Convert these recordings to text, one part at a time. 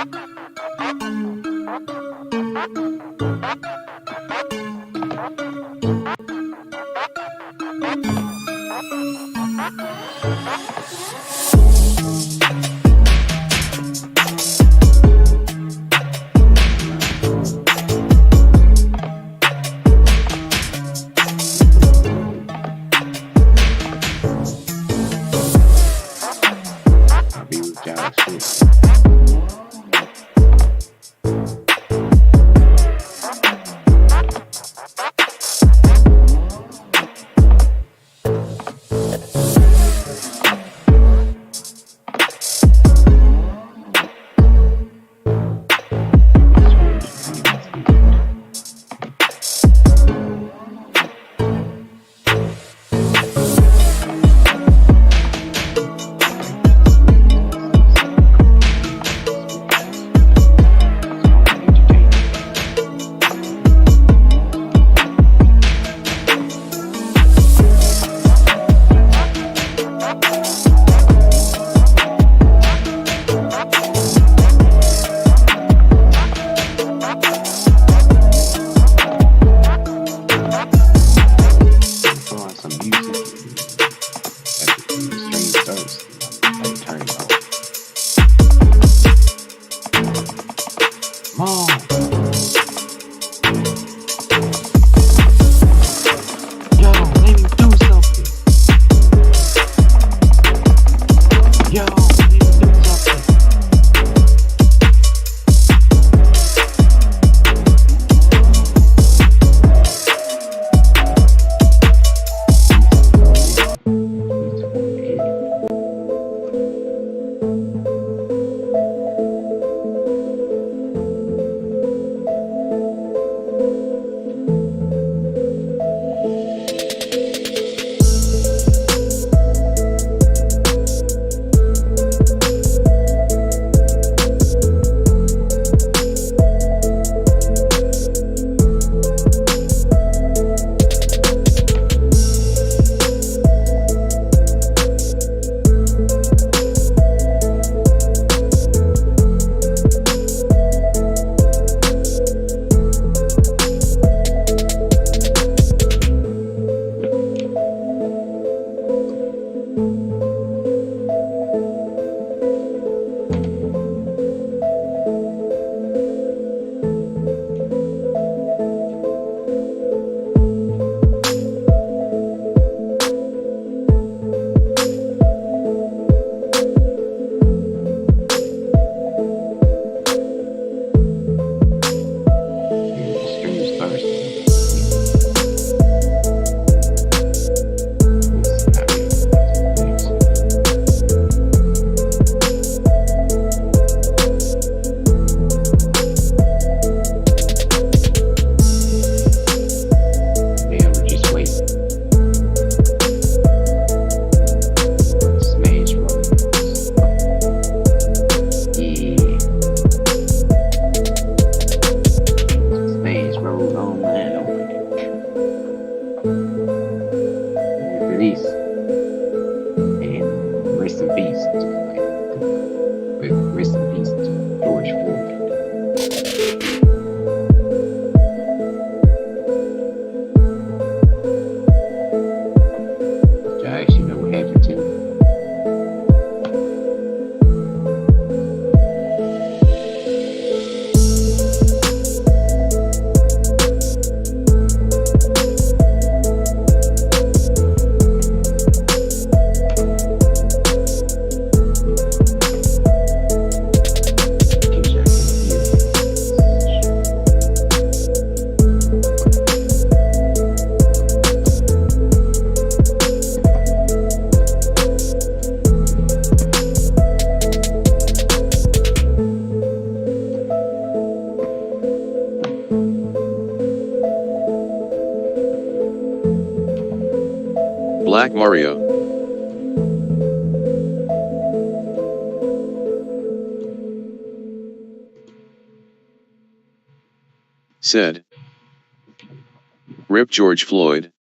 I'll be with y'all soon. Some music that's a strange thirst. Like turn it on. Mom, yo, let me do something. Yo, let me do something. Strange thirst. They ever just wait. Smash rolls. Yeah. Smash rolls on man. Release. And rest in peace to rest in peace to George Floyd. Did I actually know what happened to him? Black Mario. Said. Rip George Floyd.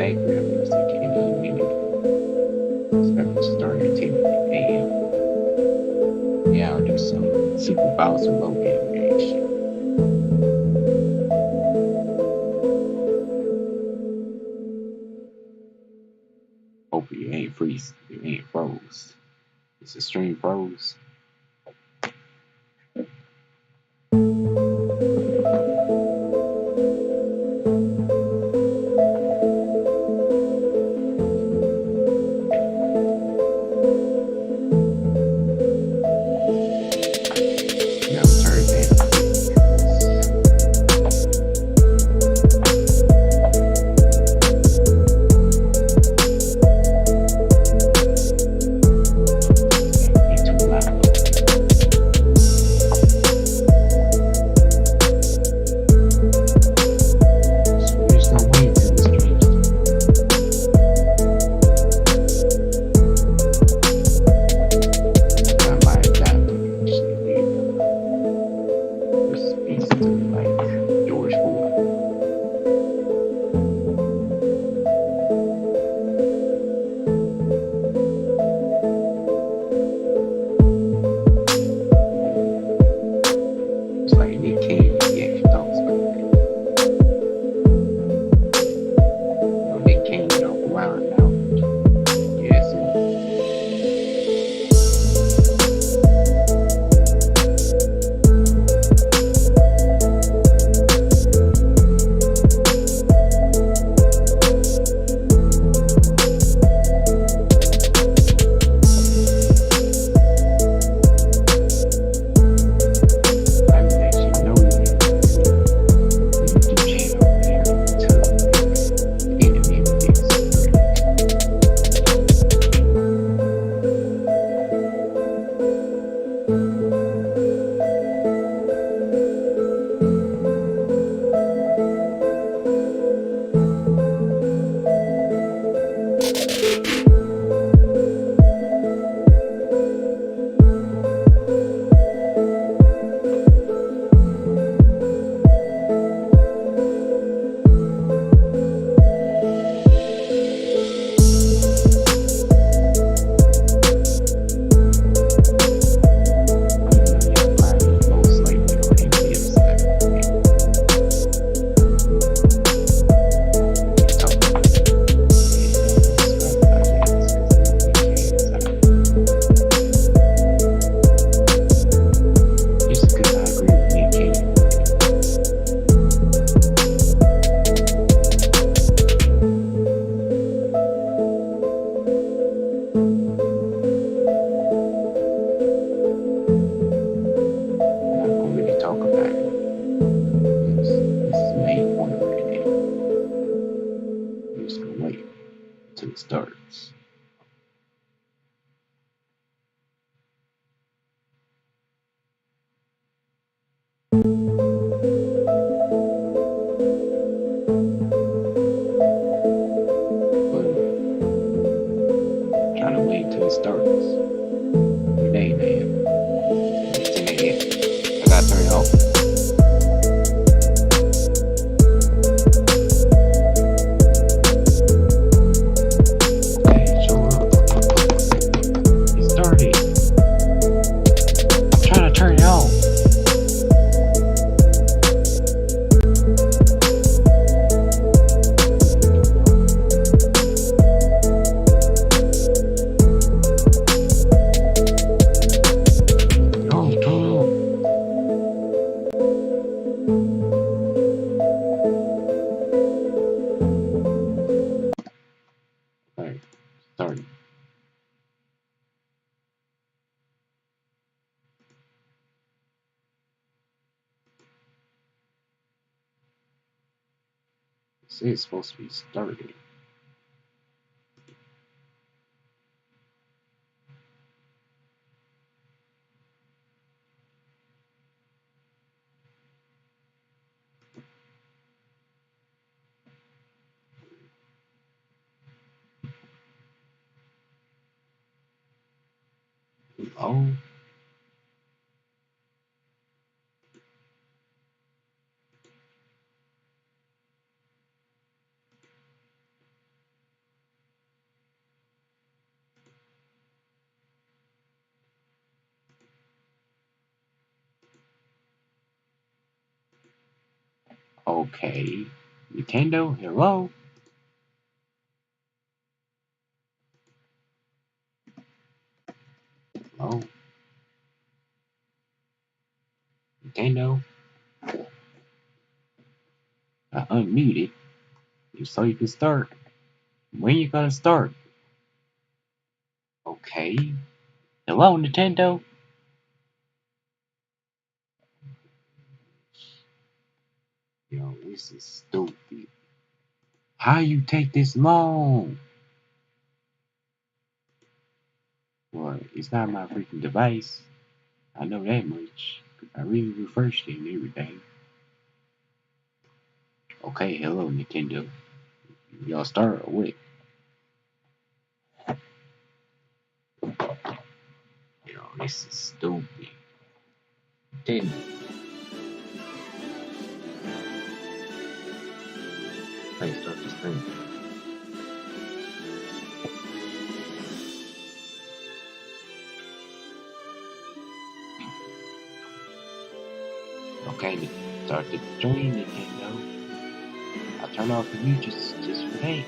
background music in a minute. So starting at 10 a.m. Yeah, I'll do some Super Bowser Logan reaction. Hope you ain't freeze. You ain't froze. Is the stream froze? Now turn it down. It's too loud. So there's no way until the stream I might adapt to actually this piece to like George Floyd. It's like Nick Cannon, he actually talks about that. Nick Cannon off Wild Now. Yes, I didn't actually know you had a YouTube channel there to interview this. Yeah, probably most likely on MTV side. Talk about it. Just because I agree with Nick Cannon. I'm not gonna really talk about it. This is the main point right now. I'm just gonna wait until it starts. But trying to wait until it starts. Hey man, it's 10 a.m. I gotta turn it off. Hey, show up. It started. I'm trying to turn it off. No, turn it off. Alright, starting. See, it's supposed to be started. Oh, Okay. Nintendo, hello? Hello? Nintendo? I unmuted you so you can start. When you gonna start? Okay. Hello, Nintendo? Yo, this is stupid. How you take this long? Well, it's not my freaking device. I know that much. I really refreshed it and everything. Okay, hello, Nintendo. Y'all start or what? Yo, this is stupid. Nintendo. Hey, start this thing. Okay, start the stream, Nintendo. I'll turn off the mute just for that.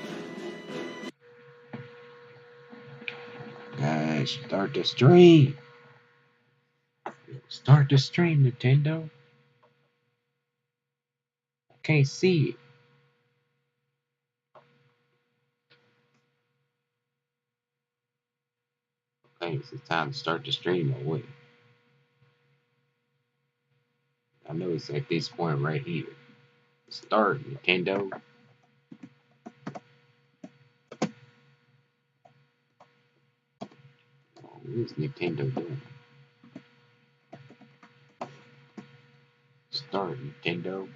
Guys, start the stream. Start the stream, Nintendo. I can't see it. Okay, it's time to start the stream or what? I know it's at this point right here. Start, Nintendo. Oh, what is Nintendo doing? Start, Nintendo.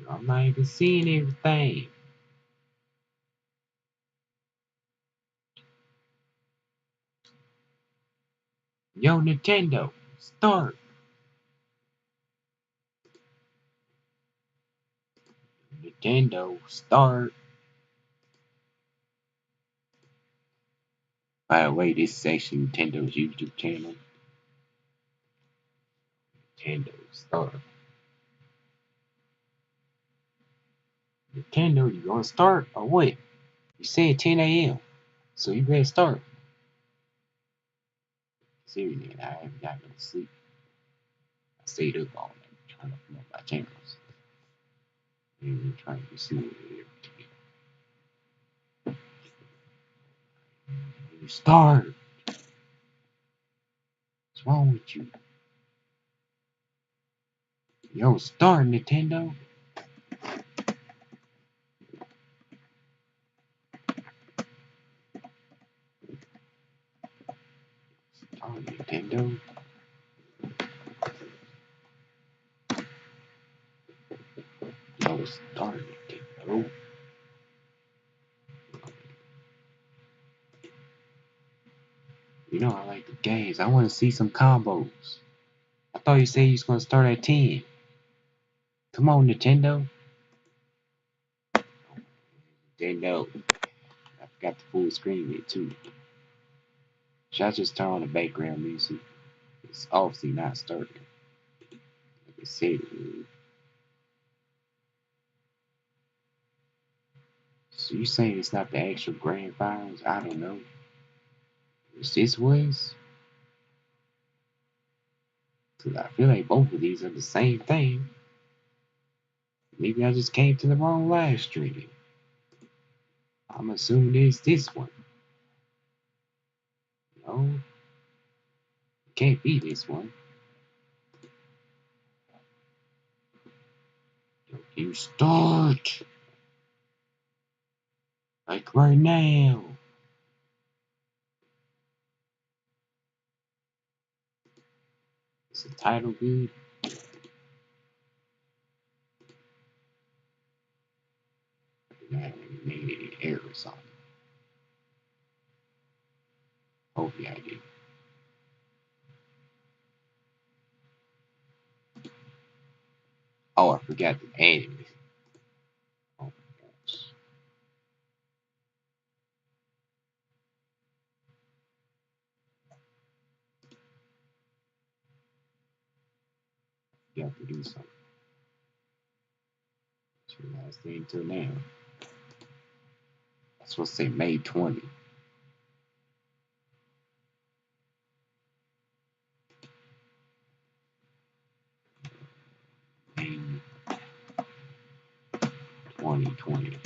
I'm not even seeing everything. Yo, Nintendo, start. Nintendo, start. By the way, this is actually Nintendo's YouTube channel. Nintendo, start. Nintendo, you gonna start or what? You said 10 a.m., so you better start. Seriously, I haven't got no sleep. I stayed up all night trying to promote my channels. And trying to see it. You start. What's wrong with you? Yo, start, Nintendo. Start, Nintendo. Yo, start, Nintendo. You know I like the games. I want to see some combos. I thought you said you was gonna start at 10. Come on, Nintendo. Nintendo. I forgot the full screen it too. Should I just turn on the background music? It's obviously not starting. Like I said it would. So you saying it's not the actual grand finals? I don't know. Is this was? Cause I feel like both of these are the same thing. Maybe I just came to the wrong live stream. I'm assuming it's this one. No, it can't be this one. You start like right now. Is the title good? I haven't made any errors on it. Hopefully I did. Oh, I forgot the anime. Oh my gosh. you have to do something. It's your last day until now. I'm supposed to say May 20. May 2020.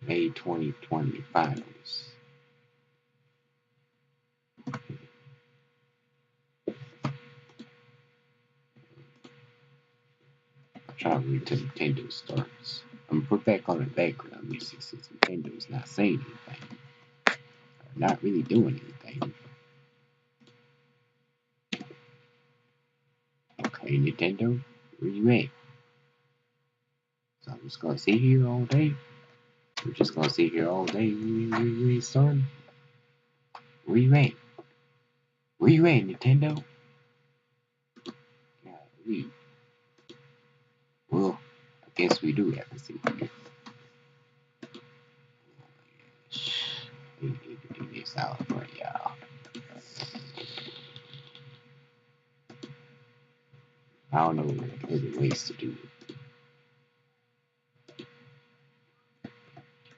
May 2020 finals. I'll try to wait till Nintendo starts. I'm gonna put back on the background music since Nintendo's not saying anything. Or not really doing anything. Okay, Nintendo, where you at? So I'm just gonna sit here all day. We're just gonna sit here all day. You ain't starting. Where you at? Where you at, Nintendo? Golly. Well, I guess we do have to see here. We need to do this out for y'all. I don't know other ways to do it.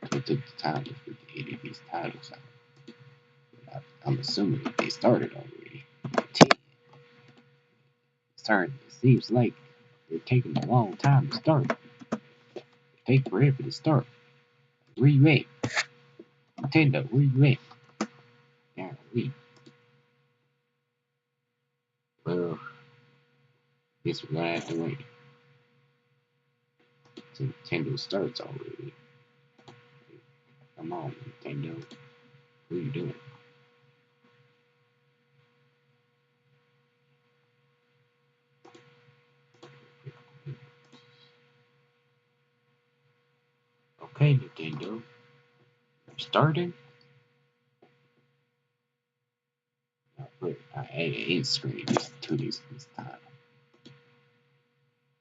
I took the time to edit these titles out. I'm assuming that they started already. It seems like they're taking a long time to start. They take forever to start. Where you at? Nintendo, where you at? Golly. Well, guess we're gonna have to wait till Nintendo starts already. Come on, Nintendo. What are you doing? Okay, Nintendo. You're starting? I added an end screen to this time.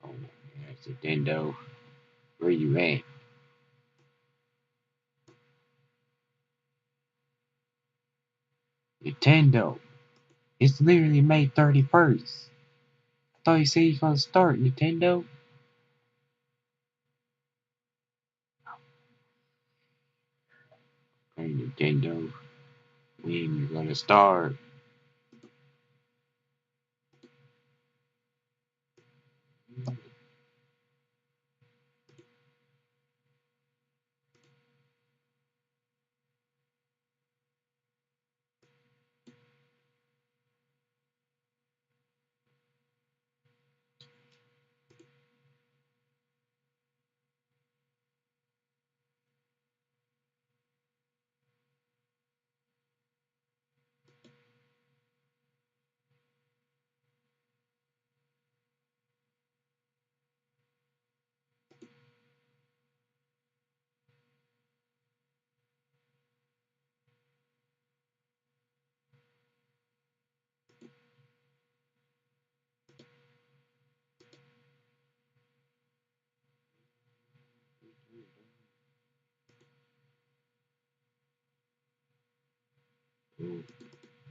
Oh my gosh, Nintendo. Where you at? Nintendo. It's literally May 31st. I thought you said you're gonna start, Nintendo. Okay, Nintendo. When you gonna start?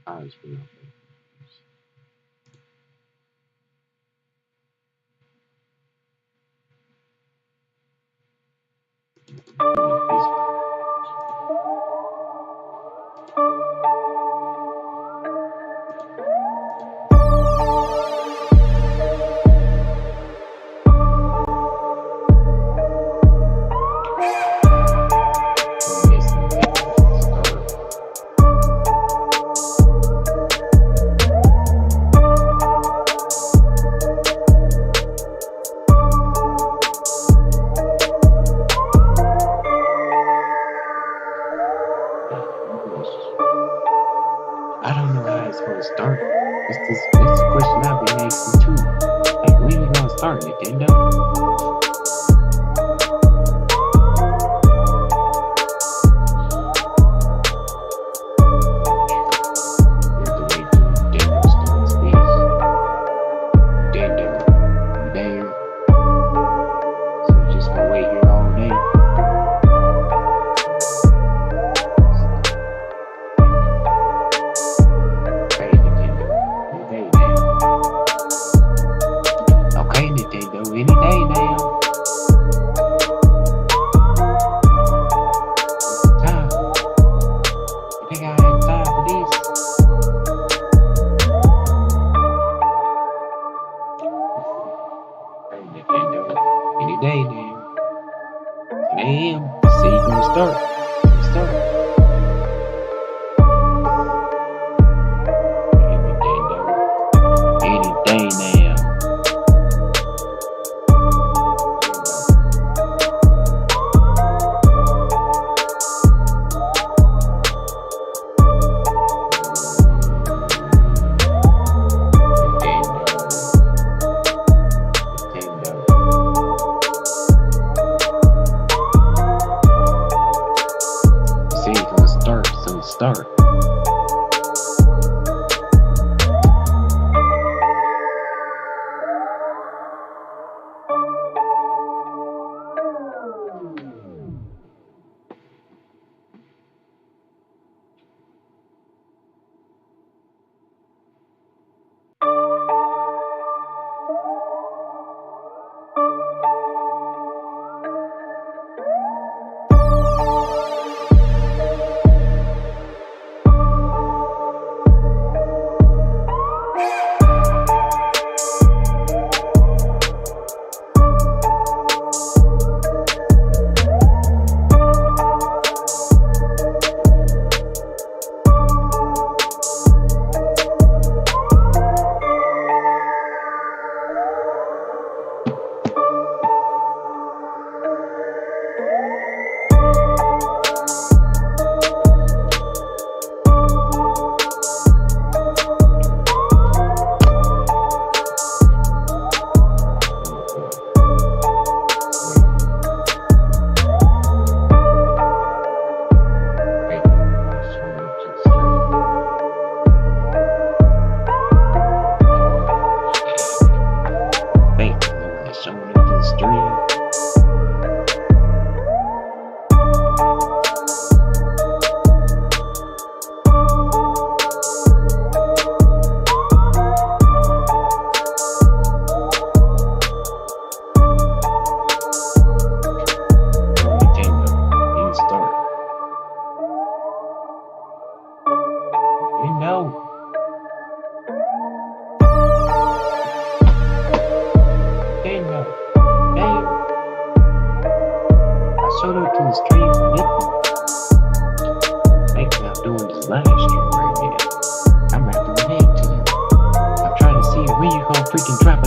Eyes for nothing. I don't know how it's gonna start. It's the question I've been asking too. Like, when you gonna start, Nintendo?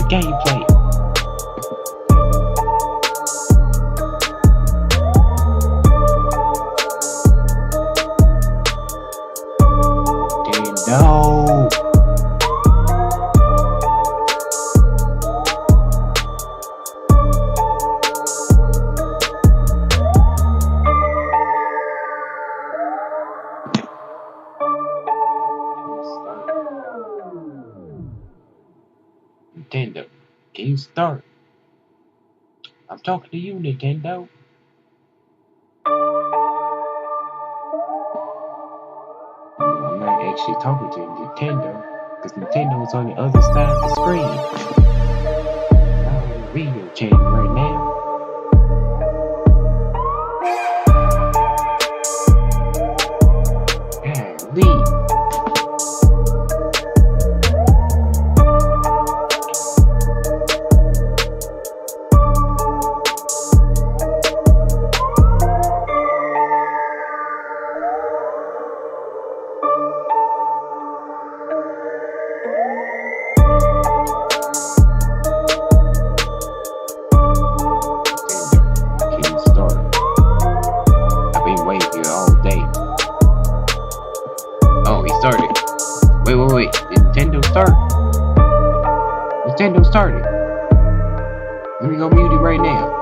gameplay. Nintendo. Nintendo, can you start? I'm talking to you, Nintendo. I'm not actually talking to Nintendo, because Nintendo is on the other side of the screen. I'm on the video channel right now. Golly. Can you start? I've been waiting here all day. Oh, he started. Wait. Did Nintendo start? Nintendo started. Let me go mute it right now.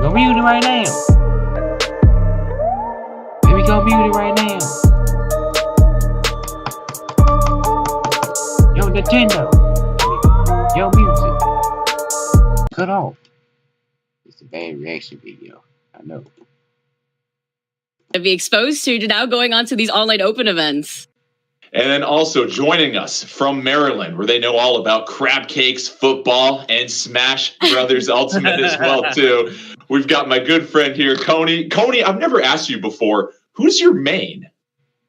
Go mute it right now. Let me go mute it right now. Yo, Nintendo. Yo, music. Cut off. It's a bad reaction video. I know. To be exposed to now going on to these online open events. And then also joining us from Maryland, where they know all about crab cakes, football, and Smash Brothers Ultimate as well, too. We've got my good friend here, Coney. Coney, I've never asked you before, who's your main?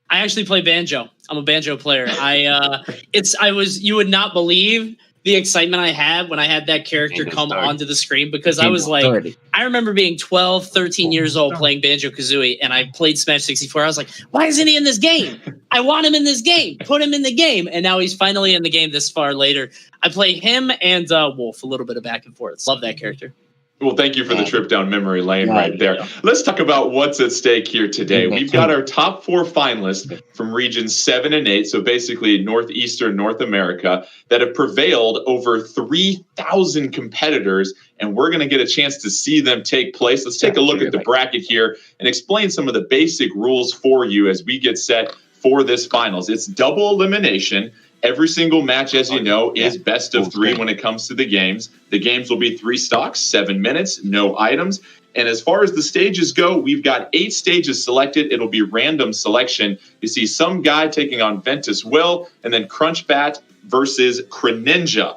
I actually play banjo. I'm a banjo player. You would not believe the excitement I had when I had that character come onto the screen, because I was like, I remember being 12, 13 years old playing Banjo-Kazooie, and I played Smash 64. I was like, why isn't he in this game? I want him in this game. Put him in the game. And now he's finally in the game this far later. I play him and Wolf, a little bit of back and forth. Love that character. Well, thank you for the trip down memory lane right there. Let's talk about what's at stake here today. We've got our top 4 finalists from regions 7 and 8, so basically northeastern North America, that have prevailed over 3,000 competitors, and we're going to get a chance to see them take place. Let's take a look at the bracket here and explain some of the basic rules for you as we get set for this finals. It's double elimination. Every single match, as you know, is best of 3 when it comes to the games. The games will be 3 stocks, 7 minutes, no items. And as far as the stages go, we've got 8 stages selected. It'll be random selection. You see some guy taking on Ventus Will, and then Crunchbat versus Greninja.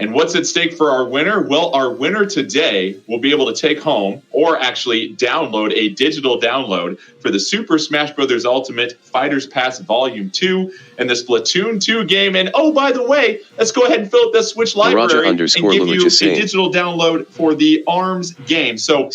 And what's at stake for our winner? Well, our winner today will be able to take home, or actually download, a digital download for the Super Smash Bros. Ultimate Fighters Pass Volume 2 and the Splatoon 2 game. And oh, by the way, let's go ahead and fill up the Switch library and give you a digital download for the ARMS game. So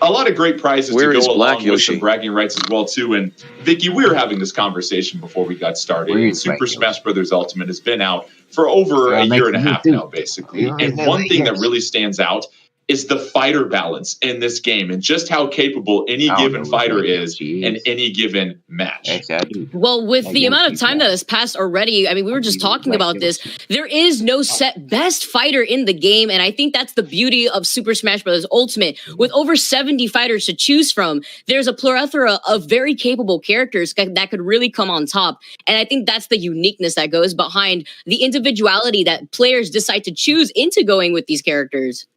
a lot of great prizes to go along with some bragging rights as well, too. And Vicky, we were having this conversation before we got started. Super Smash Bros. Ultimate has been out for over a year and a half now, basically. And one thing that really stands out is the fighter balance in this game and just how capable any given fighter is in any given match. Well, with the amount of time that has passed already, I mean, we were just talking about this. There is no set best fighter in the game, and I think that's the beauty of Super Smash Bros. Ultimate. With over 70 fighters to choose from, there's a plethora of very capable characters that could really come on top. And I think that's the uniqueness that goes behind the individuality that players decide to choose into going with these characters.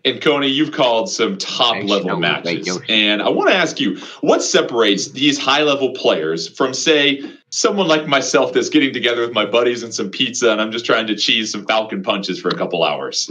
And Coney, you've called some top-level matches, and I want to ask you, what separates these high-level players from, say, someone like myself that's getting together with my buddies and some pizza, and I'm just trying to cheese some Falcon punches for a couple hours?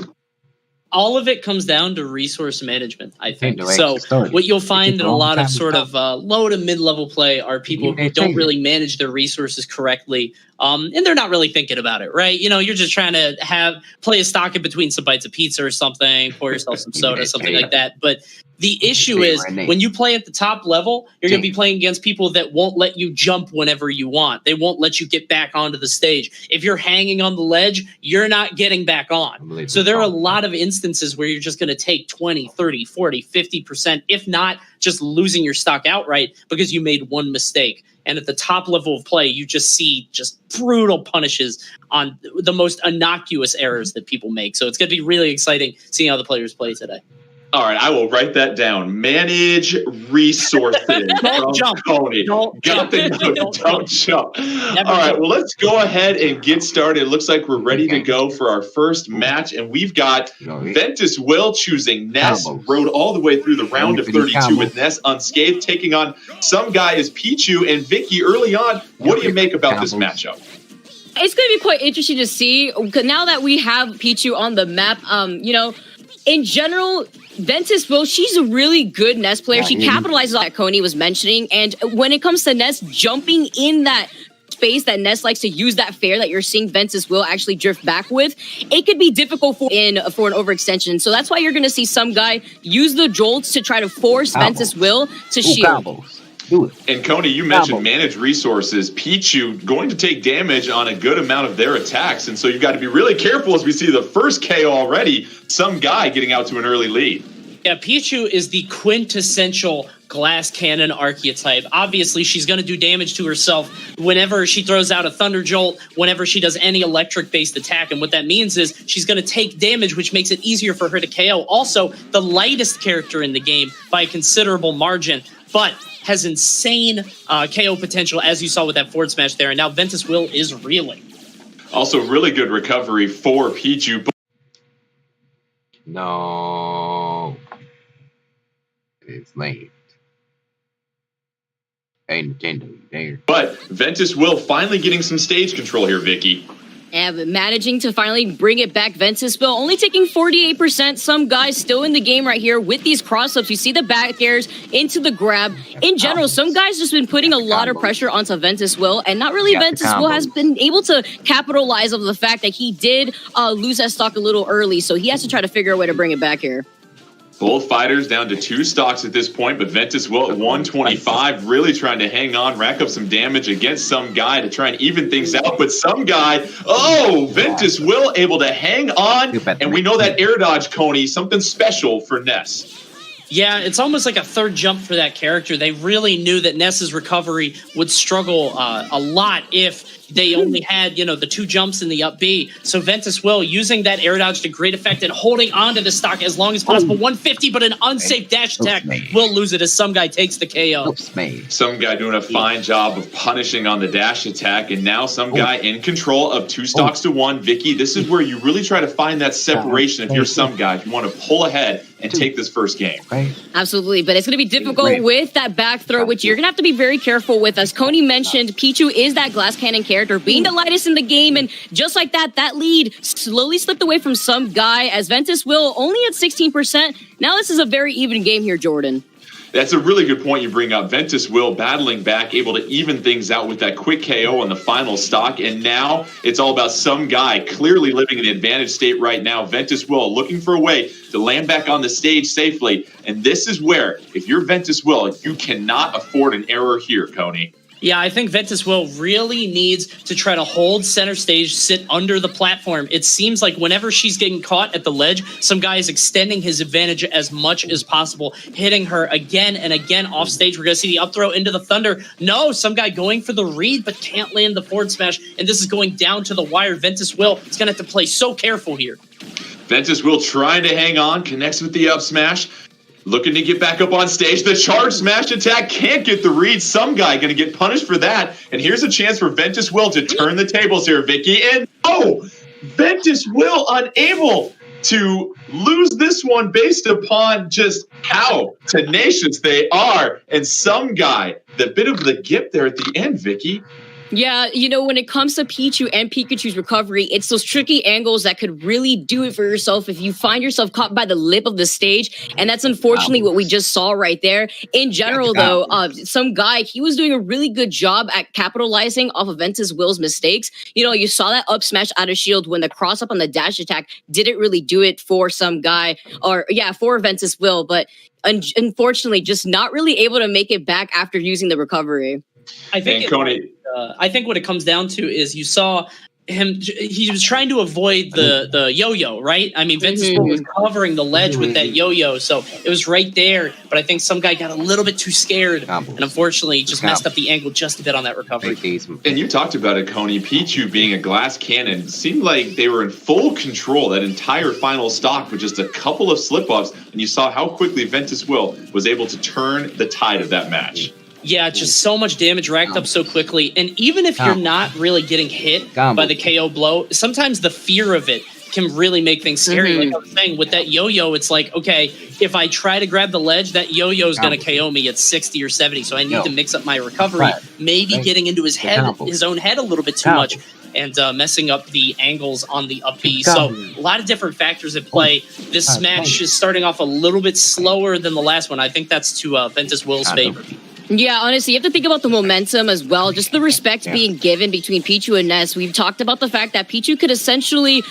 All of it comes down to resource management, I think. So what you'll find in a lot of sort of low to mid-level play are people who don't really manage their resources correctly. And they're not really thinking about it, right? You know, you're just trying to play a stock in between some bites of pizza or something, pour yourself some soda, something like that. But The issue is when you play at the top level, you're going to be playing against people that won't let you jump whenever you want. They won't let you get back onto the stage. If you're hanging on the ledge, you're not getting back on. So there are a lot of instances where you're just going to take 20, 30, 40, 50%, if not just losing your stock outright because you made one mistake. And at the top level of play, you just see just brutal punishes on the most innocuous errors that people make. So it's going to be really exciting seeing how the players play today. All right, I will write that down. Manage resources from jump. Coney. Don't Got the note. Don't jump. Never All right, jump. well, let's go ahead and get started. It looks like we're ready to go for our first match, and we've got Ventus Will choosing Ness. Rode all the way through the round of 32 with Ness unscathed, taking on some guy as Pichu and Vicky early on. What do you make about this matchup? It's going to be quite interesting to see, because now that we have Pichu on the map, in general, Ventus Will, she's a really good Ness player. She capitalizes on what Coney was mentioning. And when it comes to Ness jumping in that space that Ness likes to use, that fair that you're seeing Ventus Will actually drift back with, it could be difficult for an overextension. So that's why you're going to see some guy use the jolts to try to force Ventus Will to shield. Do it. And Coney, you mentioned manage resources. Pichu going to take damage on a good amount of their attacks. And so you've got to be really careful as we see the first KO already. Some guy getting out to an early lead. Yeah, Pichu is the quintessential glass cannon archetype. Obviously, she's going to do damage to herself whenever she throws out a Thunder Jolt, whenever she does any electric-based attack. And what that means is she's going to take damage, which makes it easier for her to KO. Also, the lightest character in the game by a considerable margin, but has insane KO potential, as you saw with that forward smash there. And now Ventus Will is reeling. Also, really good recovery for Pichu. No. It's late. Hey, Nintendo, you there? But Ventus Will finally getting some stage control here, Vicky. And managing to finally bring it back, Ventus Will only taking 48%. Some guys still in the game right here with these cross-ups. You see the back airs into the grab. In general, some guys just been putting a lot of pressure onto Ventus Will, and not really Ventus Will has been able to capitalize on the fact that he did lose that stock a little early, so he has to try to figure a way to bring it back here. Both fighters down to 2 stocks at this point, but Ventus Will at 125, really trying to hang on, rack up some damage against some guy to try and even things out. But some guy, Ventus Will able to hang on, and we know that air dodge, Coney, something special for Ness. Yeah, it's almost like a third jump for that character. They really knew that Ness's recovery would struggle a lot if they only had, the 2 jumps in the up B. So Ventus Will using that air dodge to great effect and holding on to the stock as long as possible. 150, but an unsafe dash attack will lose it as some guy takes the KO. Some guy doing a fine job of punishing on the dash attack, and now some guy in control of 2 stocks to 1. Vicky, this is where you really try to find that separation if you're some guy. If you want to pull ahead and take this first game. Absolutely, but it's going to be difficult with that back throw, which you're going to have to be very careful with. As Coney mentioned, Pichu is that glass cannon character, being the lightest in the game, and just like that, that lead slowly slipped away from some guy, as Ventus Will only at 16%. Now this is a very even game here, Jordan. That's a really good point you bring up. Ventus Will battling back, able to even things out with that quick KO on the final stock. And now it's all about some guy clearly living in the advantage state right now. Ventus Will looking for a way to land back on the stage safely. And this is where, if you're Ventus Will, you cannot afford an error here, Coney. Yeah, I think Ventus Will really needs to try to hold center stage, sit under the platform. It seems like whenever she's getting caught at the ledge, some guy is extending his advantage as much as possible, hitting her again and again off stage. We're going to see the up throw into the Thunder. No, some guy going for the read, but can't land the forward smash. And this is going down to the wire. Ventus Will is going to have to play so careful here. Ventus Will trying to hang on, connects with the up smash. Looking to get back up on stage. The charge smash attack can't get the read. Some guy going to get punished for that. And here's a chance for Ventus Will to turn the tables here, Vicky. And Ventus Will unable to lose this one based upon just how tenacious they are. And some guy, the bit of the gip there at the end, Vicky. Yeah, you know, when it comes to Pichu and Pikachu's recovery, it's those tricky angles that could really do it for yourself if you find yourself caught by the lip of the stage. And that's unfortunately what we just saw right there. In general, though, some guy, he was doing a really good job at capitalizing off of Ventus Will's mistakes. You know, you saw that up smash out of shield when the cross up on the dash attack didn't really do it for some guy, or for Ventus Will, but unfortunately just not really able to make it back after using the recovery. I think what it comes down to is you saw him. He was trying to avoid the yo-yo, right? I mean, Ventus was covering the ledge with that yo-yo, so it was right there. But I think some guy got a little bit too scared, and unfortunately, just messed up the angle just a bit on that recovery. And you talked about it, Coney. Pichu being a glass cannon seemed like they were in full control that entire final stock with just a couple of slip-ups, and you saw how quickly Ventus Will was able to turn the tide of that match. Yeah, just so much damage racked up so quickly. And even if you're not really getting hit by the KO blow, sometimes the fear of it can really make things scary. Like I was saying, with that yo-yo, it's like, okay, if I try to grab the ledge, that yo-yo is going to KO me at 60 or 70. So I need to mix up my recovery, maybe getting into his head, his own head a little bit too much, and messing up the angles on the up B. So a lot of different factors at play. This match is starting off a little bit slower than the last one. I think that's to Ventus Will's favor. Yeah, honestly, you have to think about the momentum as well. Just the respect being given between Pichu and Ness. We've talked about the fact that Pichu could essentially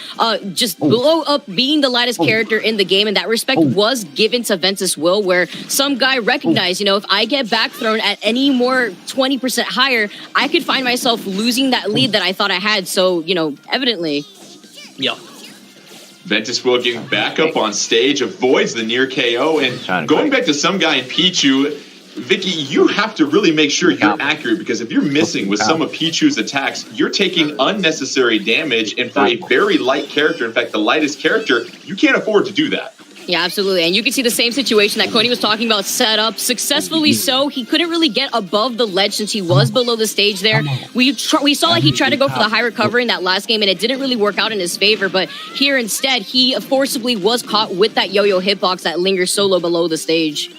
just blow up being the lightest character in the game, and that respect was given to Ventus Will, where some guy recognized, you know, if I get back thrown at any more 20% higher, I could find myself losing that lead that I thought I had. So, you know, evidently. Yeah. Ventus Will getting back up on stage, avoids the near KO, and going back to some guy in Pichu, Vicky, you have to really make sure you're accurate, because if you're missing with some of Pichu's attacks, you're taking unnecessary damage, and for a very light character, in fact, the lightest character, you can't afford to do that. Yeah, absolutely. And you can see the same situation that Coney was talking about set up successfully. So he couldn't really get above the ledge since he was below the stage there. We saw like he tried to go for the high recovery in that last game, and it didn't really work out in his favor. But here instead, he forcibly was caught with that yo-yo hitbox that lingers so low below the stage.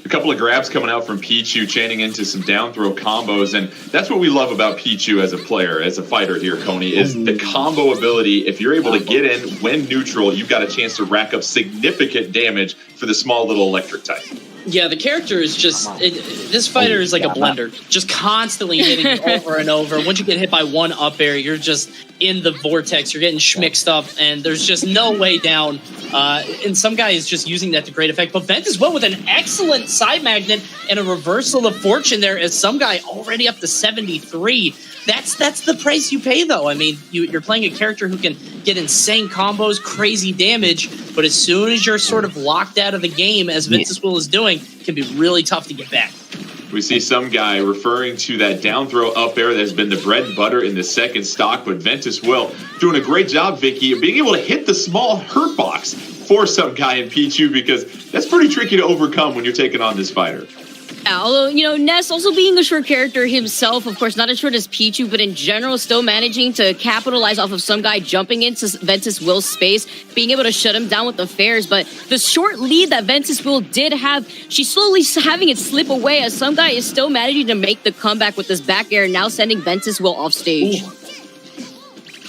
A couple of grabs coming out from Pichu, chaining into some down throw combos, and that's what we love about Pichu as a player, as a fighter here, Coney, is the combo ability. If you're able to get in when neutral, you've got a chance to rack up significant damage for the small little electric type. Yeah, the character is just... this fighter is like a blender. Just constantly hitting you over and over. Once you get hit by one up air, you're just in the vortex. You're getting schmixed up, and there's just no way down. And some guy is just using that to great effect. But Ventus Will with an excellent side magnet and a reversal of fortune there, as some guy already up to 73. That's the price you pay, though. I mean, you're playing a character who can get insane combos, crazy damage, but as soon as you're sort of locked out of the game, as Ventus Will is doing, it can be really tough to get back. We see some guy referring to that down throw up air that has been the bread and butter in the second stock, but Ventus Will doing a great job, Vicky, of being able to hit the small hurt box for some guy in Pichu, because that's pretty tricky to overcome when you're taking on this fighter. Although, you know, Ness also being a short character himself, of course, not as short as Pichu, but in general, still managing to capitalize off of some guy jumping into Ventus Will's space, being able to shut him down with the fairs. But the short lead that Ventus Will did have, she's slowly having it slip away, as some guy is still managing to make the comeback with this back air, now sending Ventus Will off stage. Ooh.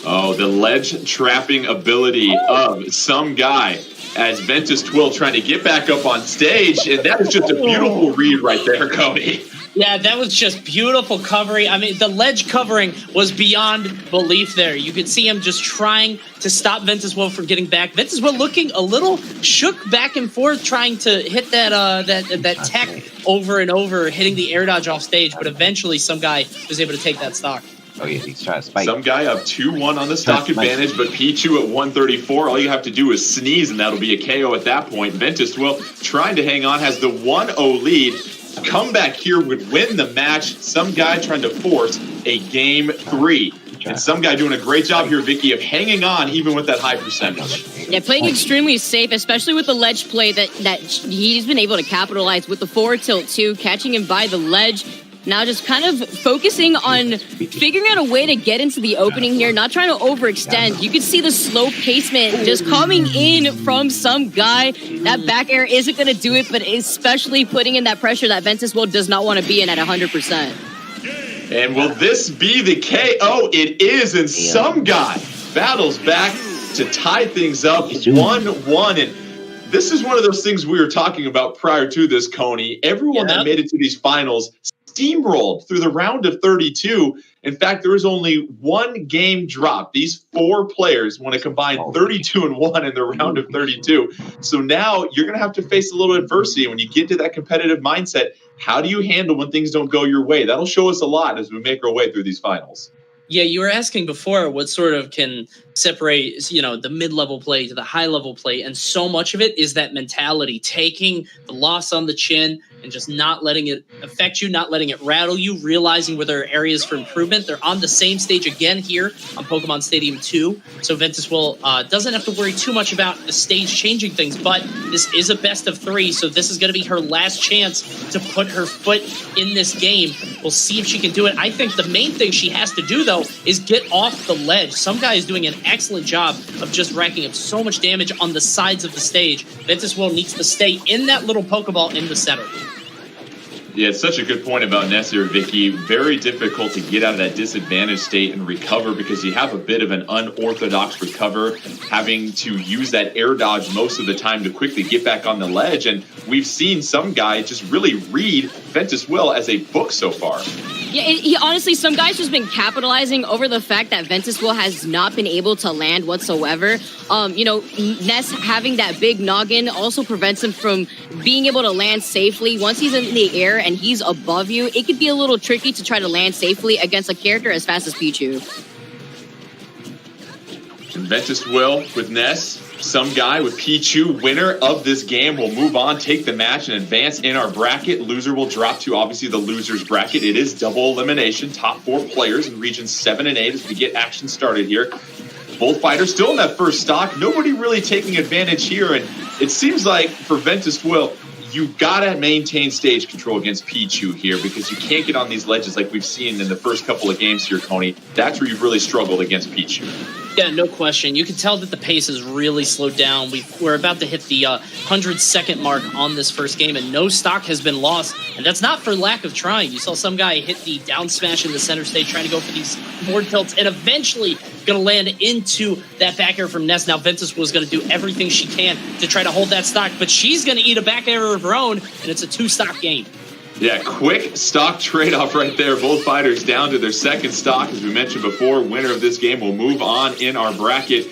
Oh, the ledge trapping ability of some guy, as Ventus Will trying to get back up on stage, and that is just a beautiful read right there, Cody. Yeah, that was just beautiful covering. I mean, the ledge covering was beyond belief there. You could see him just trying to stop Ventus Will from getting back. Ventus Will looking a little shook back and forth, trying to hit that tech over and over, hitting the air dodge off stage, but eventually some guy was able to take that stock. Oh, yeah, he's trying to spike. Some guy up 2-1 on the stock advantage, but Pichu at 134. All you have to do is sneeze, and that'll be a KO at that point. Ventus Will trying to hang on, has the 1-0 lead. Comeback here would win the match. Some guy trying to force a game 3. And some guy doing a great job here, Vicky, of hanging on even with that high percentage. Yeah, playing extremely safe, especially with the ledge play that he's been able to capitalize with the forward tilt too, catching him by the ledge. Now just kind of focusing on figuring out a way to get into the opening here, not trying to overextend. You can see the slow pacement just coming in from some guy. That back air isn't going to do it, but especially putting in that pressure that Ventus Will does not want to be in at 100%. And will this be the KO? It is, and some guy battles back to tie things up 1-1. And this is one of those things we were talking about prior to this, Coney. Everyone that made it to these finals steamrolled through the round of 32. In fact, there was only one game drop. These 4 players want to combine 32-1 in the round of 32. So now you're going to have to face a little adversity. When you get to that competitive mindset, how do you handle when things don't go your way? That'll show us a lot as we make our way through these finals. Yeah, you were asking before what sort of can separate, the mid-level play to the high-level play, and so much of it is that mentality, taking the loss on the chin and just not letting it affect you, not letting it rattle you, realizing where there are areas for improvement. They're on the same stage again here on Pokemon Stadium 2, so Ventus will doesn't have to worry too much about the stage changing things, but this is a best of 3, so this is going to be her last chance to put her foot in this game. We'll see if she can do it. I think the main thing she has to do, though, is get off the ledge. Some guy is doing an excellent job of just racking up so much damage on the sides of the stage. Ventus Will needs to stay in that little Pokeball in the center. Yeah, it's such a good point about Ness here, Vicky. Very difficult to get out of that disadvantaged state and recover because you have a bit of an unorthodox recover, having to use that air dodge most of the time to quickly get back on the ledge. And we've seen some guy just really read Ventus Will as a book so far. Yeah, honestly, some guys just been capitalizing over the fact that Ventus Will has not been able to land whatsoever. Ness having that big noggin also prevents him from being able to land safely. Once he's in the air and he's above you, it could be a little tricky to try to land safely against a character as fast as Pichu. And Ventus Will with Ness, some guy with Pichu, winner of this game, will move on, take the match, and advance in our bracket. Loser will drop to, obviously, the loser's bracket. It is double elimination, top 4 players in regions 7 and 8 as we get action started here. Both fighters still in that first stock. Nobody really taking advantage here, and it seems like for Ventus Will, you gotta maintain stage control against Pichu here because you can't get on these ledges like we've seen in the first couple of games here, Coney. That's where you've really struggled against Pichu. Yeah, no question. You can tell that the pace has really slowed down. We're about to hit the 100-second mark on this first game, and no stock has been lost. And that's not for lack of trying. You saw some guy hit the down smash in the center stage trying to go for these board tilts and eventually going to land into that back air from Ness. Now, Ventus was going to do everything she can to try to hold that stock, but she's going to eat a back air of her own, and it's a 2-stock game. Yeah, quick stock trade-off right there. Both fighters down to their second stock. As we mentioned before, winner of this game will move on in our bracket.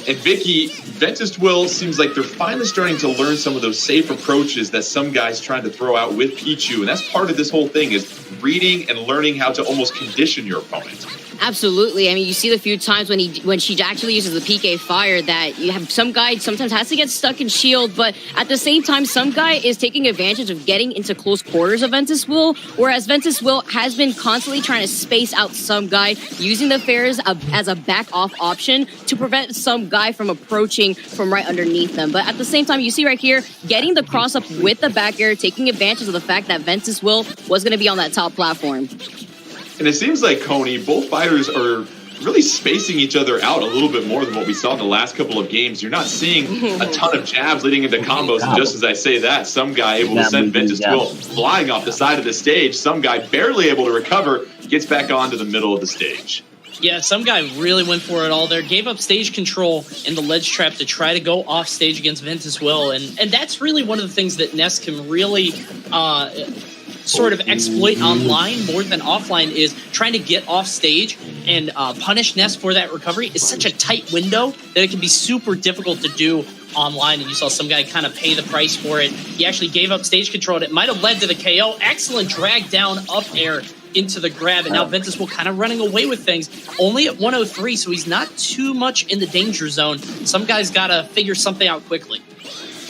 And Vicky, Ventus Will seems like they're finally starting to learn some of those safe approaches that some guys trying to throw out with Pichu. And that's part of this whole thing, is reading and learning how to almost condition your opponent. Absolutely. I mean, you see the few times when she actually uses the PK Fire that you have some guy sometimes has to get stuck in shield, but at the same time, some guy is taking advantage of getting into close quarters of Ventus Will, whereas Ventus Will has been constantly trying to space out some guy, using the fairs as a back-off option to prevent some guy from approaching from right underneath them. But at the same time, you see right here, getting the cross-up with the back air, taking advantage of the fact that Ventus Will was going to be on that top platform. And it seems like, Coney, both fighters are really spacing each other out a little bit more than what we saw in the last couple of games. You're not seeing a ton of jabs leading into combos. And just as I say that, some guy able to send Ventus Will flying off the side of the stage. Some guy barely able to recover, gets back onto the middle of the stage. Yeah, some guy really went for it all there. Gave up stage control in the ledge trap to try to go off stage against Ventus Will. And that's really one of the things that Ness can really sort of exploit online more than offline, is trying to get off stage and punish Ness for that recovery is such a tight window that it can be super difficult to do online. And you saw some guy kind of pay the price for it. He actually gave up stage control, and it might have led to the KO. Excellent drag down up air into the grab, and now Ventus Will kind of running away with things. Only at 103, so he's not too much in the danger zone. Some guys got to figure something out quickly.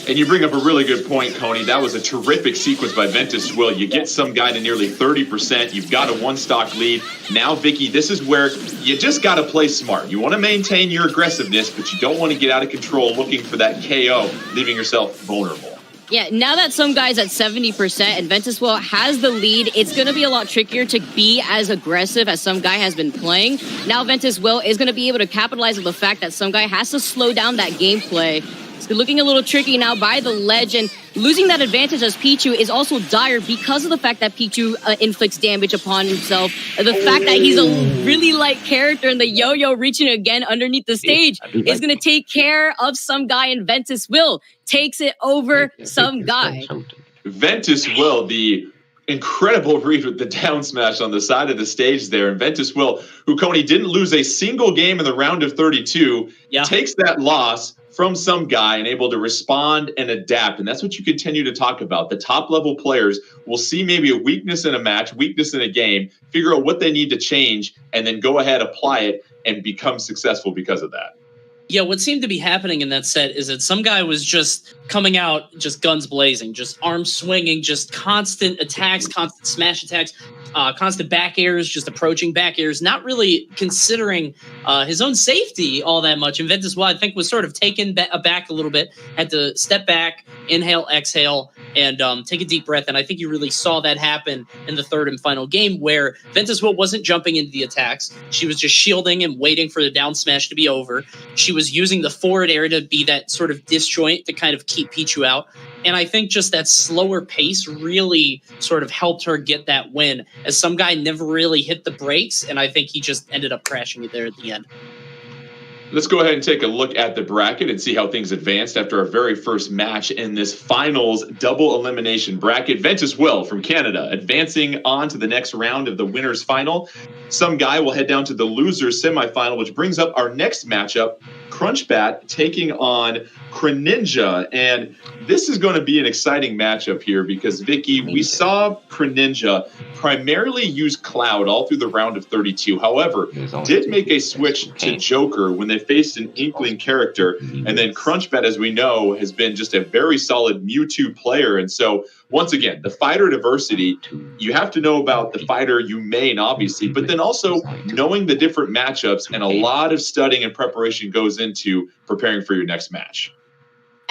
And you bring up a really good point, Coney. That was a terrific sequence by Ventus Will. You get some guy to nearly 30%. You've got a one-stock lead. Now, Vicky, this is where you just got to play smart. You want to maintain your aggressiveness, but you don't want to get out of control looking for that KO, leaving yourself vulnerable. Yeah, now that some guy's at 70% and Ventus Will has the lead, it's going to be a lot trickier to be as aggressive as some guy has been playing. Now Ventus Will is going to be able to capitalize on the fact that some guy has to slow down that gameplay It's looking a little tricky now by the ledge, and losing that advantage as Pichu is also dire because of the fact that Pichu inflicts damage upon himself. The fact that he's a really light character, and the yo-yo reaching again underneath the stage is going to take care of some guy, and Ventus Will takes it over some guy. Ventus Will, the incredible read with the down smash on the side of the stage there. And Ventus Will, who Coney didn't lose a single game in the round of 32, takes that loss from some guy and able to respond and adapt. And that's what you continue to talk about. The top level players will see maybe a weakness in a match, weakness in a game, figure out what they need to change, and then go ahead, apply it, and become successful because of that. Yeah, what seemed to be happening in that set is that some guy was just coming out, just guns blazing, just arms swinging, just constant attacks, constant smash attacks, constant back airs, just approaching back airs, not really considering his own safety all that much. And Ventus Will, I think, was sort of taken aback a little bit, had to step back, inhale, exhale, and take a deep breath. And I think you really saw that happen in the third and final game, where Ventus Will wasn't jumping into the attacks. She was just shielding and waiting for the down smash to be over. She was using the forward air to be that sort of disjoint to kind of keep Pichu out. And I think just that slower pace really sort of helped her get that win, as some guy never really hit the brakes, and I think he just ended up crashing it there at the end. Let's go ahead and take a look at the bracket and see how things advanced after our very first match in this finals double elimination bracket. Ventus Will from Canada advancing on to the next round of the winners final. Some guy will head down to the losers semifinal, which brings up our next matchup, Crunchbat taking on Greninja. And this is going to be an exciting matchup here because, Vicky, we saw Greninja primarily use Cloud all through the round of 32. However, did make a switch to Joker when they faced an Inkling character. And then Crunchbat, as we know, has been just a very solid Mewtwo player. And so, once again, the fighter diversity, you have to know about the fighter you main, obviously, but then also knowing the different matchups, and a lot of studying and preparation goes into preparing for your next match.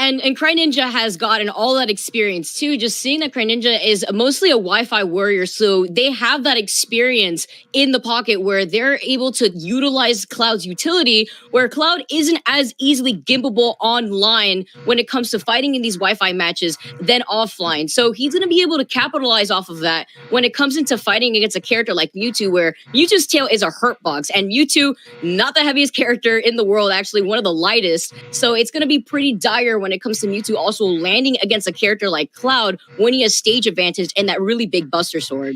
And Greninja has gotten all that experience too. Just seeing that Greninja is mostly a Wi-Fi warrior, so they have that experience in the pocket where they're able to utilize Cloud's utility, where Cloud isn't as easily gimbable online when it comes to fighting in these Wi-Fi matches than offline. So he's going to be able to capitalize off of that when it comes into fighting against a character like Mewtwo, where Mewtwo's tail is a hurt box, and Mewtwo, not the heaviest character in the world, actually one of the lightest. So it's going to be pretty dire when it comes to Mewtwo also landing against a character like Cloud when he has stage advantage and that really big Buster Sword.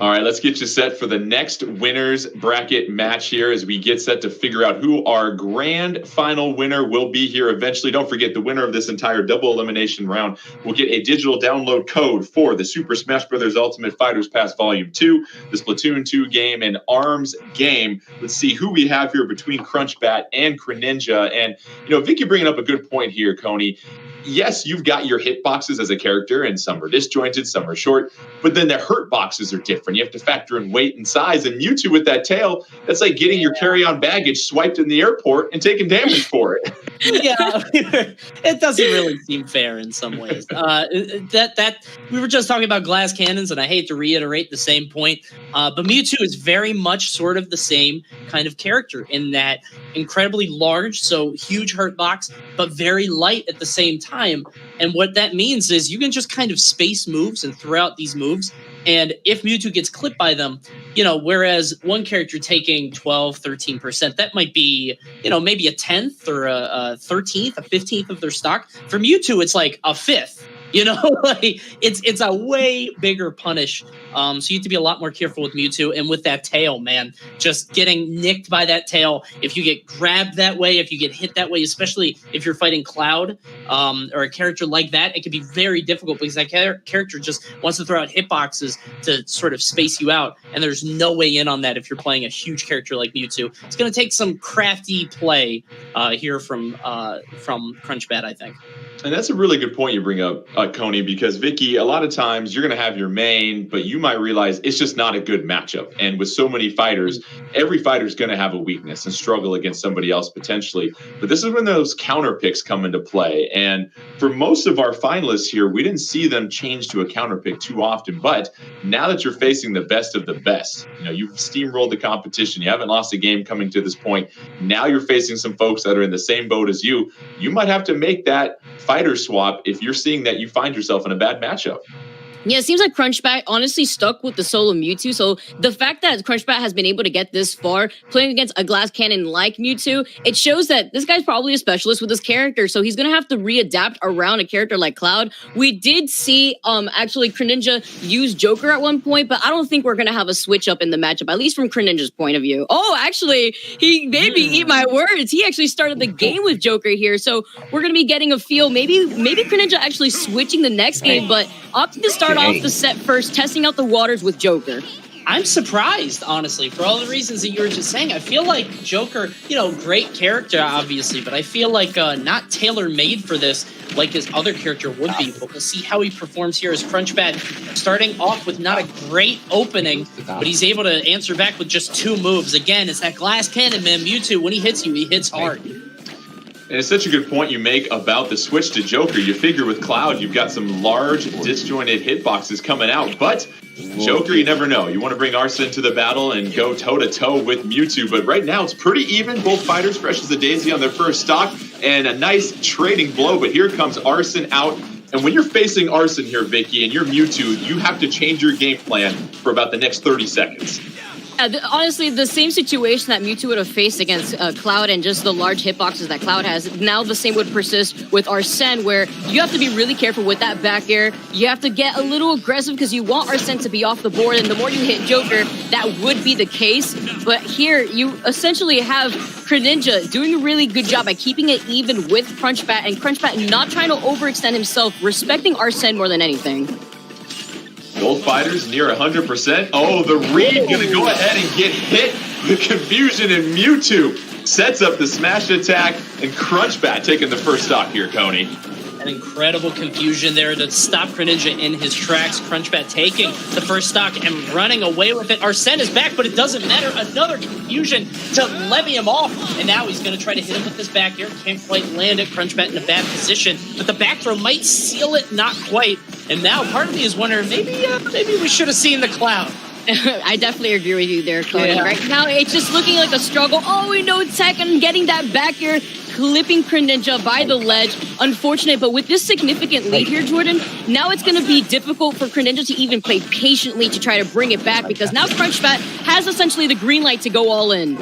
All right, let's get you set for the next winners bracket match here as we get set to figure out who our grand final winner will be here eventually. Don't forget, the winner of this entire double elimination round will get a digital download code for the Super Smash Bros. Ultimate Fighters Pass Volume 2, the Splatoon 2 game, and ARMS game. Let's see who we have here between Crunchbat and Greninja. And, you know, Vicky bringing up a good point here, Coney. Yes, you've got your hitboxes as a character, and some are disjointed, some are short, but then the hurt boxes are different. You have to factor in weight and size, and Mewtwo with that tail, that's like getting your carry-on baggage swiped in the airport and taking damage for it. Yeah, it doesn't really seem fair in some ways. That we were just talking about glass cannons, and I hate to reiterate the same point, but Mewtwo is very much sort of the same kind of character in that incredibly large, so huge hurt box, but very light at the same time. And what that means is you can just kind of space moves and throw out these moves. And if Mewtwo gets clipped by them, you know, whereas one character taking 12, 13%, that might be, you know, maybe a 10th or a 13th, a 15th of their stock. For Mewtwo, it's like a 5th. You know, like it's a way bigger punish. So you have to be a lot more careful with Mewtwo. And with that tail, man, just getting nicked by that tail. If you get grabbed that way, if you get hit that way, especially if you're fighting Cloud or a character like that, it can be very difficult because that character just wants to throw out hitboxes to sort of space you out. And there's no way in on that if you're playing a huge character like Mewtwo. It's going to take some crafty play here from Crunchbat, I think. And that's a really good point you bring up, Coney, because Vicky, a lot of times you're going to have your main, but you might realize it's just not a good matchup. And with so many fighters, every fighter is going to have a weakness and struggle against somebody else potentially. But this is when those counter picks come into play. And for most of our finalists here, we didn't see them change to a counter pick too often. But now that you're facing the best of the best, you've steamrolled the competition. You haven't lost a game coming to this point. Now you're facing some folks that are in the same boat as you. You might have to make that fighter swap if you're seeing that you find yourself in a bad matchup. Yeah, it seems like Crunchbat honestly stuck with the solo Mewtwo. So the fact that Crunchbat has been able to get this far playing against a glass cannon like Mewtwo, it shows that this guy's probably a specialist with his character. So he's going to have to readapt around a character like Cloud. We did see actually Greninja use Joker at one point, but I don't think we're going to have a switch up in the matchup, at least from Greninja's point of view. Oh, actually, he made me eat my words. He actually started the game with Joker here. So we're going to be getting a feel. Maybe Greninja actually switching the next game, but opting to start off the set first, testing out the waters with Joker. I'm surprised, honestly, for all the reasons that you were just saying. I feel like Joker, great character, obviously, but I feel like not tailor-made for this like his other character would be. But we'll see how he performs here as Crunchbat, starting off with not a great opening, but he's able to answer back with just 2 moves. Again, it's that glass cannon, man. Mewtwo, when he hits you, he hits hard. And it's such a good point you make about the switch to Joker. You figure with Cloud, you've got some large, disjointed hitboxes coming out. But Joker, you never know. You want to bring Arsene to the battle and go toe-to-toe with Mewtwo. But right now, it's pretty even. Both fighters fresh as a daisy on their first stock. And a nice trading blow. But here comes Arsene out. And when you're facing Arsene here, Vicky, and you're Mewtwo, you have to change your game plan for about the next 30 seconds. Honestly, the same situation that Mewtwo would have faced against Cloud and just the large hitboxes that Cloud has, now the same would persist with Arsene, where you have to be really careful with that back air. You have to get a little aggressive because you want Arsene to be off the board, and the more you hit Joker, that would be the case. But here, you essentially have Greninja doing a really good job at keeping it even with Crunchbat, and Crunchbat not trying to overextend himself, respecting Arsene more than anything. Both fighters near 100%. Oh, the read gonna go ahead and get hit. The confusion in Mewtwo sets up the smash attack, and Crunchbat taking the first stock here, Coney. An incredible confusion there to stop Greninja in his tracks. Crunchbat taking the first stock and running away with it. Arsene is back, but it doesn't matter. Another confusion to levy him off. And now he's going to try to hit him with this back air. Can't quite land it. Crunchbat in a bad position. But the back throw might seal it, not quite. And now part of me is wondering, maybe we should have seen the Cloud. I definitely agree with you there, Cody. Yeah. Right now, it's just looking like a struggle. Oh, we know Tekken getting that back air, clipping Greninja by the ledge. Unfortunate, but with this significant lead here, Jordan, now it's going to be difficult for Greninja to even play patiently to try to bring it back, because now Crunchbat has essentially the green light to go all in.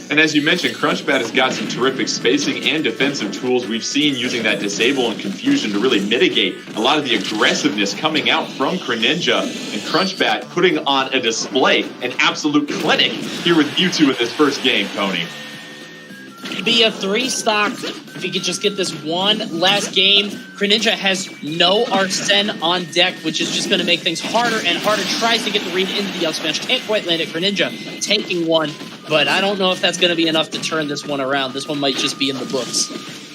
And as you mentioned, Crunchbat has got some terrific spacing and defensive tools. We've seen using that disable and confusion to really mitigate a lot of the aggressiveness coming out from Greninja, and Crunchbat putting on a display, an absolute clinic here with Mewtwo in this first game, Coney. Be a 3 stock if he could just get this one last game. Greninja has no Arsene on deck, which is just going to make things harder and harder. Tries to get the read into the up smash. Can't quite land it. Greninja taking one, but I don't know if that's going to be enough to turn this one around. This one might just be in the books.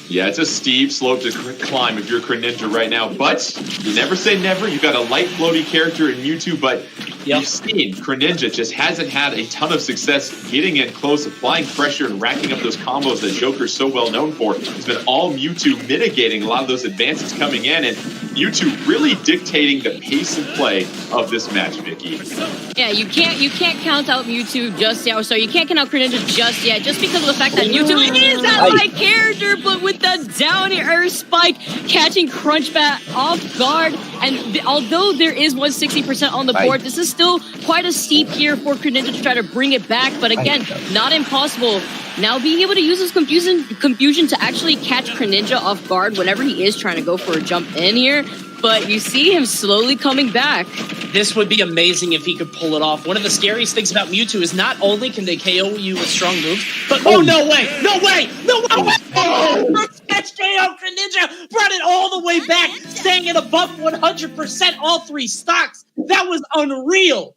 Yeah, it's a steep slope to climb if you're Greninja right now, but you never say never. You've got a light floaty character in Mewtwo, but you've seen Greninja just hasn't had a ton of success getting in close, applying pressure, and racking up those combos that Joker's so well known for. It's been all Mewtwo mitigating a lot of those advances coming in, and Mewtwo really dictating the pace and play of this match, Vicky. Yeah, you can't count out Mewtwo just yet. So you can't count out Greninja just yet, just because of the fact that Mewtwo is that light character, but with the down air spike catching Crunchbat off guard. And although there is 160% on the board, this is still quite a steep here for Greninja to try to bring it back. But again, not impossible. Now being able to use his confusion to actually catch Greninja off guard whenever he is trying to go for a jump in here. But you see him slowly coming back. This would be amazing if he could pull it off. One of the scariest things about Mewtwo is not only can they KO you with strong moves, but no way! Oh! Catch KO Greninja brought it all the way back, staying at above 100%, all 3 stocks. That was unreal.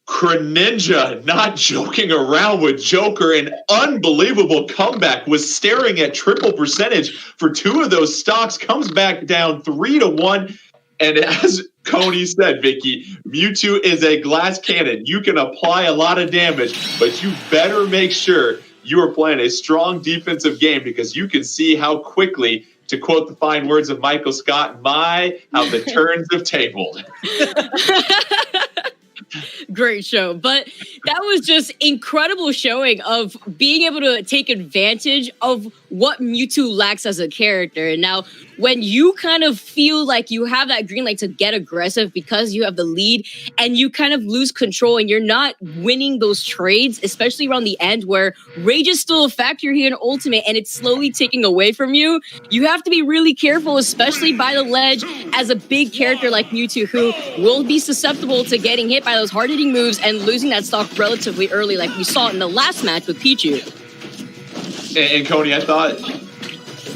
Greninja not joking around with Joker. An unbelievable comeback, was staring at triple percentage for 2 of those stocks, comes back down 3-1. And as Coney said, Vicky, Mewtwo is a glass cannon. You can apply a lot of damage, but you better make sure you are playing a strong defensive game, because you can see how quickly, to quote the fine words of Michael Scott, how the turns have tabled. Great show. But that was just incredible showing of being able to take advantage of what Mewtwo lacks as a character. And now when you kind of feel like you have that green light to get aggressive because you have the lead, and you kind of lose control and you're not winning those trades, especially around the end where rage is still a factor here in Ultimate and it's slowly taking away from you, you have to be really careful, especially by the ledge, as a big character like Mewtwo, who will be susceptible to getting hit by those hard-hitting moves and losing that stock relatively early, like we saw in the last match with Pichu. And Coney, I thought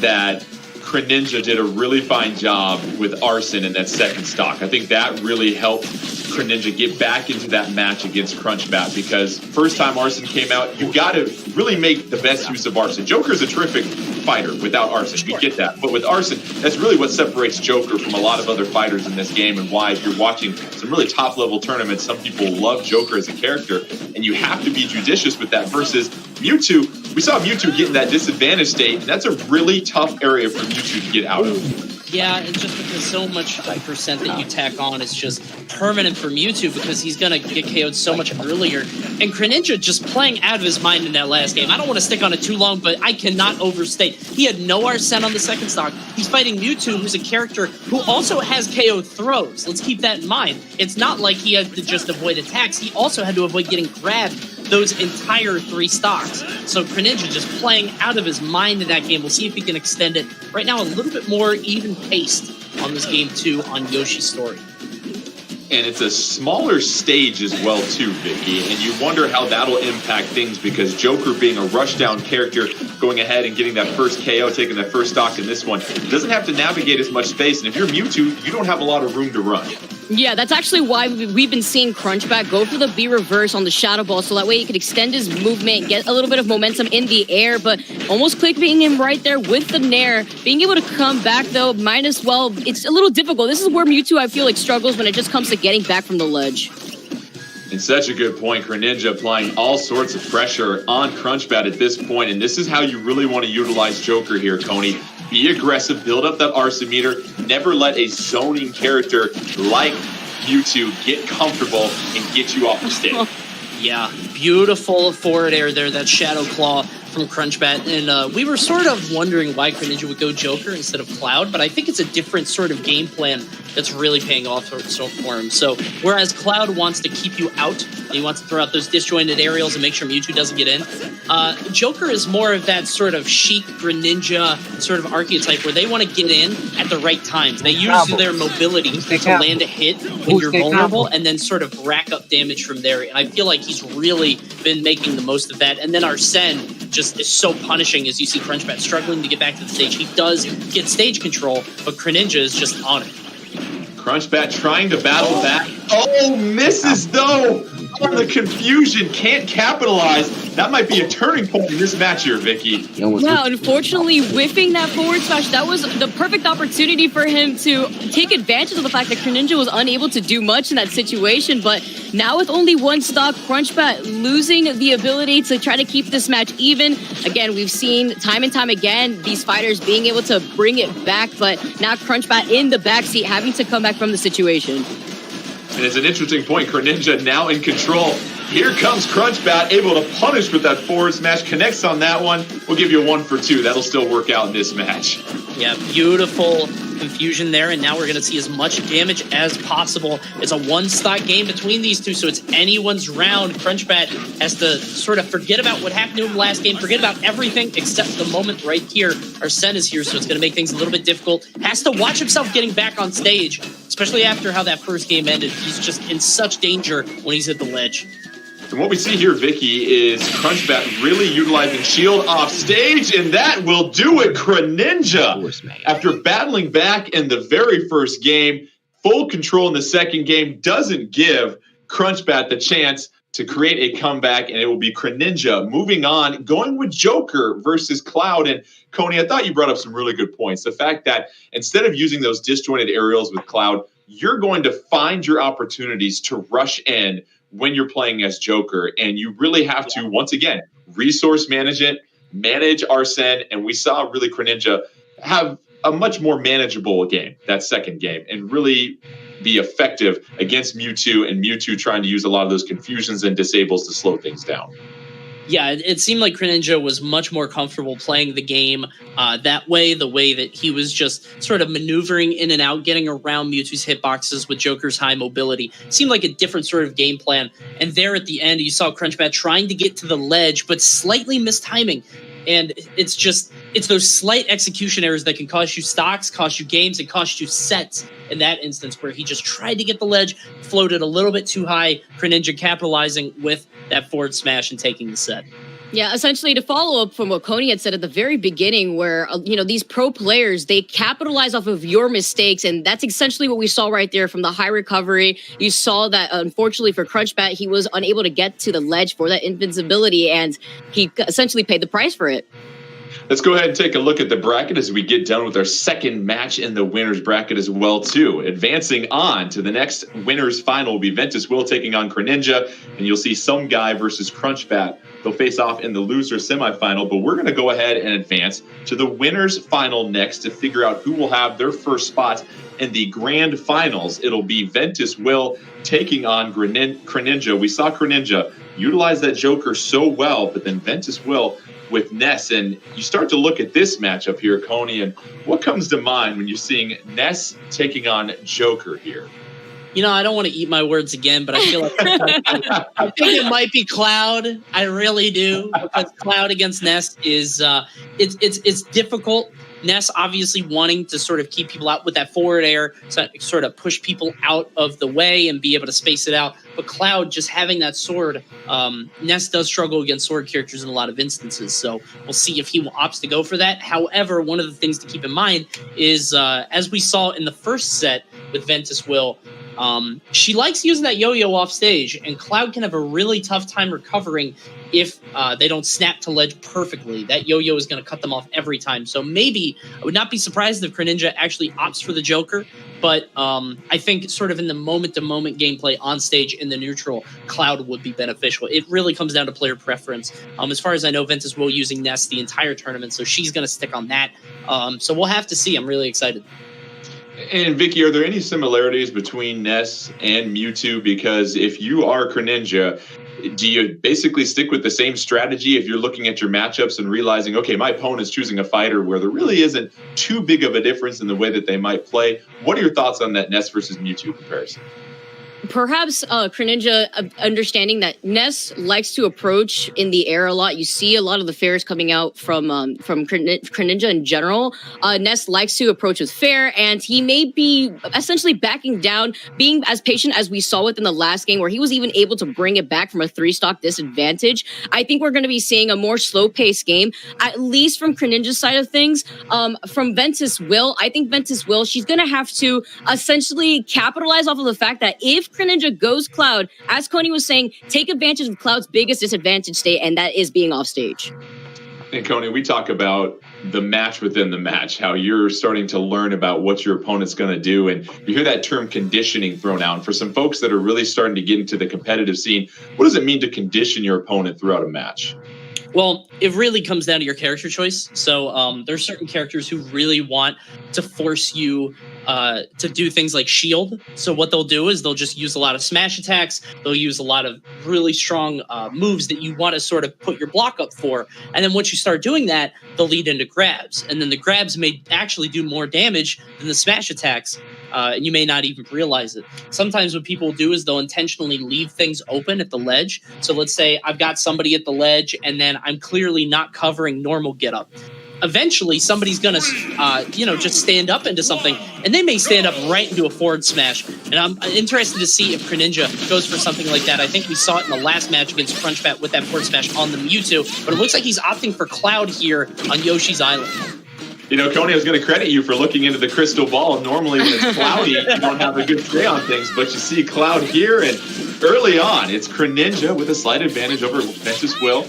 that Greninja did a really fine job with Arsene in that second stock. I think that really helped Greninja get back into that match against Crunchbat, because first time Arsene came out, you got to really make the best use of Arsene. Joker's a terrific fighter without Arsene. We get that. But with Arsene, that's really what separates Joker from a lot of other fighters in this game, and why, if you're watching some really top-level tournaments, some people love Joker as a character, and you have to be judicious with that versus Mewtwo. We saw Mewtwo get in that disadvantage state, and that's a really tough area for Mewtwo to get out of. Yeah, and just because so much percent that you tack on is just permanent for Mewtwo, because he's going to get KO'd so much earlier. And Greninja just playing out of his mind in that last game. I don't want to stick on it too long, but I cannot overstate. He had no Arsene on the second stock. He's fighting Mewtwo, who's a character who also has KO throws. Let's keep that in mind. It's not like he had to just avoid attacks. He also had to avoid getting grabbed those entire 3 stocks. So Greninja just playing out of his mind in that game. We'll see if he can extend it. Right now, a little bit more even paced on this game 2 on Yoshi's Story. And it's a smaller stage as well too, Vicky, and you wonder how that'll impact things, because Joker, being a rushdown character, going ahead and getting that first KO, taking that first stock in this one, doesn't have to navigate as much space. And if you're Mewtwo, you don't have a lot of room to run. Yeah, that's actually why we've been seeing Crunchbat go for the B reverse on the Shadow Ball, so that way he could extend his movement, get a little bit of momentum in the air, but almost clipping him right there with the Nair. Being able to come back, though, might as well. It's a little difficult. This is where Mewtwo, I feel like, struggles when it just comes to getting back from the ledge. And such a good point. Greninja applying all sorts of pressure on Crunchbat at this point, and this is how you really want to utilize Joker here, Coney. Be aggressive, build up that Arsene meter, never let a zoning character like Mewtwo get comfortable and get you off the stage. Yeah, beautiful forward air there, that Shadow Claw from Crunchbat. And we were sort of wondering why Greninja would go Joker instead of Cloud, but I think it's a different sort of game plan that's really paying off for him. So whereas Cloud wants to keep you out, and he wants to throw out those disjointed aerials and make sure Mewtwo doesn't get in, Joker is more of that sort of chic Greninja sort of archetype where they want to get in at the right times. They use their mobility to land a hit when you're vulnerable and then sort of rack up damage from there. And I feel like he's really been making the most of that. And then Arsene just is so punishing as you see Crunchbat struggling to get back to the stage. He does get stage control, but Greninja is just on it. Crunchbat trying to battle back. Oh, misses though! Oh, the confusion, can't capitalize. That might be a turning point in this match here, Vicky. Yeah, unfortunately, whiffing that forward smash, that was the perfect opportunity for him to take advantage of the fact that Greninja was unable to do much in that situation. But now with only 1 stock, Crunchbat losing the ability to try to keep this match even. Again, we've seen time and time again these fighters being able to bring it back, but now Crunchbat in the backseat having to come back from the situation. And it's an interesting point. Greninja now in control. Here comes Crunchbat, able to punish with that forward smash. Connects on that one. We'll give you a 1 for 2. That'll still work out in this match. Yeah, beautiful confusion there. And now we're going to see as much damage as possible. It's a 1-stock game between these two, so it's anyone's round. Crunchbat has to sort of forget about what happened to him last game, forget about everything except the moment right here. Arsene is here, so it's going to make things a little bit difficult. Has to watch himself getting back on stage, especially after how that first game ended. He's just in such danger when he's at the ledge. And what we see here, Vicky, is Crunchbat really utilizing shield off stage, and that will do it. Greninja, after battling back in the very first game, full control in the second game, doesn't give. Crunchbat the chance to create a comeback, and it will be Greninja moving on, going with Joker versus Cloud. And Coney, I thought you brought up some really good points. The fact that instead of using those disjointed aerials with Cloud, you're going to find your opportunities to rush in when you're playing as Joker. And you really have to, once again, resource management, manage Arsene. And we saw really Greninja have a much more manageable game, that second game, and really be effective against Mewtwo, and Mewtwo trying to use a lot of those confusions and disables to slow things down. Yeah, it seemed like Greninja was much more comfortable playing the game that way, the way that he was just sort of maneuvering in and out, getting around Mewtwo's hitboxes with Joker's high mobility. Seemed like a different sort of game plan. And there at the end, you saw Crunchbat trying to get to the ledge, but slightly mistiming. And it's those slight execution errors that can cost you stocks, cost you games, and cost you sets in that instance where he just tried to get the ledge, floated a little bit too high, Greninja capitalizing with that forward smash and taking the set. Yeah, essentially to follow up from what Coney had said at the very beginning where, these pro players, they capitalize off of your mistakes. And that's essentially what we saw right there from the high recovery. You saw that, unfortunately for Crunchbat, he was unable to get to the ledge for that invincibility, and he essentially paid the price for it. Let's go ahead and take a look at the bracket as we get done with our second match in the winner's bracket as well, too. Advancing on to the next winner's final will be Ventus Will taking on Greninja, and you'll see some guy versus Crunchbat. They'll face off in the loser semifinal, but we're going to go ahead and advance to the winner's final next to figure out who will have their first spot in the grand finals. It'll be Ventus Will taking on Greninja. We saw Greninja utilize that Joker so well, but then Ventus Will with Ness. And you start to look at this matchup here, Coney, and what comes to mind when you're seeing Ness taking on Joker here? I don't want to eat my words again, but I feel like I think it might be Cloud. I really do, because Cloud against Ness is it's difficult. Ness obviously wanting to sort of keep people out with that forward air, so sort of push people out of the way and be able to space it out. But Cloud just having that sword, Ness does struggle against sword characters in a lot of instances. So we'll see if he opts to go for that. However, one of the things to keep in mind is, as we saw in the first set with Ventus Will, she likes using that yo-yo off stage, and Cloud can have a really tough time recovering if they don't snap to ledge perfectly. That yo-yo is going to cut them off every time. So maybe I would not be surprised if Greninja actually opts for the Joker, but I think sort of in the moment-to-moment gameplay on stage in the neutral, Cloud would be beneficial. It really comes down to player preference. As far as I know, Ventus will using Ness the entire tournament, so she's going to stick on that. So we'll have to see. I'm really excited. And Vicky, are there any similarities between Ness and Mewtwo? Because if you are Greninja, do you basically stick with the same strategy if you're looking at your matchups and realizing, okay, my opponent's choosing a fighter where there really isn't too big of a difference in the way that they might play? What are your thoughts on that Ness versus Mewtwo comparison? Perhaps Greninja understanding that Ness likes to approach in the air a lot. You see a lot of the fairs coming out from Greninja in general. Ness likes to approach with fair, and he may be essentially backing down, being as patient as we saw within the last game, where he was even able to bring it back from a 3-stock disadvantage. I think we're going to be seeing a more slow-paced game, at least from Greninja's side of things. From Ventus Will, I think Ventus Will, she's going to have to essentially capitalize off of the fact that if Greninja goes Cloud, as Coney was saying, take advantage of Cloud's biggest disadvantage state, and that is being off stage. And Coney, we talk about the match within the match, how you're starting to learn about what your opponent's going to do. And you hear that term conditioning thrown out. And for some folks that are really starting to get into the competitive scene, what does it mean to condition your opponent throughout a match? Well, it really comes down to your character choice. So there's certain characters who really want to force you to do things like shield. So what they'll do is they'll just use a lot of smash attacks. They'll use a lot of really strong moves that you want to sort of put your block up for. And then once you start doing that, they'll lead into grabs. And then the grabs may actually do more damage than the smash attacks. And you may not even realize it. Sometimes what people do is they'll intentionally leave things open at the ledge. So let's say I've got somebody at the ledge and then I'm clearly not covering normal get up. Eventually somebody's going to, just stand up into something, and they may stand up right into a forward smash. And I'm interested to see if Greninja goes for something like that. I think we saw it in the last match against Crunchbat with that forward smash on the Mewtwo, but it looks like he's opting for Cloud here on Yoshi's Island. You know, Coney, I was going to credit you for looking into the crystal ball. Normally when it's cloudy, you don't have a good say on things, but you see cloud here, and early on, it's Greninja with a slight advantage over Ventus Will.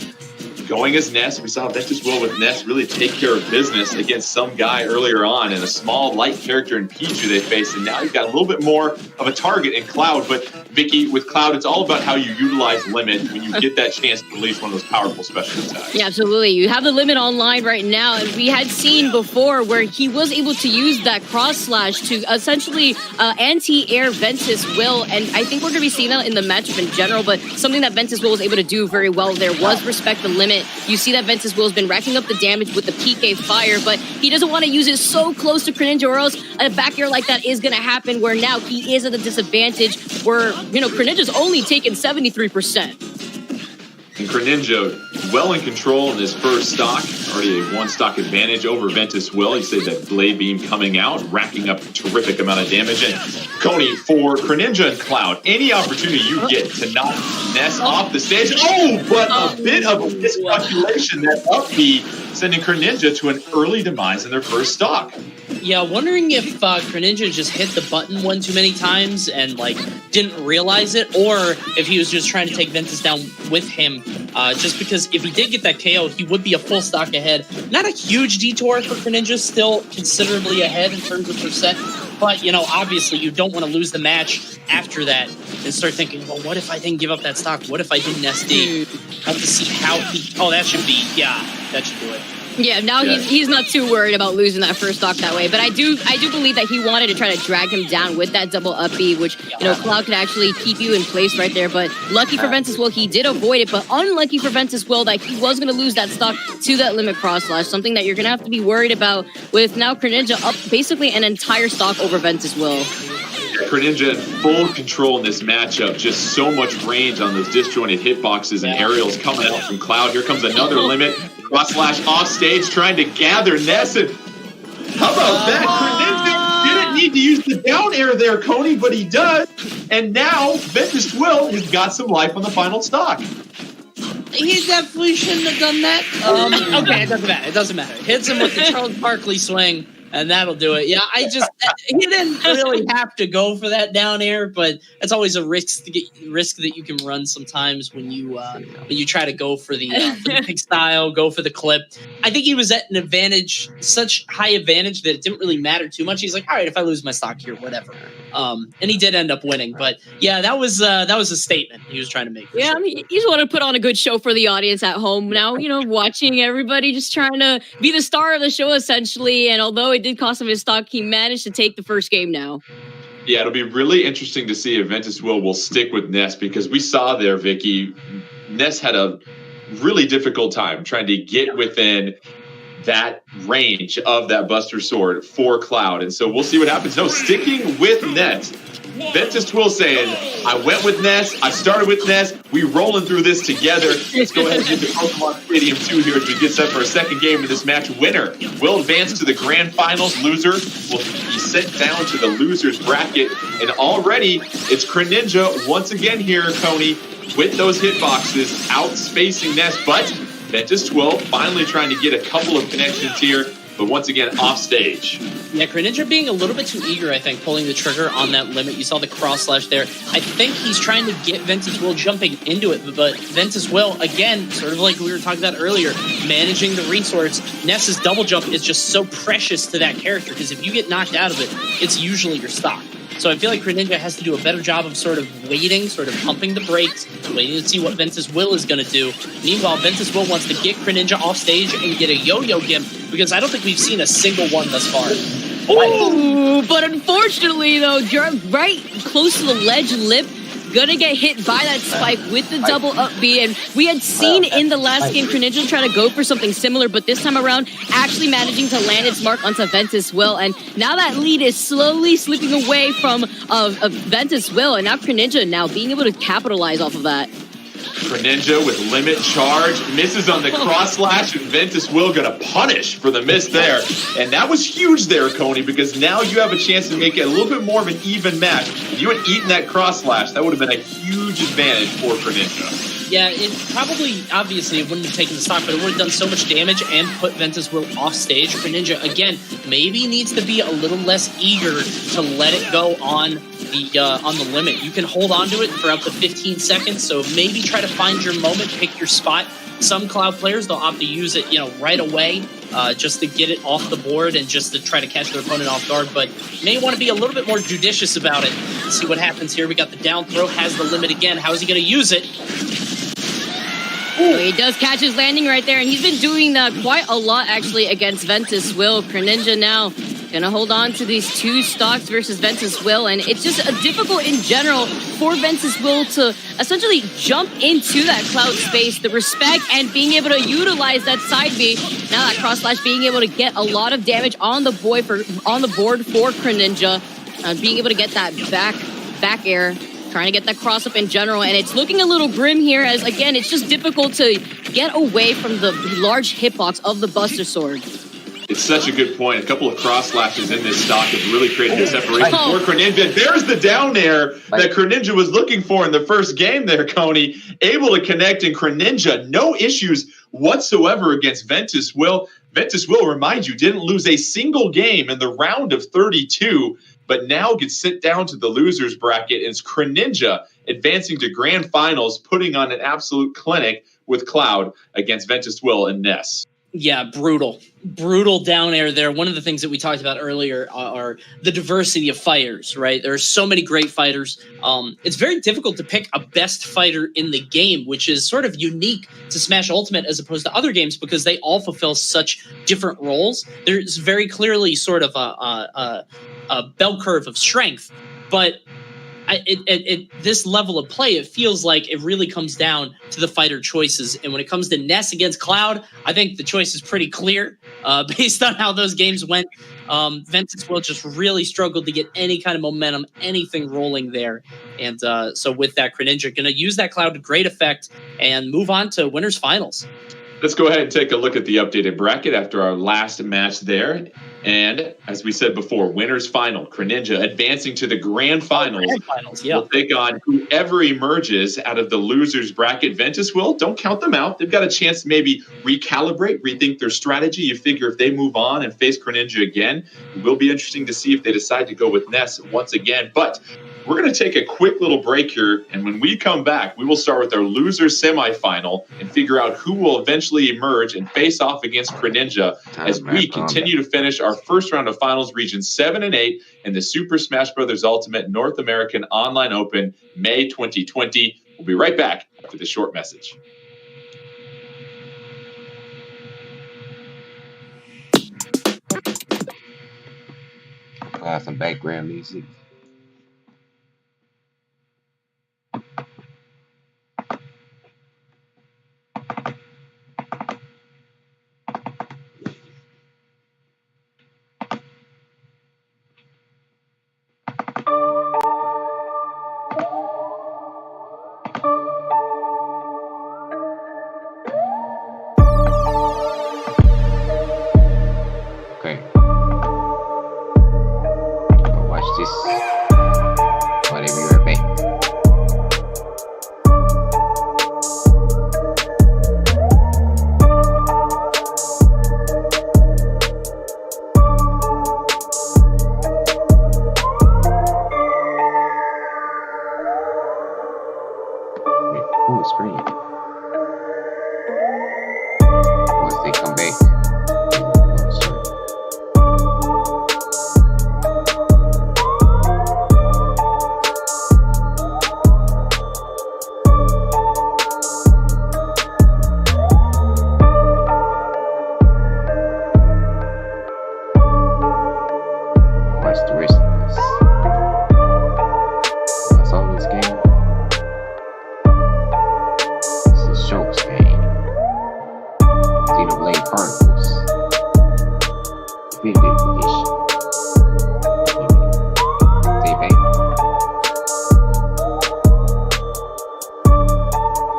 Going as Ness, we saw Ventus Will with Ness really take care of business against some guy earlier on, and a small, light character in Pichu they faced, and now you've got a little bit more of a target in Cloud. But Vicky, with Cloud, it's all about how you utilize Limit when you get that chance to release one of those powerful special attacks. Yeah, absolutely. You have the Limit online right now, and we had seen before where he was able to use that cross slash to essentially anti-air Ventus Will, and I think we're going to be seeing that in the matchup in general, but something that Ventus Will was able to do very well there was respect the Limit. You see that Ventus Will has been racking up the damage with the PK Fire, but he doesn't want to use it so close to Greninja, or else a back air like that is going to happen, where now he is at a disadvantage, where, you know, Greninja's only taken 73%. And Greninja well in control in his first stock, already a one stock advantage over Ventus Will. You see that Blade Beam coming out, racking up a terrific amount of damage. And Coney, for Greninja and Cloud, any opportunity you get to knock Ness off the stage, but a bit of a miscalculation, that up B sending Greninja to an early demise in their first stock. Yeah, wondering if Greninja just hit the button one too many times and like didn't realize it, or if he was just trying to take Ventus down with him. Just because if he did get that KO, he would be a full stock ahead. Not a huge detour for Greninja, still considerably ahead in terms of percent. But, you know, obviously you don't want to lose the match after that and start thinking, well, what if I didn't give up that stock? What if I didn't SD? I have to see how he... Oh, that should be... Yeah, that should do it. Yeah, now he's not too worried about losing that first stock that way. But I do believe that he wanted to try to drag him down with that double up B, which, you know, Cloud could actually keep you in place right there. But lucky for Ventus Will, he did avoid it. But unlucky for Ventus Will that he was going to lose that stock to that Limit Cross Slash, something that you're going to have to be worried about with now Greninja up basically an entire stock over Ventus Will. Greninja in full control in this matchup. Just so much range on those disjointed hitboxes and aerials coming out from Cloud. Here comes another Limit. Cross slash off stage, trying to gather Ness. And how about that? Greninja didn't need to use the down air there, Coney, but he does. And now Ventus Will has got some life on the final stock. He definitely shouldn't have done that. Okay, it doesn't matter. It doesn't matter. Hits him with the Charles Barkley swing, and that'll do it. Yeah, he didn't really have to go for that down air, but it's always a risk that you can run sometimes when you try to go for the pick style, go for the clip. I think he was at an advantage, such high advantage that it didn't really matter too much. He's like, all right, if I lose my stock here, whatever. And he did end up winning, but yeah, that was a statement he was trying to make. Yeah, sure. I mean, you just want to put on a good show for the audience at home now, you know, watching everybody just trying to be the star of the show essentially. And although it did cost him his stock, he managed to take the first game now. Yeah, it'll be really interesting to see if Ventus will stick with Ness, because we saw there, Vicky, Ness had a really difficult time trying to get within that range of that Buster Sword for Cloud. And so we'll see what happens. No, sticking with Ness. Ventus Will saying, I went with Ness, I started with Ness, we rolling through this together. Let's go ahead and get to Pokemon Stadium 2 here as we get set for a second game in this match. Winner will advance to the grand finals. Loser will be sent down to the loser's bracket. And already it's Greninja once again here, Coney, with those hitboxes, outspacing Ness, but Ventus Will finally trying to get a couple of connections here, but once again off stage. Yeah, Greninja being a little bit too eager, I think, pulling the trigger on that Limit. You saw the cross slash there. I think he's trying to get Ventus Will jumping into it, but Ventus Will, again, sort of like we were talking about earlier, managing the resource. Ness's double jump is just so precious to that character, because if you get knocked out of it, it's usually your stock. So I feel like Greninja has to do a better job of sort of waiting, sort of pumping the brakes, waiting to see what Ventus Will is going to do. Meanwhile, Ventus Will wants to get Greninja off stage and get a yo-yo gimp, because I don't think we've seen a single one thus far. Ooh, but unfortunately, though, you're right close to the ledge lip. Gonna get hit by that spike with the double up B, and we had seen in the last game Greninja try to go for something similar, but this time around actually managing to land its mark onto Ventus Will, and now that lead is slowly slipping away from Ventus Will, and now Greninja now being able to capitalize off of that. Greninja with limit charge, misses on the cross slash, and Ventus Will gonna punish for the miss there. And that was huge there, Coney, because now you have a chance to make it a little bit more of an even match. If you had eaten that cross slash, that would have been a huge advantage for Greninja. Yeah, it probably, obviously, it wouldn't have taken the stock, but it would have done so much damage and put Ventus Will off stage. Greninja, again, maybe needs to be a little less eager to let it go on the limit. You can hold on to it for up to 15 seconds, so maybe try to find your moment, pick your spot. Some Cloud players, they'll opt to use it, right away, just to get it off the board and just to try to catch their opponent off guard, but you may want to be a little bit more judicious about it. Let's see what happens here. We got the down throw, has the limit again. How is he going to use it? Oh, he does catch his landing right there, and he's been doing that quite a lot, actually, against Ventus Will. Greninja now gonna hold on to these two stocks versus Ventus Will, and it's just difficult in general for Ventus Will to essentially jump into that Cloud space, the respect, and being able to utilize that side B. Now that cross slash being able to get a lot of damage on the board for Greninja, being able to get that back air. Trying to get that cross up in general, and it's looking a little grim here as, again, it's just difficult to get away from the large hitbox of the Buster Sword. It's such a good point. A couple of cross slashes in this stock have really created a separation for Greninja. There's the down air that Greninja was looking for in the first game there, Coney. Able to connect, and Greninja, no issues whatsoever against Ventus Will. Ventus Will, remind you, didn't lose a single game in the round of 32. But now gets sent down to the losers bracket, and it's Greninja advancing to grand finals, putting on an absolute clinic with Cloud against Ventus Will and Ness. Yeah, brutal down air there. One of the things that we talked about earlier are the diversity of fighters, right? There are so many great fighters. It's very difficult to pick a best fighter in the game, which is sort of unique to Smash Ultimate as opposed to other games because they all fulfill such different roles. There's very clearly sort of a bell curve of strength, but at this level of play, it feels like it really comes down to the fighter choices. And when it comes to Ness against Cloud, I think the choice is pretty clear based on how those games went. Ventus Will just really struggled to get any kind of momentum, anything rolling there. And so with that, Greninja going to use that Cloud to great effect and move on to winners finals. Let's go ahead and take a look at the updated bracket after our last match there. And as we said before, winners final, Greninja advancing to the grand finals. Will take on whoever emerges out of the losers bracket. Ventus Will, don't count them out. They've got a chance to maybe recalibrate, rethink their strategy. You figure if they move on and face Greninja again, it will be interesting to see if they decide to go with Ness once again. But we're going to take a quick little break here, and when we come back, we will start with our loser semifinal and figure out who will eventually emerge and face off against Greninja as we continue to finish our first round of finals, regions 7 and 8, in the Super Smash Bros. Ultimate North American Online Open, May 2020. We'll be right back after this short message. Some background music.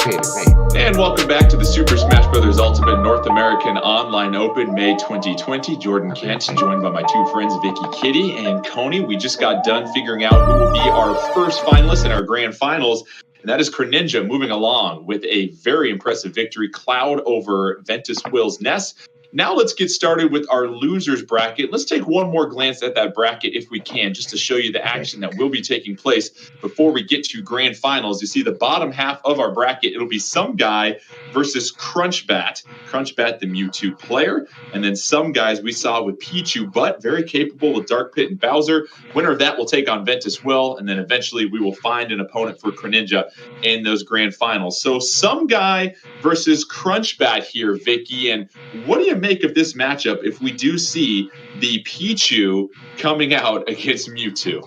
And welcome back to the Super Smash Bros. Ultimate North American Online Open May 2020. Jordan Kent, joined by my two friends Vicky Kitty and Coney. We just got done figuring out who will be our first finalist in our grand finals, and that is Greninja moving along with a very impressive victory, cloud over Ventus Will's Ness. Now let's get started with our losers bracket. Let's take one more glance at that bracket if we can, just to show you the action that will be taking place before we get to grand finals. You see the bottom half of our bracket, it'll be Some Guy versus Crunchbat. Crunchbat, the Mewtwo player, and then Some Guys we saw with Pichu, but very capable with Dark Pit and Bowser. Winner of that will take on Ventus Will, and then eventually we will find an opponent for Greninja in those grand finals. So Some Guy versus Crunchbat here, Vicky, and what do you make of this matchup if we do see the Pichu coming out against Mewtwo?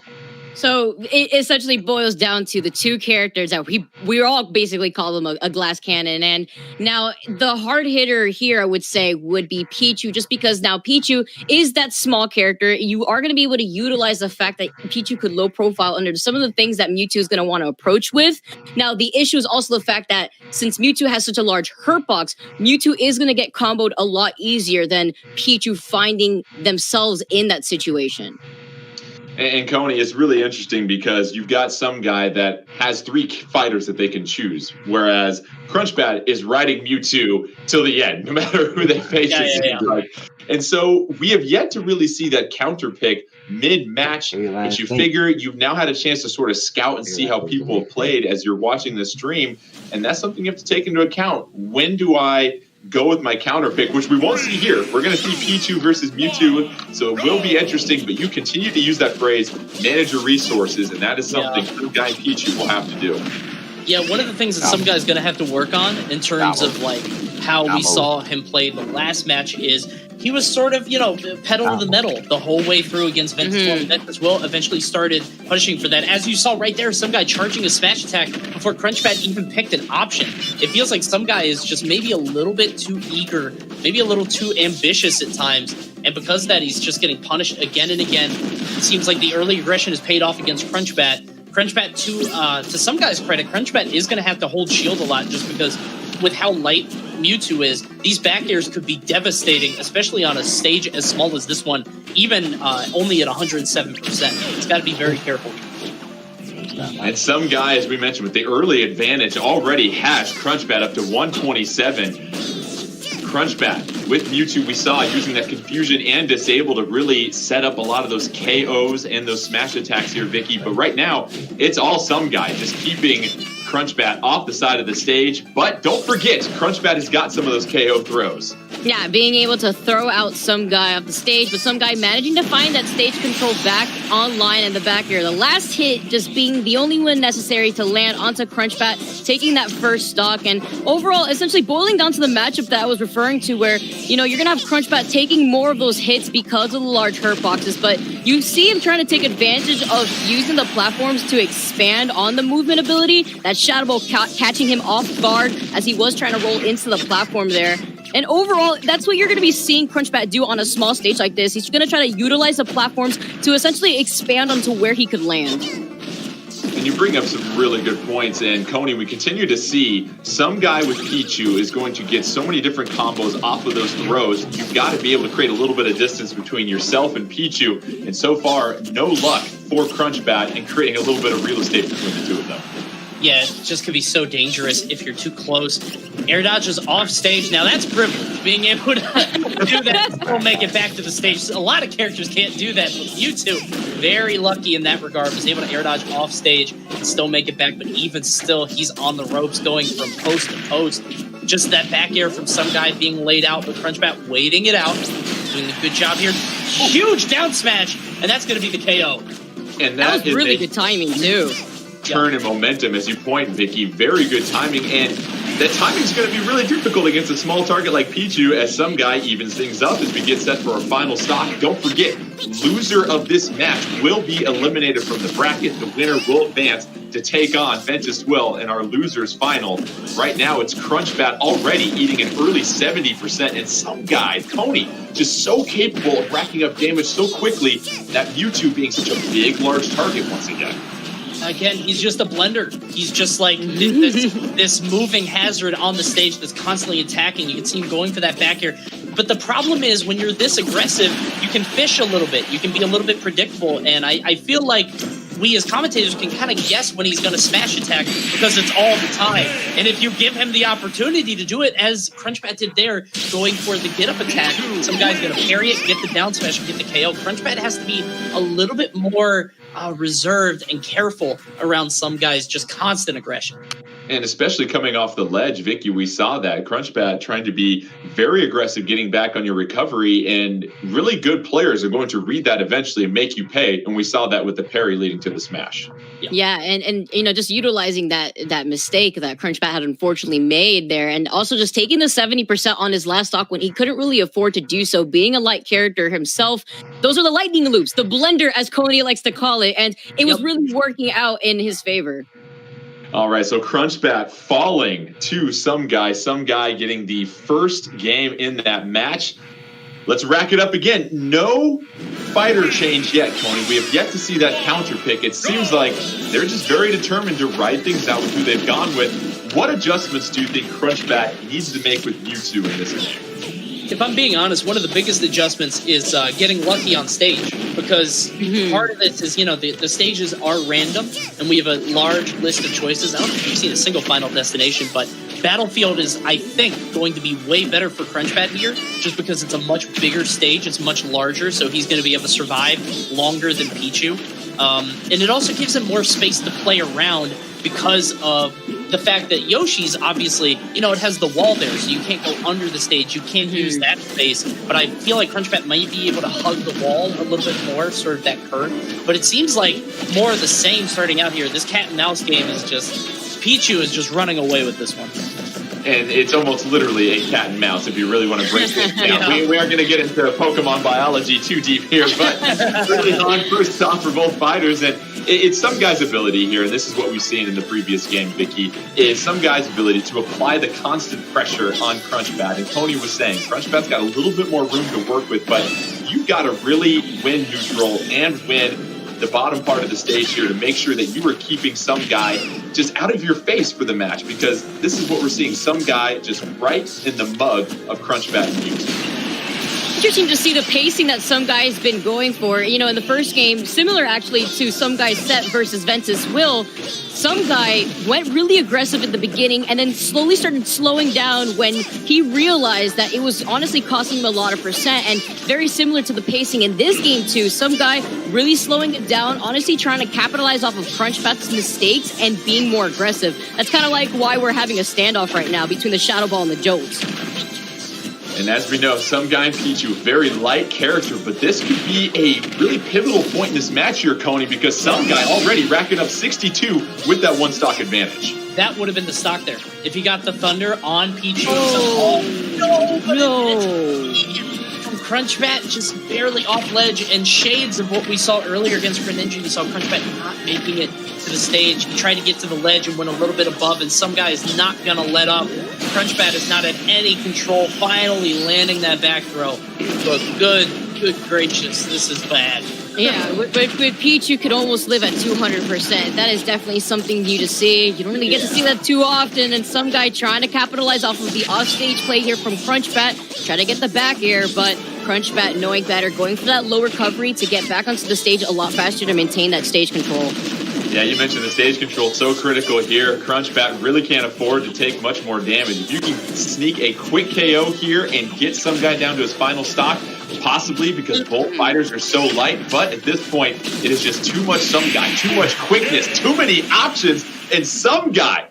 So it essentially boils down to the two characters that we all basically call them a glass cannon. And now the hard hitter here, I would say, would be Pichu, just because now Pichu is that small character. You are going to be able to utilize the fact that Pichu could low profile under some of the things that Mewtwo is going to want to approach with. Now, the issue is also the fact that since Mewtwo has such a large hurt box, Mewtwo is going to get comboed a lot easier than Pichu finding themselves in that situation. And Coney, it's really interesting because you've got Some Guy that has three fighters that they can choose, whereas Crunchbat is riding Mewtwo till the end, no matter who they face. Yeah. And so we have yet to really see that counter pick mid-match, but you figure you've now had a chance to sort of scout and see how people have played as you're watching the stream, and that's something you have to take into account. When do I go with my counter pick, which we won't see here? We're going to see Pichu versus Mewtwo, so it will be interesting, but you continue to use that phrase, manage your resources, and that is something Some Guy and Pichu will have to do. Yeah, one of the things that Some Guy's going to have to work on in terms of like how we saw him play the last match is he was sort of, pedal to the metal the whole way through against Ventus Will. Ventus Will eventually started punishing for that. As you saw right there, Some Guy charging a smash attack before Crunchbat even picked an option. It feels like Some Guy is just maybe a little bit too eager, maybe a little too ambitious at times. And because of that, he's just getting punished again and again. It seems like the early aggression has paid off against Crunchbat. Crunchbat, to Some Guy's credit, Crunchbat is going to have to hold shield a lot just because with how light Mewtwo is, these back airs could be devastating, especially on a stage as small as this one, even only at 107%. It's got to be very careful. And Some Guy, as we mentioned, with the early advantage, already has Crunchbat up to 127. Crunchbat with Mewtwo, we saw using that confusion and disable to really set up a lot of those KOs and those smash attacks here, Vicky. But right now, it's all Some Guy, just keeping Crunchbat off the side of the stage. But don't forget, Crunchbat has got some of those KO throws. Yeah, being able to throw out Some Guy off the stage, but Some Guy managing to find that stage control back online in the back air. The last hit just being the only one necessary to land onto Crunchbat, taking that first stock, and overall, essentially boiling down to the matchup that I was referring to where, you're going to have Crunchbat taking more of those hits because of the large hurt boxes, but you see him trying to take advantage of using the platforms to expand on the movement ability. That Shadow Ball catching him off guard as he was trying to roll into the platform there. And overall, that's what you're going to be seeing Crunchbat do on a small stage like this. He's going to try to utilize the platforms to essentially expand onto where he could land. And you bring up some really good points. And Coney, we continue to see Some Guy with Pichu is going to get so many different combos off of those throws. You've got to be able to create a little bit of distance between yourself and Pichu. And so far, no luck for Crunchbat in creating a little bit of real estate between the two of them. Yeah, it just could be so dangerous if you're too close. Air dodge is off stage. Now that's privilege, being able to do that and still make it back to the stage. A lot of characters can't do that, but Mewtwo, very lucky in that regard, was able to air dodge off stage and still make it back, but even still, he's on the ropes going from post to post. Just that back air from Some Guy being laid out, but Crunchbat waiting it out, doing a good job here. Huge down smash, and that's going to be the KO. And that was really good timing, too. Turn and momentum, as you point, Vicky. Very good timing, and that timing is going to be really difficult against a small target like Pichu, as Some Guy evens things up as we get set for our final stock. Don't forget, loser of this match will be eliminated from the bracket. The winner will advance to take on Ventus Will in our losers final. Right now, it's Crunchbat already eating an early 70%, and Some Guy, Coney, just so capable of racking up damage so quickly, that Mewtwo being such a big, large target once again. Again, he's just a blender. He's just like this moving hazard on the stage that's constantly attacking. You can see him going for that back air. But the problem is when you're this aggressive, you can fish a little bit. You can be a little bit predictable. And I feel like we as commentators can kind of guess when he's going to smash attack because it's all the time. And if you give him the opportunity to do it, as Crunchbat did there, going for the get-up attack, some guy's going to parry it, get the down smash, and get the KO. Crunchbat has to be a little bit more reserved and careful around some guys' just constant aggression. And especially coming off the ledge, Vicky, we saw that Crunchbat trying to be very aggressive, getting back on your recovery, and really good players are going to read that eventually and make you pay. And we saw that with the parry leading to the smash. Yeah, and you know, just utilizing that mistake that Crunchbat had unfortunately made there, and also just taking the 70% on his last stock when he couldn't really afford to do so, being a light character himself. Those are the lightning loops, the blender, as Coney likes to call it, and it was really working out in his favor. All right, so Crunchbat falling to some guy getting the first game in that match. Let's rack it up again. No fighter change yet, Tony. We have yet to see that counter pick. It seems like they're just very determined to ride things out with who they've gone with. What adjustments do you think Crunchbat needs to make with Mewtwo in this game? If I'm being honest, one of the biggest adjustments is getting lucky on stage, because part of this is, you know, the stages are random and we have a large list of choices. I don't think we've seen a single final destination, but Battlefield is, I think, going to be way better for Crunchbat here, just because it's a much bigger stage. It's much larger, so he's going to be able to survive longer than Pichu. And it also gives him more space to play around because of the fact that Yoshi's obviously, you know, it has the wall there, so you can't go under the stage. You can't use that space. But I feel like Crunchbat might be able to hug the wall a little bit more, sort of that curve. But it seems like more of the same starting out here. This cat and mouse game is just, Pichu is just running away with this one. And it's almost literally a cat and mouse if you really want to break things down. Yeah. We aren't going to get into Pokemon biology too deep here, but really on first off for both fighters. And it's some guy's ability here, and this is what we've seen in the previous game, Vicky, is some guy's ability to apply the constant pressure on Crunchbat. And Tony was saying, Crunchbat's got a little bit more room to work with, but you've got to really win neutral and win the bottom part of the stage here to make sure that you are keeping some guy just out of your face for the match, because this is what we're seeing, some guy just right in the mug of Crunchbat and Mewtwo. Interesting to see the pacing that some guy's been going for. You know, in the first game, similar actually to some guy's set versus Ventus Will, some guy went really aggressive at the beginning and then slowly started slowing down when he realized that it was honestly costing him a lot of percent, and very similar to the pacing in this game too. Some guy really slowing it down, honestly trying to capitalize off of Crunchbat's mistakes and being more aggressive. That's kind of like why we're having a standoff right now between the Shadow Ball and the Jolts. And as we know, some guy in Pichu, very light character, but this could be a really pivotal point in this match here, Coney, because some guy already racking up 62 with that one stock advantage. That would have been the stock there. If he got the Thunder on Pichu. No. Crunchbat just barely off ledge, and shades of what we saw earlier against Greninja. We saw Crunchbat not making it to the stage. He tried to get to the ledge and went a little bit above, and some guy is not going to let up. Crunchbat is not at any control, finally landing that back throw. But good gracious, this is bad. Yeah, with Peach, you could almost live at 200%. That is definitely something new to see. You don't really get to see that too often. And some guy trying to capitalize off of the offstage play here from Crunchbat, try to get the back air, but Crunchbat knowing better, going for that low recovery to get back onto the stage a lot faster to maintain that stage control. Yeah, you mentioned the stage control, so critical here. Crunchbat really can't afford to take much more damage. If you can sneak a quick KO here and get some guy down to his final stock, possibly because both fighters are so light, but at this point, it is just too much some guy, too much quickness, too many options, and some guy,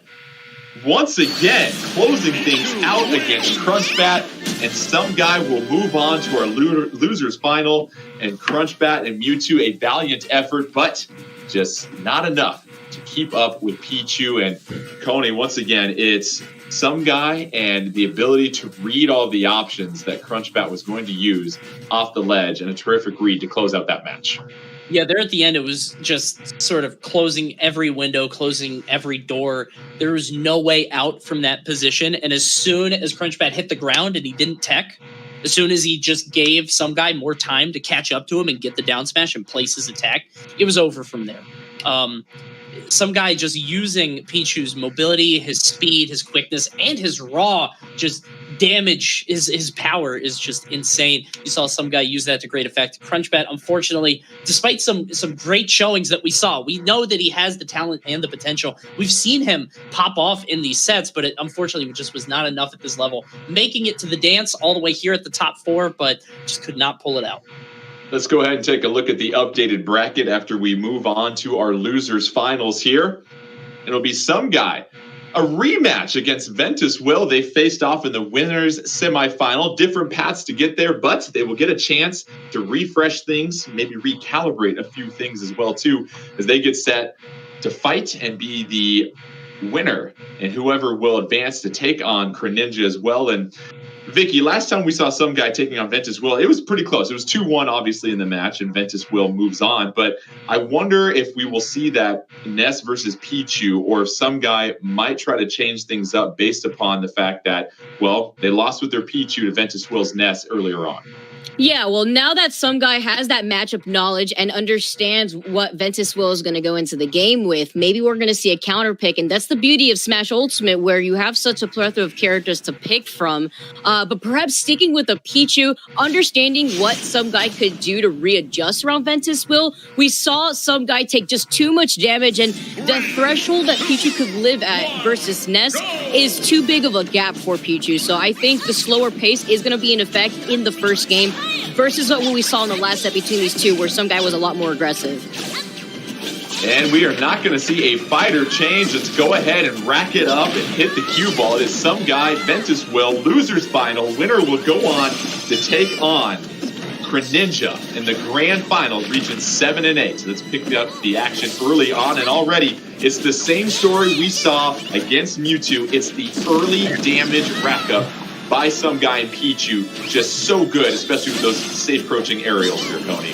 once again, closing things out against Crunchbat, and some guy will move on to our losers final, and Crunchbat and Mewtwo, a valiant effort, but just not enough to keep up with Pichu and Coney. Once again, it's some guy and the ability to read all the options that Crunchbat was going to use off the ledge, and a terrific read to close out that match. Yeah, there at the end, it was just sort of closing every window, closing every door. There was no way out from that position. And as soon as Crunchbat hit the ground and he didn't tech, as soon as he just gave some guy more time to catch up to him and get the down smash and place his attack, it was over from there. some guy just using Pichu's mobility, his speed, his quickness, and his raw just damage. His power is just insane. You saw some guy use that to great effect. Crunchbat, unfortunately, despite some great showings that we saw, we know that he has the talent and the potential. We've seen him pop off in these sets, but it unfortunately just was not enough at this level. Making it to the dance all the way here at the top 4, but just could not pull it out. Let's go ahead and take a look at the updated bracket after we move on to our losers finals here. It'll be some guy. A rematch against Ventus Will. They faced off in the winners semifinal. Different paths to get there, but they will get a chance to refresh things, maybe recalibrate a few things as well too, as they get set to fight and be the winner. And whoever will advance to take on Greninja as well. And Vicky, last time we saw some guy taking on Ventus Will, it was pretty close. It was 2-1, obviously, in the match, and Ventus Will moves on. But I wonder if we will see that Ness versus Pichu, or if some guy might try to change things up based upon the fact that, well, they lost with their Pichu to Ventus Will's Ness earlier on. Yeah, well, now that some guy has that matchup knowledge and understands what Ventus Will is going to go into the game with, maybe we're going to see a counter pick. And that's the beauty of Smash Ultimate, where you have such a plethora of characters to pick from. But perhaps sticking with a Pichu, understanding what some guy could do to readjust around Ventus Will. We saw some guy take just too much damage, and the threshold that Pichu could live at versus Ness is too big of a gap for Pichu. So I think the slower pace is going to be in effect in the first game, versus what we saw in the last set between these two, where some guy was a lot more aggressive. And we are not going to see a fighter change. Let's go ahead and rack it up and hit the cue ball. It is some guy, Ventus Will, losers final. Winner will go on to take on Greninja in the grand finals, regions 7 and 8. So let's pick up the action early on, and already it's the same story we saw against Mewtwo. It's the early damage rack up by some guy in Pichu. Just so good, especially with those safe approaching aerials here, Coney.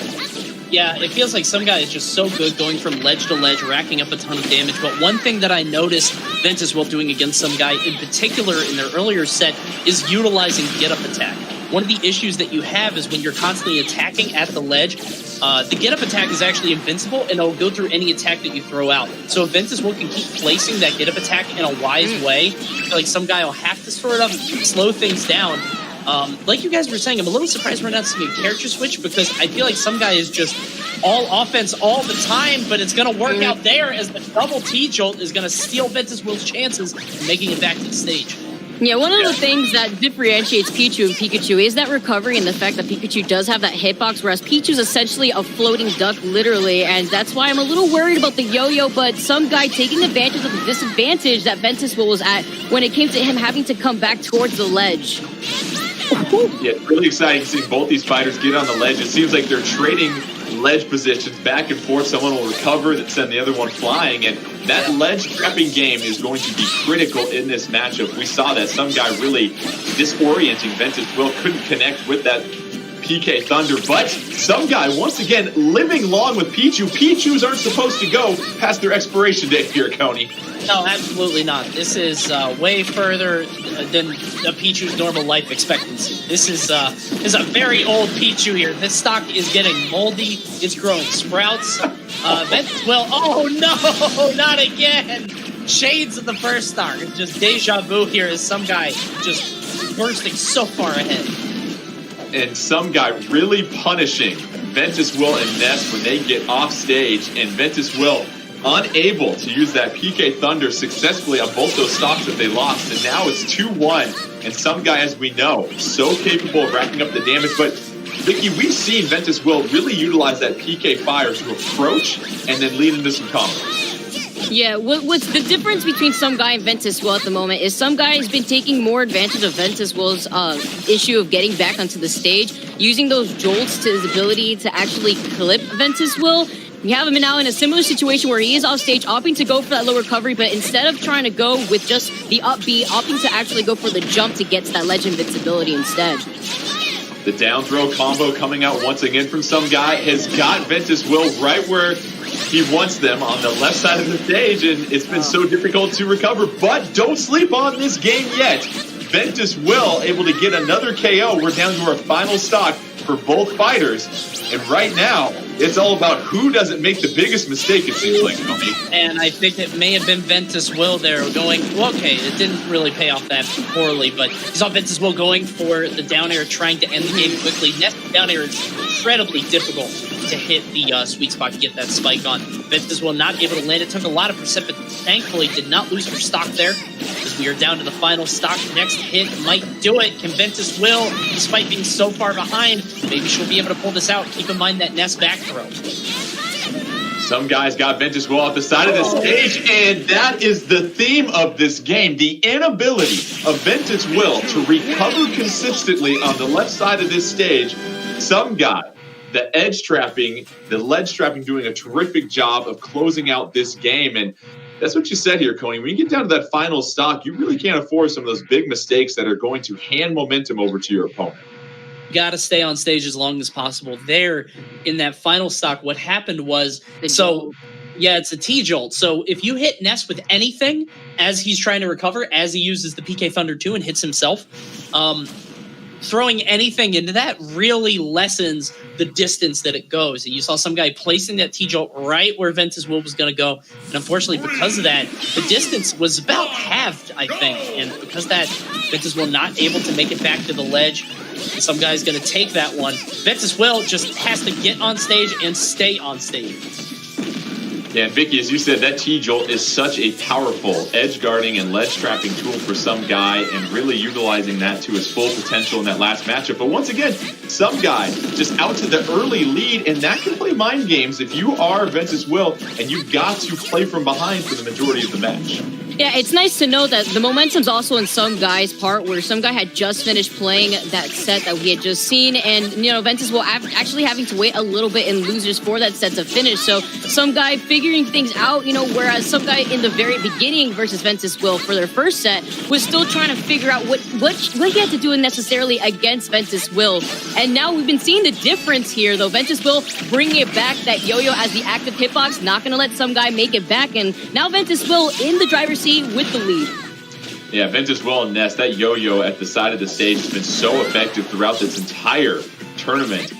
Yeah, it feels like some guy is just so good going from ledge to ledge, racking up a ton of damage. But one thing that I noticed Ventus Will doing against some guy, in particular in their earlier set, is utilizing get-up attack. One of the issues that you have is when you're constantly attacking at the ledge, the get-up attack is actually invincible, and it'll go through any attack that you throw out. So if Ventus Will can keep placing that get-up attack in a wise way, like some guy will have to throw it up and slow things down. Like you guys were saying, I'm a little surprised we're not seeing a character switch, because I feel like some guy is just all offense all the time, but it's going to work out there, as the double T-Jolt is going to steal Ventus Will's chances of making it back to the stage. Yeah, one of the things that differentiates Pichu and Pikachu is that recovery, and the fact that Pikachu does have that hitbox, whereas Pichu's essentially a floating duck, literally, and that's why I'm a little worried about the yo-yo, but some guy taking advantage of the disadvantage that Ventus Will was at when it came to him having to come back towards the ledge. Yeah, it's really exciting seeing both these fighters get on the ledge. It seems like they're trading ledge positions back and forth. Someone will recover, that send the other one flying, and that ledge trapping game is going to be critical in this matchup. We saw that some guy really disorienting Ventus Will, couldn't connect with that PK Thunder, but some guy once again living long with Pichu. Pichus aren't supposed to go past their expiration date here, Coney. No, absolutely not. This is way further than a Pichu's normal life expectancy. This is a very old Pichu here. This stock is getting moldy. It's growing sprouts. Ventus Will, oh no, not again. Shades of the first star. It's just deja vu here as some guy just bursting so far ahead. And some guy really punishing Ventus Will and Ness when they get off stage, and Ventus Will unable to use that PK Thunder successfully on both those stocks that they lost, and now it's 2-1, and some guy, as we know, so capable of racking up the damage. But Vicky, we've seen Ventus Will really utilize that PK Fire to approach and then lead into some combos. Yeah, what's the difference between some guy and Ventus Will at the moment is some guy has been taking more advantage of Ventus Will's issue of getting back onto the stage, using those jolts to his ability to actually clip Ventus Will. We have him now in a similar situation where he is off stage, opting to go for that low recovery, but instead of trying to go with just the up B, opting to actually go for the jump to get to that ledge invincibility instead. The down throw combo coming out once again from some guy has got Ventus Will right where he wants them, on the left side of the stage, and it's been so difficult to recover. But don't sleep on this game yet. Ventus Will able to get another KO. We're down to our final stock for both fighters. And right now, It's all about who doesn't make the biggest mistake, it seems like, Tony. And I think it may have been Ventus Will there going, well, okay, it didn't really pay off that poorly, but you saw Ventus Will going for the down air, trying to end the game quickly. Nest down air is incredibly difficult to hit the sweet spot to get that spike on. Ventus Will not able to land. It took a lot of precipit. Thankfully, did not lose her stock there, as we are down to the final stock. Next hit might do it. Can Ventus Will, despite being so far behind, maybe she'll be able to pull this out. Keep in mind that Nest back throw. Some guys got Ventus Will off the side of the stage, and that is the theme of this game. The inability of Ventus Will to recover consistently on the left side of this stage. Some guy, the ledge trapping doing a terrific job of closing out this game. And that's what you said here, Coney. When you get down to that final stock, you really can't afford some of those big mistakes that are going to hand momentum over to your opponent. Got to stay on stage as long as possible. There in that final stock, what happened was, it's a T-jolt. So if you hit Ness with anything as he's trying to recover, as he uses the PK Thunder 2 and hits himself, throwing anything into that really lessens the distance that it goes. And you saw some guy placing that T-jolt right where Ventus Will was going to go. And unfortunately, because of that, the distance was about halved, I think. And because of that, Ventus Will not able to make it back to the ledge. And some guy's going to take that one. Ventus Will just has to get on stage and stay on stage. Yeah, and Vicky, as you said, that T-jolt is such a powerful edge guarding and ledge trapping tool for some guy, and really utilizing that to its full potential in that last matchup. But once again, some guy just out to the early lead, and that can play mind games if you are Ventus Will, and you've got to play from behind for the majority of the match. Yeah, it's nice to know that the momentum's also in some guy's part, where some guy had just finished playing that set that we had just seen, and, Ventus Will actually having to wait a little bit in losers for that set to finish. So some guy figuring things out, whereas some guy in the very beginning versus Ventus Will for their first set was still trying to figure out what he had to do necessarily against Ventus Will. And now we've been seeing the difference here, though. Ventus Will bringing it back, that yo-yo as the active hitbox, not going to let some guy make it back, and now Ventus Will in the driver's seat with the lead. Yeah, Ventus Will and Ness, that yo-yo at the side of the stage has been so effective throughout this entire tournament.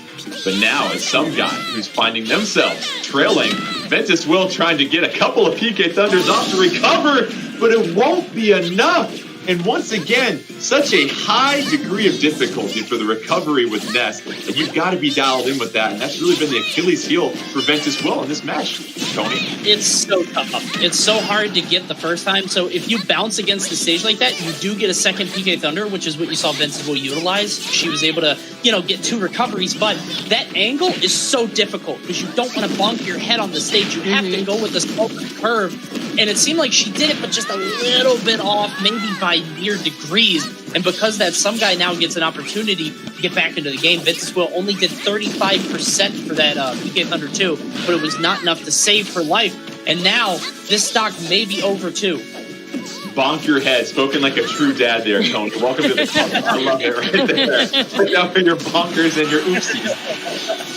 But now it's some guy who's finding themselves trailing. Ventus Will trying to get a couple of PK Thunders off to recover, but it won't be enough. And once again, such a high degree of difficulty for the recovery with Ness, and you've got to be dialed in with that. And that's really been the Achilles heel for Ventus Will in this match, Tony. It's so tough. It's so hard to get the first time. So if you bounce against the stage like that, you do get a second PK Thunder, which is what you saw Ventus Will utilize. She was able to, get 2 recoveries, but that angle is so difficult because you don't want to bonk your head on the stage. You have to go with the slope curve. And it seemed like she did it, but just a little bit off, maybe by mere degrees. And because that, some guy now gets an opportunity to get back into the game. Ventus Will only did 35% for that PK Thunder 2, but it was not enough to save her life. And now this stock may be over too. Bonk your head, spoken like a true dad there, Tony. Welcome to the club. I love it right there. Look out for your bonkers and your oopsies.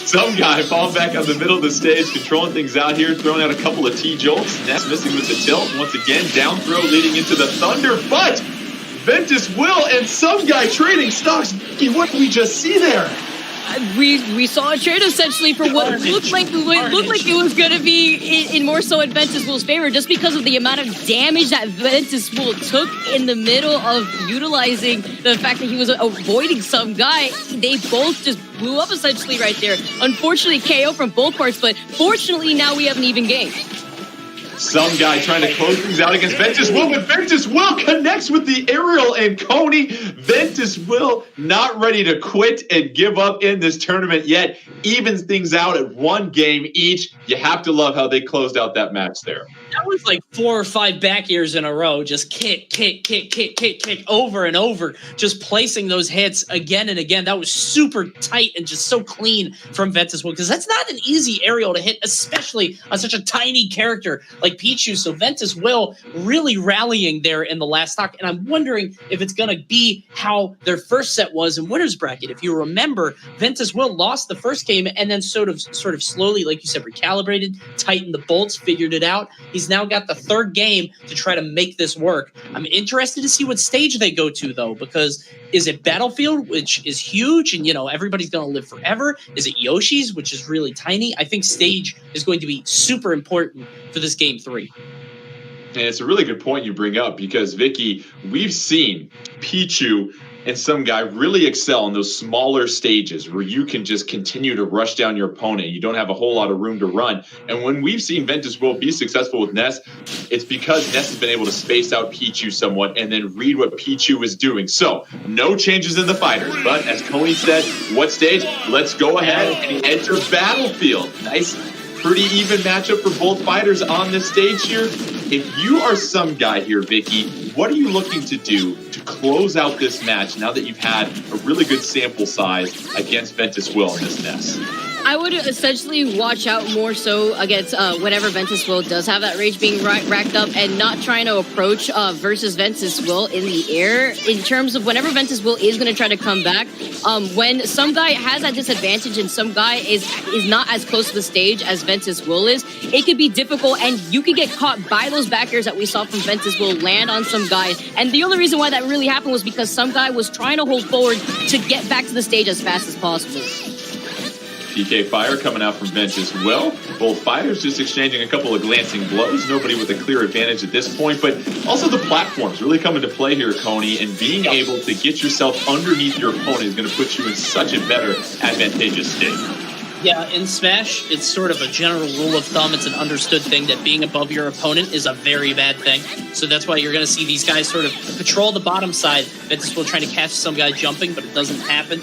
Some guy falling back on the middle of the stage, controlling things out here, throwing out a couple of T-jolts. Ness missing with the tilt. Once again, down throw leading into the Thunder. But Ventus Will and some guy trading stocks. What did we just see there? We saw a trade essentially for what looked like it was going to be in more so in Ventus Will's favor, just because of the amount of damage that Ventus Will took in the middle of utilizing the fact that he was avoiding some guy. They both just blew up essentially right there. Unfortunately, KO from both parts, but fortunately now we have an even game. Some guy trying to close things out against Ventus Will, but Ventus Will connects with the aerial and Coney. Ventus Will not ready to quit and give up in this tournament yet. Evens things out at 1 game each. You have to love how they closed out that match there. That was like 4 or 5 back airs in a row. Just kick over and over. Just placing those hits again and again. That was super tight and just so clean from Ventus Will, because that's not an easy aerial to hit, especially on such a tiny character like Pichu. So Ventus Will really rallying there in the last stock. And I'm wondering if it's going to be how their first set was in winner's bracket. If you remember, Ventus Will lost the first game and then sort of slowly, like you said, recalibrated recalibrated, tightened the bolts, figured it out. He's now got the third game to try to make this work. I'm interested to see what stage they go to, though, because is it Battlefield, which is huge and, everybody's going to live forever? Is it Yoshi's, which is really tiny? I think stage is going to be super important for this game 3. And it's a really good point you bring up because, Vicky, we've seen Pichu and some guy really excel in those smaller stages where you can just continue to rush down your opponent. You don't have a whole lot of room to run. And when we've seen Ventus Will be successful with Ness, it's because Ness has been able to space out Pichu somewhat and then read what Pichu is doing. So, no changes in the fighters. But as Coney said, what stage? Let's go ahead and enter Battlefield. Nice, pretty even matchup for both fighters on this stage here. If you are some guy here, Vicky, what are you looking to do to close out this match now that you've had a really good sample size against Ventus Will in this Ness? I would essentially watch out more so against whenever Ventus Will does have that rage being racked up and not trying to approach versus Ventus Will in the air. In terms of whenever Ventus Will is going to try to come back, when some guy has that disadvantage and some guy is not as close to the stage as Ventus Will is, it could be difficult and you could get caught by those back airs that we saw from Ventus Will land on some guy. And the only reason why that really happened was because some guy was trying to hold forward to get back to the stage as fast as possible. PK Fire coming out from Ventus Will. Both fighters just exchanging a couple of glancing blows. Nobody with a clear advantage at this point, but also the platforms really come into play here, Coney, and being able to get yourself underneath your opponent is going to put you in such a better advantageous state. Yeah, in Smash, it's sort of a general rule of thumb. It's an understood thing that being above your opponent is a very bad thing. So that's why you're going to see these guys sort of patrol the bottom side. Ventus Will trying to catch some guy jumping, but it doesn't happen.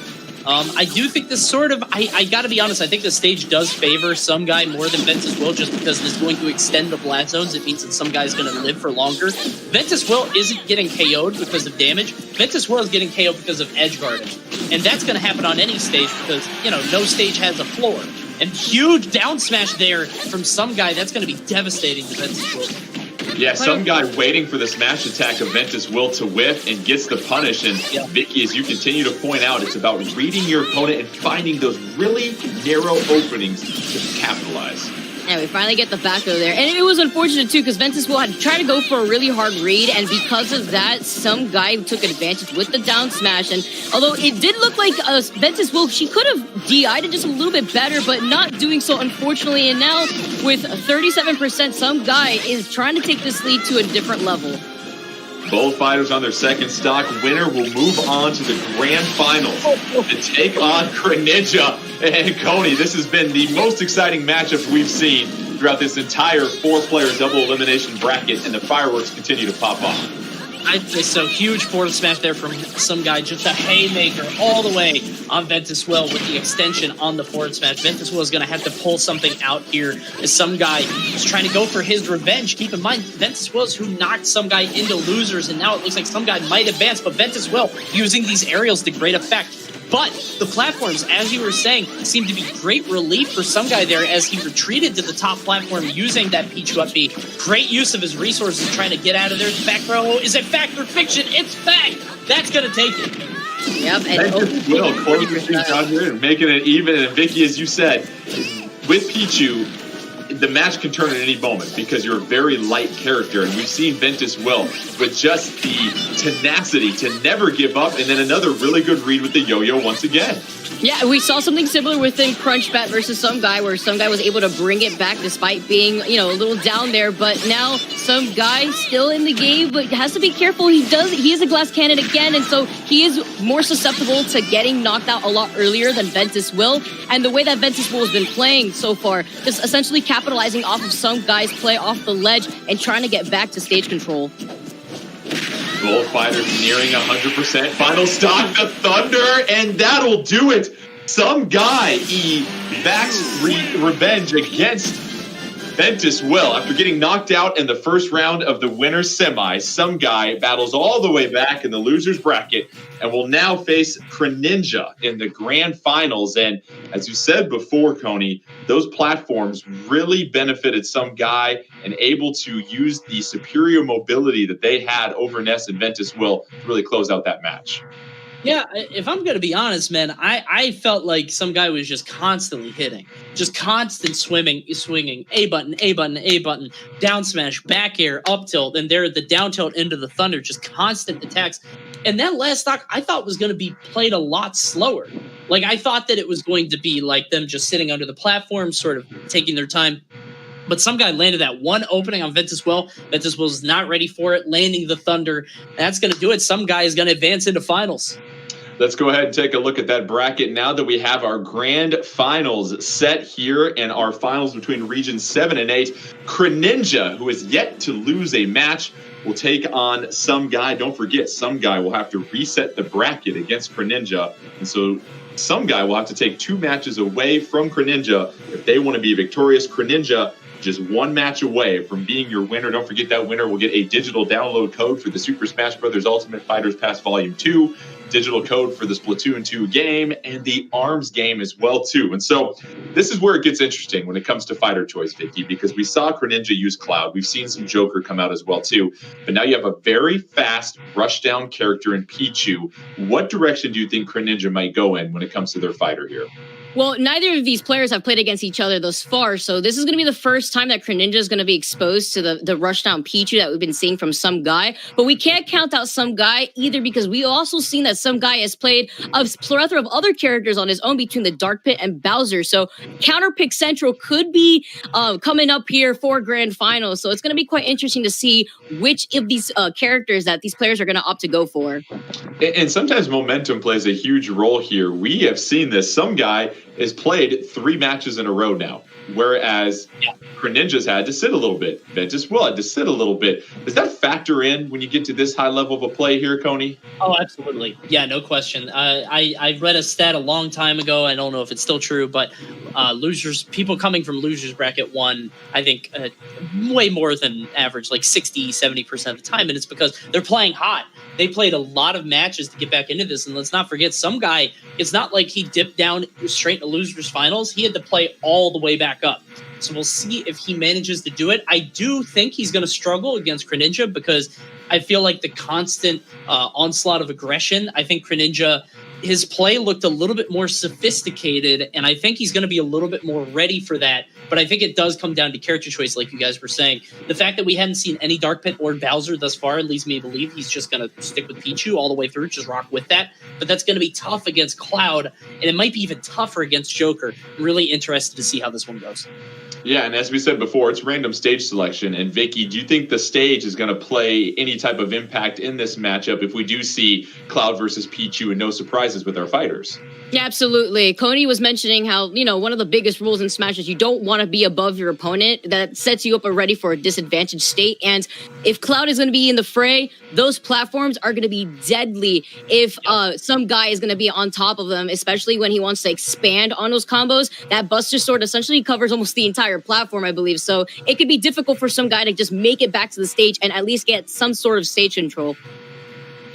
I do think this sort of, I got to be honest, I think the stage does favor some guy more than Ventus Will just because it is going to extend the blast zones. It means that some guy's going to live for longer. Ventus Will isn't getting KO'd because of damage. Ventus Will is getting KO'd because of edge guarding. And that's going to happen on any stage because, no stage has a floor. And huge down smash there from some guy, that's going to be devastating to Ventus Will. Yeah, some guy waiting for the smash attack of Ventus Will to whiff and gets the punish. And Vicky, as you continue to point out, it's about reading your opponent and finding those really narrow openings to capitalize. Yeah, we finally get the back over there. And it was unfortunate, too, because Ventus Will had tried to go for a really hard read, and because of that, some guy took advantage with the down smash. And although it did look like Ventus Will, she could have DI'd it just a little bit better, but not doing so, unfortunately. And now, with 37%, some guy is trying to take this lead to a different level. Both fighters on their second stock. Winner will move on to the grand finals to take on Greninja and Coney. This has been the most exciting matchup we've seen throughout this entire 4-player double elimination bracket, and the fireworks continue to pop off. I'd say so. Huge forward smash there from some guy. Just a haymaker all the way on Ventus Will with the extension on the forward smash. Ventus Will is going to have to pull something out here as some guy is trying to go for his revenge. Keep in mind, Ventus Will is who knocked some guy into losers, and now it looks like some guy might advance, but Ventus Will using these aerials to great effect. But the platforms, as you were saying, seem to be great relief for some guy there as he retreated to the top platform using that Pichu up B. Great use of his resources trying to get out of there. Back row, is it fact or fiction? It's fact! That's going to take it. Yep, and Will closing things out here and making it even. And Vicky, as you said, with Pichu, the match can turn at any moment because you're a very light character, and we've seen Ventus Will with just the tenacity to never give up, and then another really good read with the yo-yo once again. Yeah, we saw something similar within Crunchbat versus some guy where some guy was able to bring it back despite being, a little down there. But now some guy still in the game, but has to be careful. He is a glass cannon again, and so he is more susceptible to getting knocked out a lot earlier than Ventus Will. And the way that Ventus Will has been playing so far, just essentially capitalizing off of some guy's play off the ledge and trying to get back to stage control. Both fighters nearing 100%. Final stock, the Thunder, and that'll do it. Some guy backs revenge against Ventus Will. After getting knocked out in the first round of the winner's semi, some guy battles all the way back in the loser's bracket and will now face Greninja in the grand finals. And as you said before, Coney, those platforms really benefited some guy and able to use the superior mobility that they had over Ness and Ventus Will to really close out that match. Yeah, if I'm going to be honest, man, I felt like some guy was just constantly hitting, just constant swinging, A button, A button, A button, down smash, back air, up tilt, and there the down tilt into the thunder, just constant attacks. And that last stock I thought was going to be played a lot slower. Like I thought that it was going to be like them just sitting under the platform, sort of taking their time. But some guy landed that one opening on Ventus Will. Ventus Will's not ready for it, landing the thunder. That's going to do it. Some guy is going to advance into finals. Let's go ahead and take a look at that bracket now that we have our grand finals set here and our finals between regions 7 and 8. Greninja, who is yet to lose a match, will take on Some Guy. Don't forget, Some Guy will have to reset the bracket against Greninja. And so Some Guy will have to take 2 matches away from Greninja if they want to be victorious. Greninja just 1 match away from being your winner. Don't forget that winner will get a digital download code for the Super Smash Bros. Ultimate Fighters Pass Volume 2, digital code for the Splatoon 2 game, and the ARMS game as well, too. And so this is where it gets interesting when it comes to fighter choice, Vicky, because we saw Greninja use Cloud. We've seen some Joker come out as well, too. But now you have a very fast rushdown character in Pichu. What direction do you think Greninja might go in when it comes to their fighter here? Well, neither of these players have played against each other thus far, so this is going to be the first time that Greninja is going to be exposed to the rushdown Pichu that we've been seeing from Some Guy. But we can't count out Some Guy either because we also seen that Some Guy has played a plethora of other characters on his own between the Dark Pit and Bowser. So Counterpick Central could be coming up here for Grand Finals. So it's going to be quite interesting to see which of these characters that these players are going to opt to go for. And sometimes momentum plays a huge role here. We have seen this. Some Guy has played 3 matches in a row now, whereas Greninja's had to sit a little bit. Ventus Will had to sit a little bit. Does that factor in when you get to this high level of a play here, Coney? Oh, absolutely. Yeah, no question. I read a stat a long time ago. I don't know if it's still true, but people coming from losers bracket 1, I think way more than average, like 60, 70% of the time. And it's because they're playing hot. They played a lot of matches to get back into this. And let's not forget, Some Guy, it's not like he dipped down straight into losers finals. He had to play all the way back up. So we'll see if he manages to do it. I do think he's going to struggle against Greninja because I feel like the constant onslaught of aggression, I think Greninja, his play looked a little bit more sophisticated, and I think he's going to be a little bit more ready for that. But I think it does come down to character choice, like you guys were saying. The fact that we hadn't seen any Dark Pit or Bowser thus far leads me to believe he's just going to stick with Pichu all the way through, just rock with that. But that's going to be tough against Cloud, and it might be even tougher against Joker. I'm really interested to see how this one goes. Yeah, and as we said before, it's random stage selection. And Vicky, do you think the stage is going to play any type of impact in this matchup if we do see Cloud versus Pichu and no surprises with our fighters? Yeah, absolutely. Coney was mentioning how, one of the biggest rules in Smash is you don't want to be above your opponent. That sets you up already for a disadvantaged state. And if Cloud is going to be in the fray, those platforms are going to be deadly if Some Guy is going to be on top of them, especially when he wants to expand on those combos. That Buster Sword essentially covers almost the entire platform, I believe. So it could be difficult for Some Guy to just make it back to the stage and at least get some sort of stage control.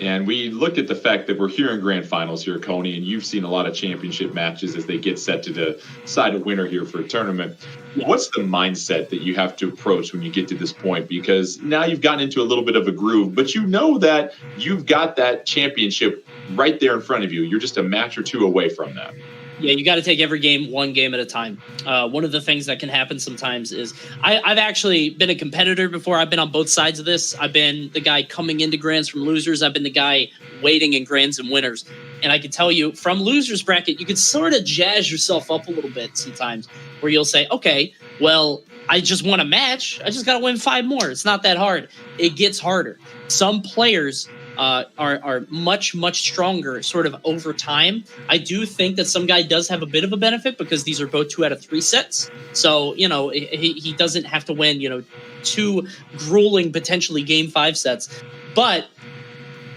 And we look at the fact that we're here in grand finals here, Coney, and you've seen a lot of championship matches as they get set to decide a winner here for a tournament. What's the mindset that you have to approach when you get to this point? Because now you've gotten into a little bit of a groove, but you know that you've got that championship right there in front of you. You're just a match or 2 away from that. Yeah, you got to take every game one game at a time. One of the things that can happen sometimes is I've actually been a competitor before. I've been on both sides of this. I've been the guy coming into grands from losers. I've been the guy waiting in grands and winners. And I can tell you from losers bracket, you can sort of jazz yourself up a little bit sometimes where you'll say, okay, well, I just won a match. I just got to win 5 more. It's not that hard. It gets harder. Some players are much, much stronger sort of over time. I do think that Some Guy does have a bit of a benefit because these are both 2 out of 3 sets. So, he doesn't have to win, 2 grueling, potentially game 5 sets. But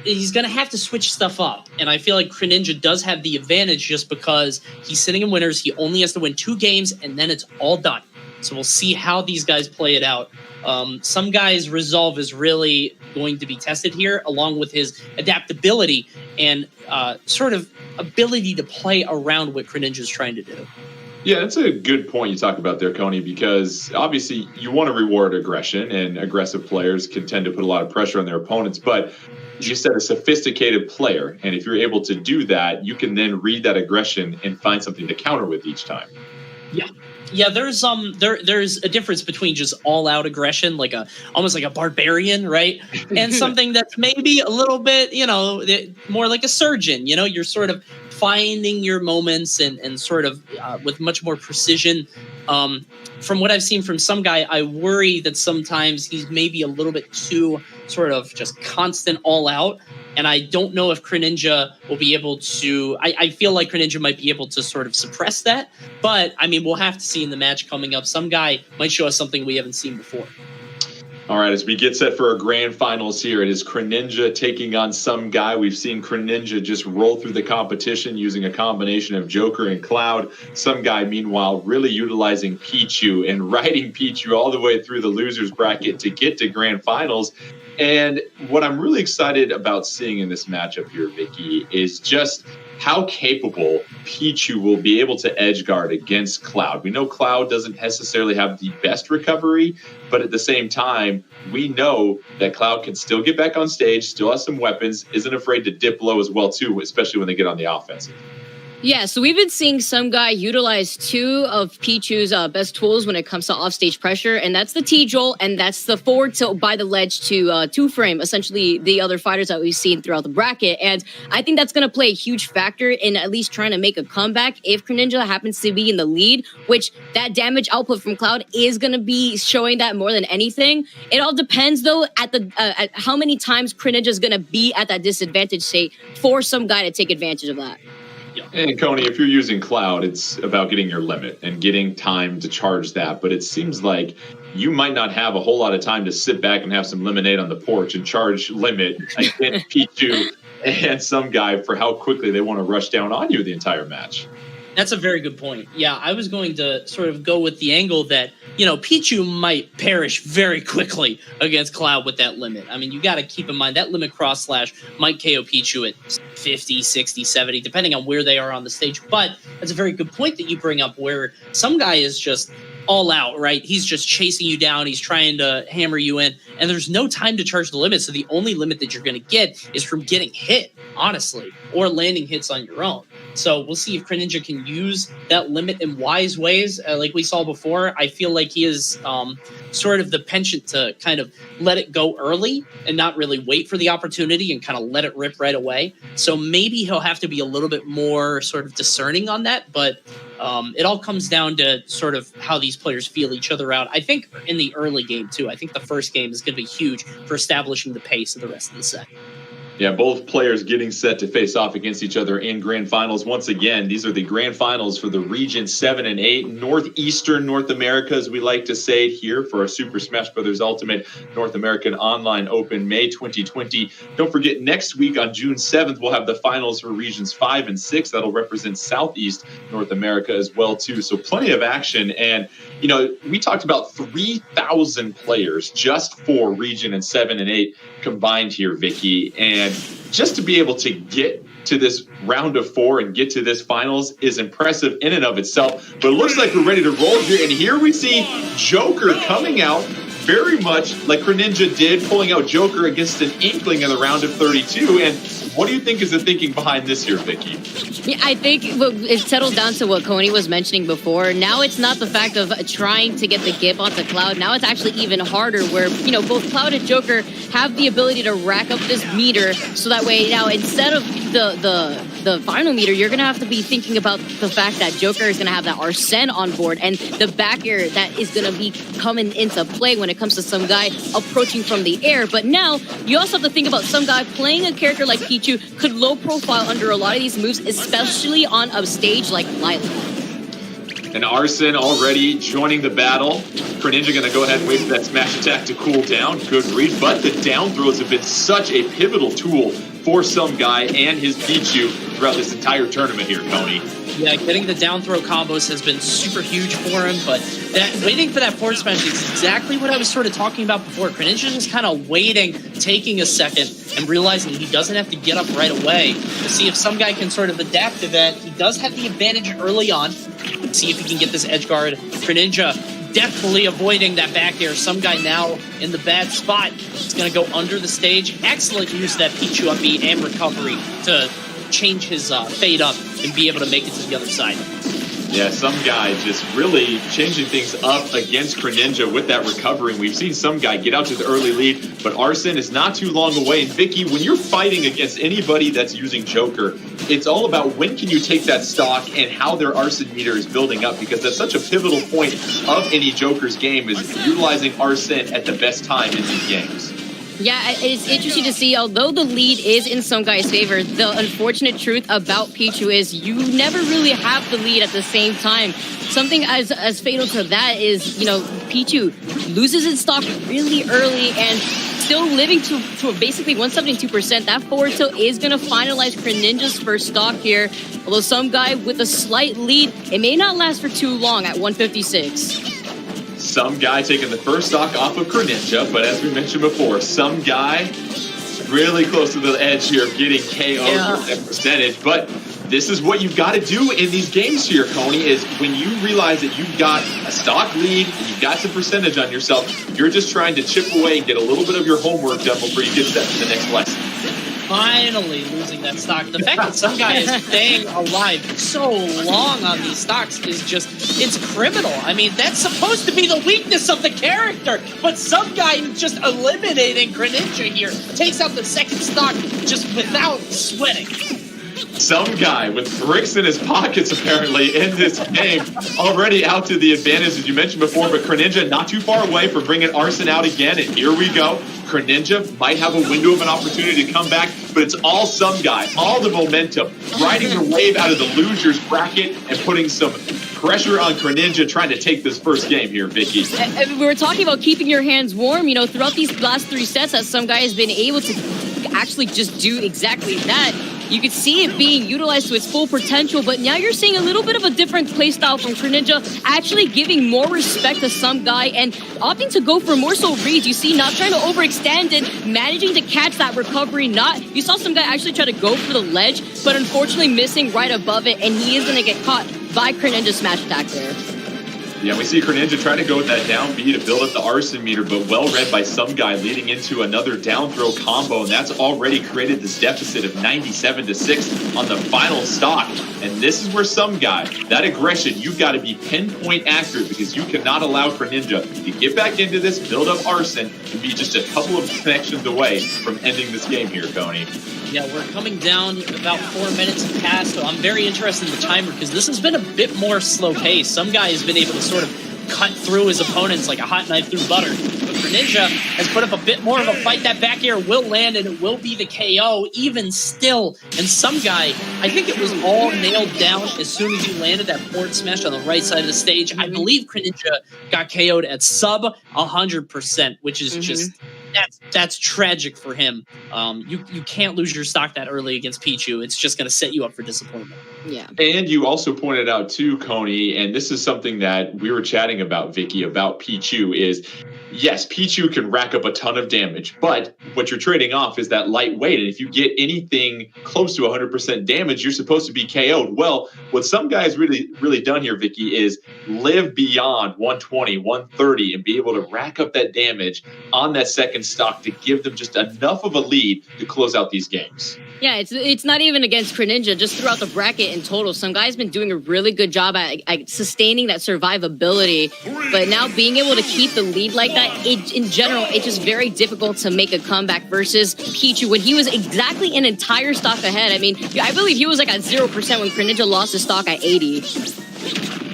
he's going to have to switch stuff up. And I feel like Greninja does have the advantage just because he's sitting in winners. He only has to win 2 games and then it's all done. So we'll see how these guys play it out. Some Guy's resolve is really going to be tested here, along with his adaptability and sort of ability to play around what Greninja's trying to do. Yeah, that's a good point you talk about there, Coney, because obviously you want to reward aggression, and aggressive players can tend to put a lot of pressure on their opponents. But you said, a sophisticated player. And if you're able to do that, you can then read that aggression and find something to counter with each time. Yeah, there's a difference between just all-out aggression, like almost like a barbarian, right? And something that's maybe a little bit, more like a surgeon. You're sort of finding your moments and sort of with much more precision. From what I've seen from some guy, I worry that sometimes he's maybe a little bit too sort of just constant all-out. And I don't know if Greninja will be able to. I feel like Greninja might be able to sort of suppress that. But, I mean, we'll have to see in the match coming up. Some guy might show us something we haven't seen before. All right, as we get set for our grand finals here, it is Greninja taking on some guy. We've seen Greninja just roll through the competition using a combination of Joker and Cloud. Some guy, meanwhile, really utilizing Pichu and riding Pichu all the way through the losers bracket to get to grand finals. And what I'm really excited about seeing in this matchup here, Vicky, is just how capable Pichu will be able to edge guard against Cloud. We know Cloud doesn't necessarily have the best recovery, but at the same time, we know that Cloud can still get back on stage, still has some weapons, isn't afraid to dip low as well, too, especially when they get on the offensive. Yeah, so we've been seeing some guy utilize two of Pichu's best tools when it comes to offstage pressure, and that's the T-Jolt, and that's the forward tilt by the ledge to two-frame, essentially the other fighters that we've seen throughout the bracket. And I think that's going to play a huge factor in at least trying to make a comeback if Greninja happens to be in the lead, which that damage output from Cloud is going to be showing that more than anything. It all depends, though, at how many times Greninja is going to be at that disadvantage state for some guy to take advantage of that. And Coney, if you're using Cloud, it's about getting your limit and getting time to charge that. But it seems like you might not have a whole lot of time to sit back and have some lemonade on the porch and charge limit against Pichu and some guy for how quickly they want to rush down on you the entire match. That's a very good point. Yeah, I was going to sort of go with the angle that, Pichu might perish very quickly against Cloud with that limit. I mean, you got to keep in mind that limit cross slash might KO Pichu at 50, 60, 70, depending on where they are on the stage. But that's a very good point that you bring up where some guy is just all out, right? He's just chasing you down. He's trying to hammer you in, and there's no time to charge the limit. So the only limit that you're going to get is from getting hit, honestly, or landing hits on your own. So we'll see if Greninja can use that limit in wise ways. Like we saw before, I feel like he is sort of the penchant to kind of let it go early and not really wait for the opportunity and kind of let it rip right away. So maybe he'll have to be a little bit more sort of discerning on that. But it all comes down to sort of how these players feel each other out. I think in the early game, too. I think the first game is going to be huge for establishing the pace of the rest of the set. Yeah, both players getting set to face off against each other in grand finals. Once again, these are the grand finals for the Region 7 and 8, Northeastern North America, as we like to say it here, for our Super Smash Bros. Ultimate North American Online Open, May 2020. Don't forget, next week on June 7th, we'll have the finals for Regions 5 and 6. That'll represent Southeast North America as well, too. So plenty of action. And, we talked about 3,000 players just for Region and 7 and 8 combined here, Vicky. And just to be able to get to this round of 4 and get to this finals is impressive in and of itself. But it looks like we're ready to roll here. And here we see Joker coming out very much like Greninja did, pulling out Joker against an Inkling in the round of 32. And what do you think is the thinking behind this here, Vicky? Yeah, I think it settled down to what Coney was mentioning before. Now it's not the fact of trying to get the gip onto Cloud. Now it's actually even harder where, both Cloud and Joker have the ability to rack up this meter. So that way now instead of the final meter, you're going to have to be thinking about the fact that Joker is going to have that Arsene on board and the back air that is going to be coming into play when it comes to some guy approaching from the air. But now you also have to think about some guy playing a character like Pichu could low profile under a lot of these moves, especially on a stage like Lylat. And Arsene already joining the battle. Greninja going to go ahead and wait for that smash attack to cool down. Good read, but the down throws have been such a pivotal tool for some guy and his Pichu throughout this entire tournament here, Tony. Yeah, getting the down throw combos has been super huge for him, but waiting for that forward smash is exactly what I was sort of talking about before. Greninja just kind of waiting, taking a second, and realizing he doesn't have to get up right away to see if some guy can sort of adapt to that. He does have the advantage early on. See if he can get this edge guard. Greninja deftly avoiding that back air. Some guy now in the bad spot. It's going to go under the stage. Excellent use of that Pichu up B and recovery to change his fade up and be able to make it to the other side. Yeah, some guy just really changing things up against Greninja with that recovery. And we've seen some guy get out to the early lead, but Arsene is not too long away. And Vicky, when you're fighting against anybody that's using Joker, it's all about when can you take that stock and how their Arsene meter is building up, because that's such a pivotal point of any Joker's game is utilizing Arsene at the best time in these games. Yeah, it's interesting to see, although the lead is in some guy's favor, the unfortunate truth about Pichu is you never really have the lead at the same time. Something as fatal to that is, you know, Pichu loses its stock really early and still living to basically 172%. That forward tilt is going to finalize Greninja's first stock here. Although some guy with a slight lead, it may not last for too long at 156. Some guy taking the first stock off of Greninja, but as we mentioned before, some guy really close to the edge here of getting KO'd with that percentage. But this is what you've got to do in these games here, Coney, is when you realize that you've got a stock lead and you've got some percentage on yourself, you're just trying to chip away and get a little bit of your homework done before you get set to the next lesson. Finally losing that stock. The fact that some guy is staying alive so long on these stocks is just, it's criminal. I mean, that's supposed to be the weakness of the character, but some guy just eliminating Greninja here takes out the second stock just without sweating. Some guy with bricks in his pockets, apparently, in this game, already out to the advantage, as you mentioned before, but Greninja not too far away from bringing Arsene out again, and here we go. Greninja might have a window of an opportunity to come back, but it's all some guy, all the momentum, riding the wave out of the losers bracket and putting some pressure on Greninja trying to take this first game here, Vicky. We were talking about keeping your hands warm, you know, throughout these last 3 sets that some guy has been able to actually just do exactly that. You could see it being utilized to its full potential, but now you're seeing a little bit of a different playstyle from Greninja, actually giving more respect to some guy and opting to go for more so reads. You see, not trying to overextend and managing to catch that recovery. You saw some guy actually try to go for the ledge, but unfortunately missing right above it, and he is going to get caught by Greninja's smash attack there. Yeah, we see Greninja trying to go with that down B to build up the Arsene meter, but well read by some guy, leading into another down throw combo, and that's already created this deficit of 97-6 on the final stock. And this is where some guy, that aggression, you've got to be pinpoint accurate, because you cannot allow Greninja to get back into this, build up Arsene, and be just a couple of connections away from ending this game here, Coney. Yeah, we're coming down about 4 minutes past, so I'm very interested in the timer because this has been a bit more slow pace. Some guy has been able to sort of cut through his opponents like a hot knife through butter. But Greninja has put up a bit more of a fight. That back air will land, and it will be the KO even still. And some guy, I think it was all nailed down as soon as he landed that forward smash on the right side of the stage. I believe Greninja got KO'd at sub 100%, which is just... That's tragic for him. You can't lose your stock that early against Pichu. It's just going to set you up for disappointment. Yeah. And you also pointed out too, Coney, and this is something that we were chatting about, Vicky, about Pichu is, yes, Pichu can rack up a ton of damage, but what you're trading off is that lightweight. And if you get anything close to 100% damage, you're supposed to be KO'd. Well, what some guys really done here, Vicky, is live beyond 120, 130, and be able to rack up that damage on that second stock to give them just enough of a lead to close out these games. Yeah, it's not even against Greninja, just throughout the bracket in total. Some guy's been doing a really good job at sustaining that survivability, but now being able to keep the lead like that, in general, it's just very difficult to make a comeback versus Pichu when he was exactly an entire stock ahead. I mean, I believe he was like at 0% when Greninja lost his stock at 80.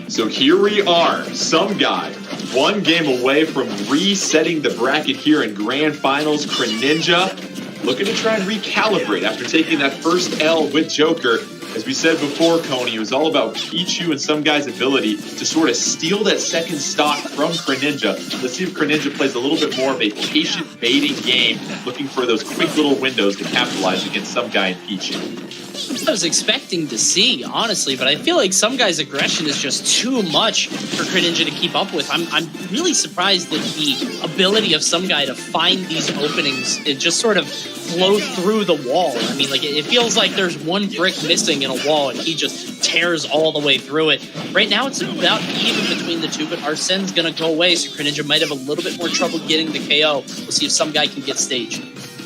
So here we are, some guy, one game away from resetting the bracket here in Grand Finals. Greninja looking to try and recalibrate after taking that first L with Joker. As we said before, Coney, it was all about Pichu and some guy's ability to sort of steal that second stock from Greninja. Let's see if Greninja plays a little bit more of a patient baiting game, looking for those quick little windows to capitalize against some guy in Pichu. I was expecting to see, honestly, but I feel like some guy's aggression is just too much for Greninja to keep up with. I'm really surprised at the ability of some guy to find these openings and just sort of flow through the wall. I mean, like, it feels like there's one brick missing in a wall, and he just tears all the way through it. Right now, it's about even between the two, but Arsene's going to go away, so Greninja might have a little bit more trouble getting the KO. We'll see if some guy can get staged.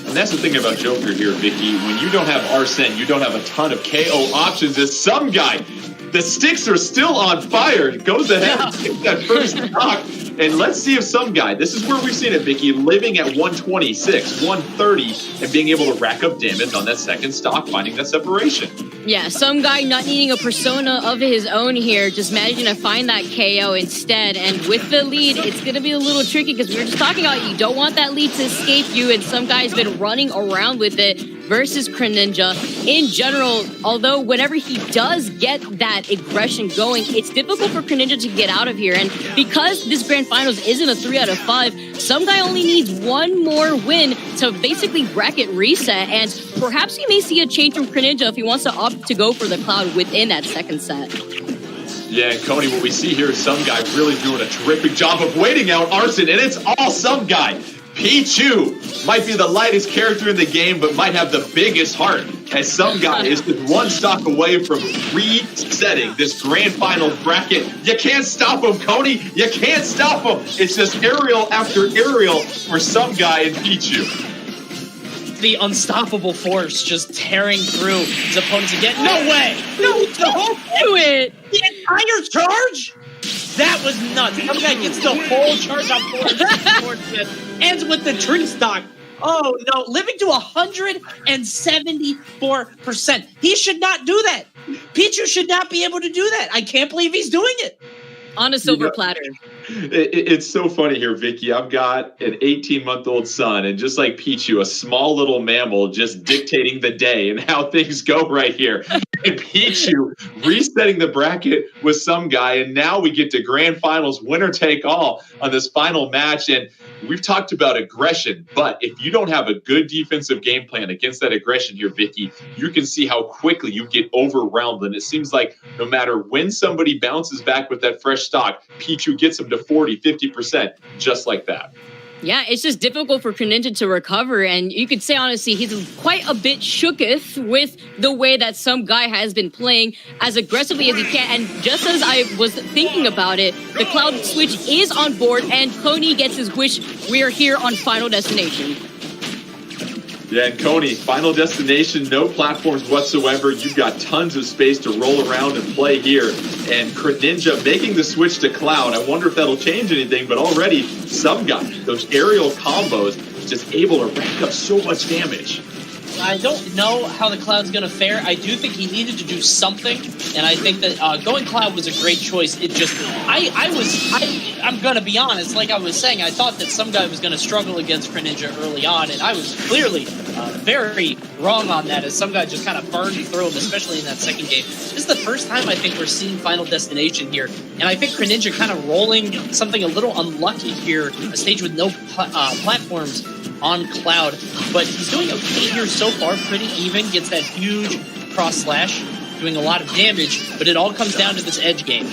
And that's the thing about Joker here, Vicky. When you don't have Arsene, you don't have a ton of KO options. As some guy, the sticks are still on fire. Goes ahead and takes that first knock. And let's see if some guy, this is where we've seen it, Vicky, living at 126, 130, and being able to rack up damage on that second stock, finding that separation. Yeah, some guy not needing a persona of his own here, just managing to find that KO instead. And with the lead, it's going to be a little tricky because we were just talking about you don't want that lead to escape you, and some guy's been running around with it versus Greninja. In general, although whenever he does get that aggression going, it's difficult for Greninja to get out of here. And because this Grand Finals isn't a 3 out of 5, some guy only needs one more win to basically bracket reset, and perhaps we may see a change from Greninja if he wants to opt to go for the Cloud within that second set. Yeah, and Cody, what we see here is some guy really doing a terrific job of waiting out Arsene, and it's all some guy. Pichu might be the lightest character in the game, but might have the biggest heart, as some guy is just one stock away from resetting this Grand Finals bracket. You can't stop him, Cody. You can't stop him. It's just aerial after aerial for some guy in Pichu. The unstoppable force just tearing through his opponents again. No way! No, don't do it! The entire charge? That was nuts. Some guy gets the whole charge on forward. Ends with the tree stock. Oh no, living to 174%. He should not do that. Pichu should not be able to do that. I can't believe he's doing it. On a silver platter. It's so funny here, Vicky. I've got an 18-month-old son, and just like Pichu, a small little mammal just dictating the day and how things go right here. And Pichu resetting the bracket with some guy, and now we get to Grand Finals, winner take all on this final match. And we've talked about aggression, but if you don't have a good defensive game plan against that aggression here, Vicky, you can see how quickly you get overwhelmed. And it seems like no matter when somebody bounces back with that fresh stock, Pichu gets them to 40, 50%, just like that. Yeah, it's just difficult for Greninja to recover, and you could say, honestly, he's quite a bit shooketh with the way that some guy has been playing as aggressively as he can. And just as I was thinking about it, the Cloud Switch is on board, and Coney gets his wish. We are here on Final Destination. Yeah, and Coney, Final Destination, no platforms whatsoever. You've got tons of space to roll around and play here. And Greninja making the switch to Cloud. I wonder if that'll change anything, but already some guy, those aerial combos, just able to rack up so much damage. I don't know how the Cloud's going to fare. I do think he needed to do something, and I think that going Cloud was a great choice. It just, I'm going to be honest, like I was saying, I thought that some guy was going to struggle against Greninja early on, and I was clearly very wrong on that, as some guy just kind of burned through him, especially in that second game. This is the first time I think we're seeing Final Destination here, and I think Greninja kind of rolling something a little unlucky here, a stage with no platforms on Cloud, but he's doing okay here so far, pretty even, gets that huge cross slash, doing a lot of damage, but it all comes down to this edge game.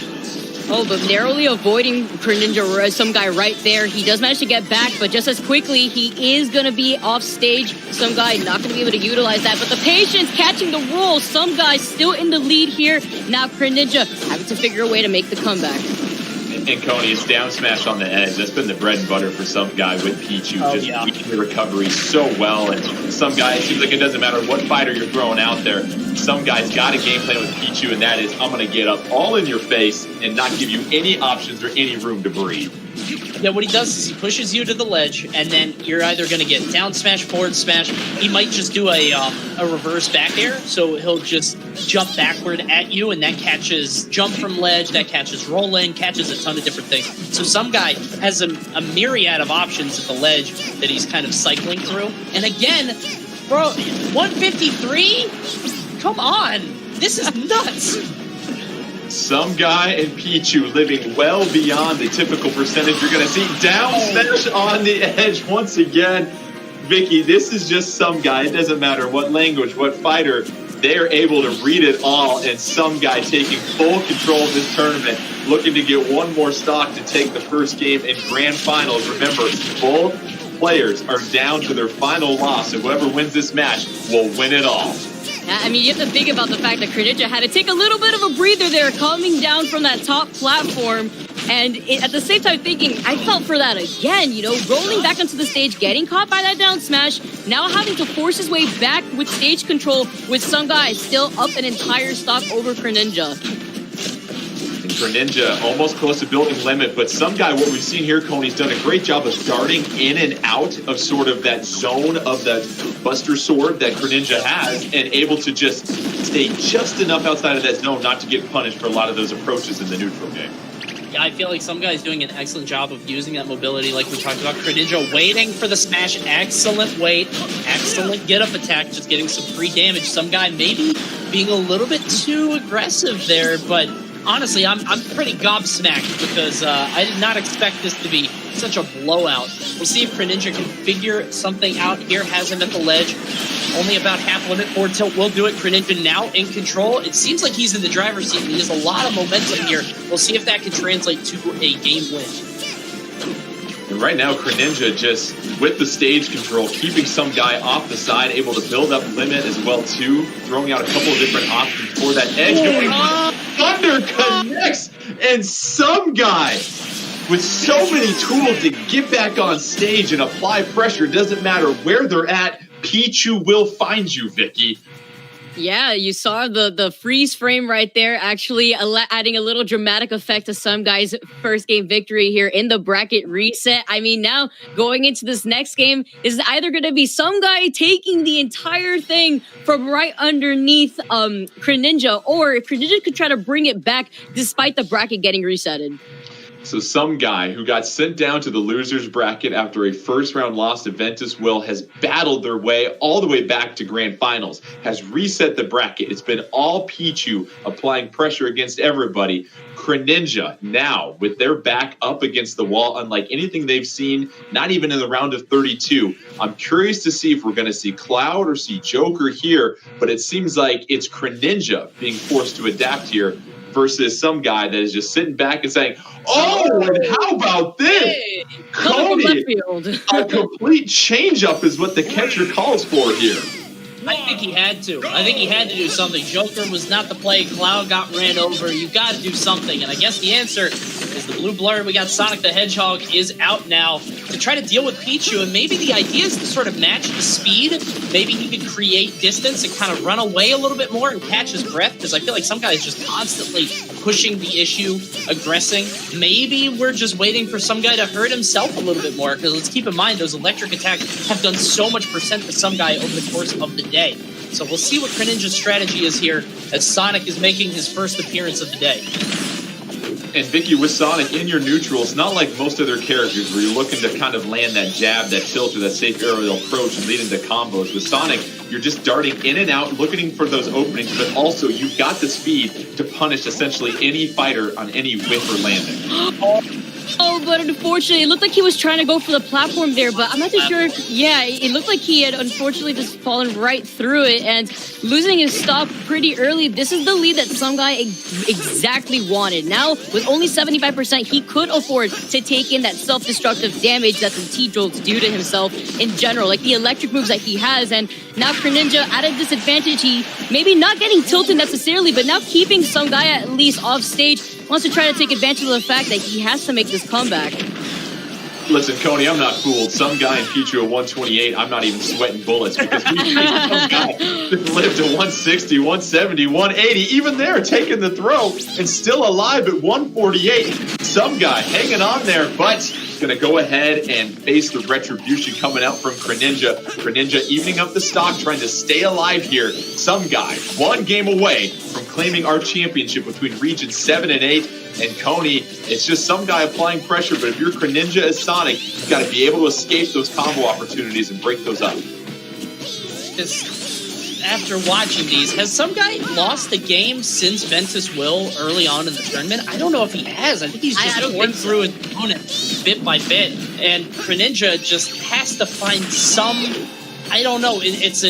Oh, but narrowly avoiding Greninja, some guy right there. He does manage to get back, but just as quickly, he is going to be off stage. Some guy not going to be able to utilize that, but the patience catching the roll. Some guy still in the lead here. Now Greninja having to figure a way to make the comeback. And Coney is down smash on the edge. That's been the bread and butter for some guy with Pichu. Reading the recovery so well. And some guy, it seems like it doesn't matter what fighter you're throwing out there. Some guy's got a game plan with Pichu, and that is, I'm going to get up all in your face and not give you any options or any room to breathe. Yeah, what he does is he pushes you to the ledge, and then you're either going to get down smash, forward smash. He might just do a reverse back air, so he'll just jump backward at you, and that catches jump from ledge, that catches roll in, catches a ton of different things. So some guy has a myriad of options at the ledge that he's kind of cycling through. And again, bro, 153? Come on, this is nuts. Some guy in Pichu living well beyond the typical percentage you're going to see. Down smash on the edge once again. Vicky, this is just some guy. It doesn't matter what language, what fighter. they are able to read it all, and some guy taking full control of this tournament, looking to get one more stock to take the first game in grand finals. Remember, both players are down to their final loss, and whoever wins this match will win it all. I mean, you have to think about the fact that Greninja had to take a little bit of a breather there, coming down from that top platform. And at the same time thinking, I felt for that again, you know, rolling back onto the stage, getting caught by that down smash, now having to force his way back with stage control with some guy still up an entire stock over Greninja. And Greninja almost close to building limit, but some guy, what we've seen here, Coney's done a great job of darting in and out of sort of that zone of that Buster Sword that Greninja has, and able to just stay just enough outside of that zone not to get punished for a lot of those approaches in the neutral game. I feel like some guy's doing an excellent job of using that mobility like we talked about. Greninja waiting for the smash. Excellent wait. Excellent get-up attack. Just getting some free damage. Some guy maybe being a little bit too aggressive there, but honestly, I'm pretty gobsmacked because I did not expect this to be such a blowout. We'll see if Greninja can figure something out here. Has him at the ledge. Only about half limit. Forward tilt will do it. Greninja now in control. It seems like he's in the driver's seat, and he has a lot of momentum here. We'll see if that can translate to a game win. And right now, Greninja just, with the stage control, keeping some guy off the side, able to build up limit as well, too. Throwing out a couple of different options for that edge. Going Thunder connects, and some guy with so many tools to get back on stage and apply pressure. Doesn't matter where they're at, Pichu will find you, Vicky. Yeah, you saw the freeze frame right there, actually adding a little dramatic effect to some guy's first game victory here in the bracket reset. I mean, now going into this next game is either going to be some guy taking the entire thing from right underneath Greninja, or if Greninja could try to bring it back despite the bracket getting resetted. So some guy who got sent down to the loser's bracket after a first-round loss to Ventus Will has battled their way all the way back to grand finals, has reset the bracket. It's been all Pichu applying pressure against everybody. Greninja now with their back up against the wall, unlike anything they've seen, not even in the round of 32. I'm curious to see if we're going to see Cloud or see Joker here, but it seems like it's Greninja being forced to adapt here versus some guy that is just sitting back and saying, oh, and how about this? Hey, Cody, a complete change-up is what the catcher calls for here. I think he had to. I think he had to do something. Joker was not the play. Cloud got ran over. You got to do something. And I guess the answer is the blue blur. We got Sonic the Hedgehog is out now to try to deal with Pichu. And maybe the idea is to sort of match the speed. Maybe he could create distance and kind of run away a little bit more and catch his breath. Because I feel like some guy is just constantly pushing the issue, aggressing. Maybe we're just waiting for some guy to hurt himself a little bit more. Because let's keep in mind, those electric attacks have done so much percent to some guy over the course of the day. So we'll see what Greninja's strategy is here as Sonic is making his first appearance of the day. And Vicky, with Sonic in your neutral, it's not like most other characters where you're looking to kind of land that jab, that tilt, or that safe aerial approach and lead into combos. With Sonic, you're just darting in and out, looking for those openings, but also you've got the speed to punish essentially any fighter on any whiff or landing. Oh, but unfortunately, it looked like he was trying to go for the platform there, but I'm not too sure. Yeah, it looked like he had unfortunately just fallen right through it and losing his stock pretty early. This is the lead that some guy exactly wanted. Now, with only 75%, he could afford to take in that self-destructive damage that the T-Jolts do to himself in general, like the electric moves that he has. And now Greninja at a disadvantage, he maybe not getting tilted necessarily, but now keeping some guy at least off stage, wants to try to take advantage of the fact that he has to make this comeback. Listen, Coney, I'm not fooled. Some guy in Pichu at 128, I'm not even sweating bullets because we faced some guy that lived to 160, 170, 180, even there taking the throw and still alive at 148. Some guy hanging on there, but going to go ahead and face the retribution coming out from Greninja. Greninja evening up the stock, trying to stay alive here. Some guy, one game away from claiming our championship between Region 7 and 8. And Coney, it's just some guy applying pressure, but if you're Greninja as Sonic, you've got to be able to escape those combo opportunities and break those up. After watching these, has some guy lost a game since Ventus Will early on in the tournament? I don't know if he has. I think he's just worked through his opponent bit by bit. And Greninja just has to find some I don't know. It's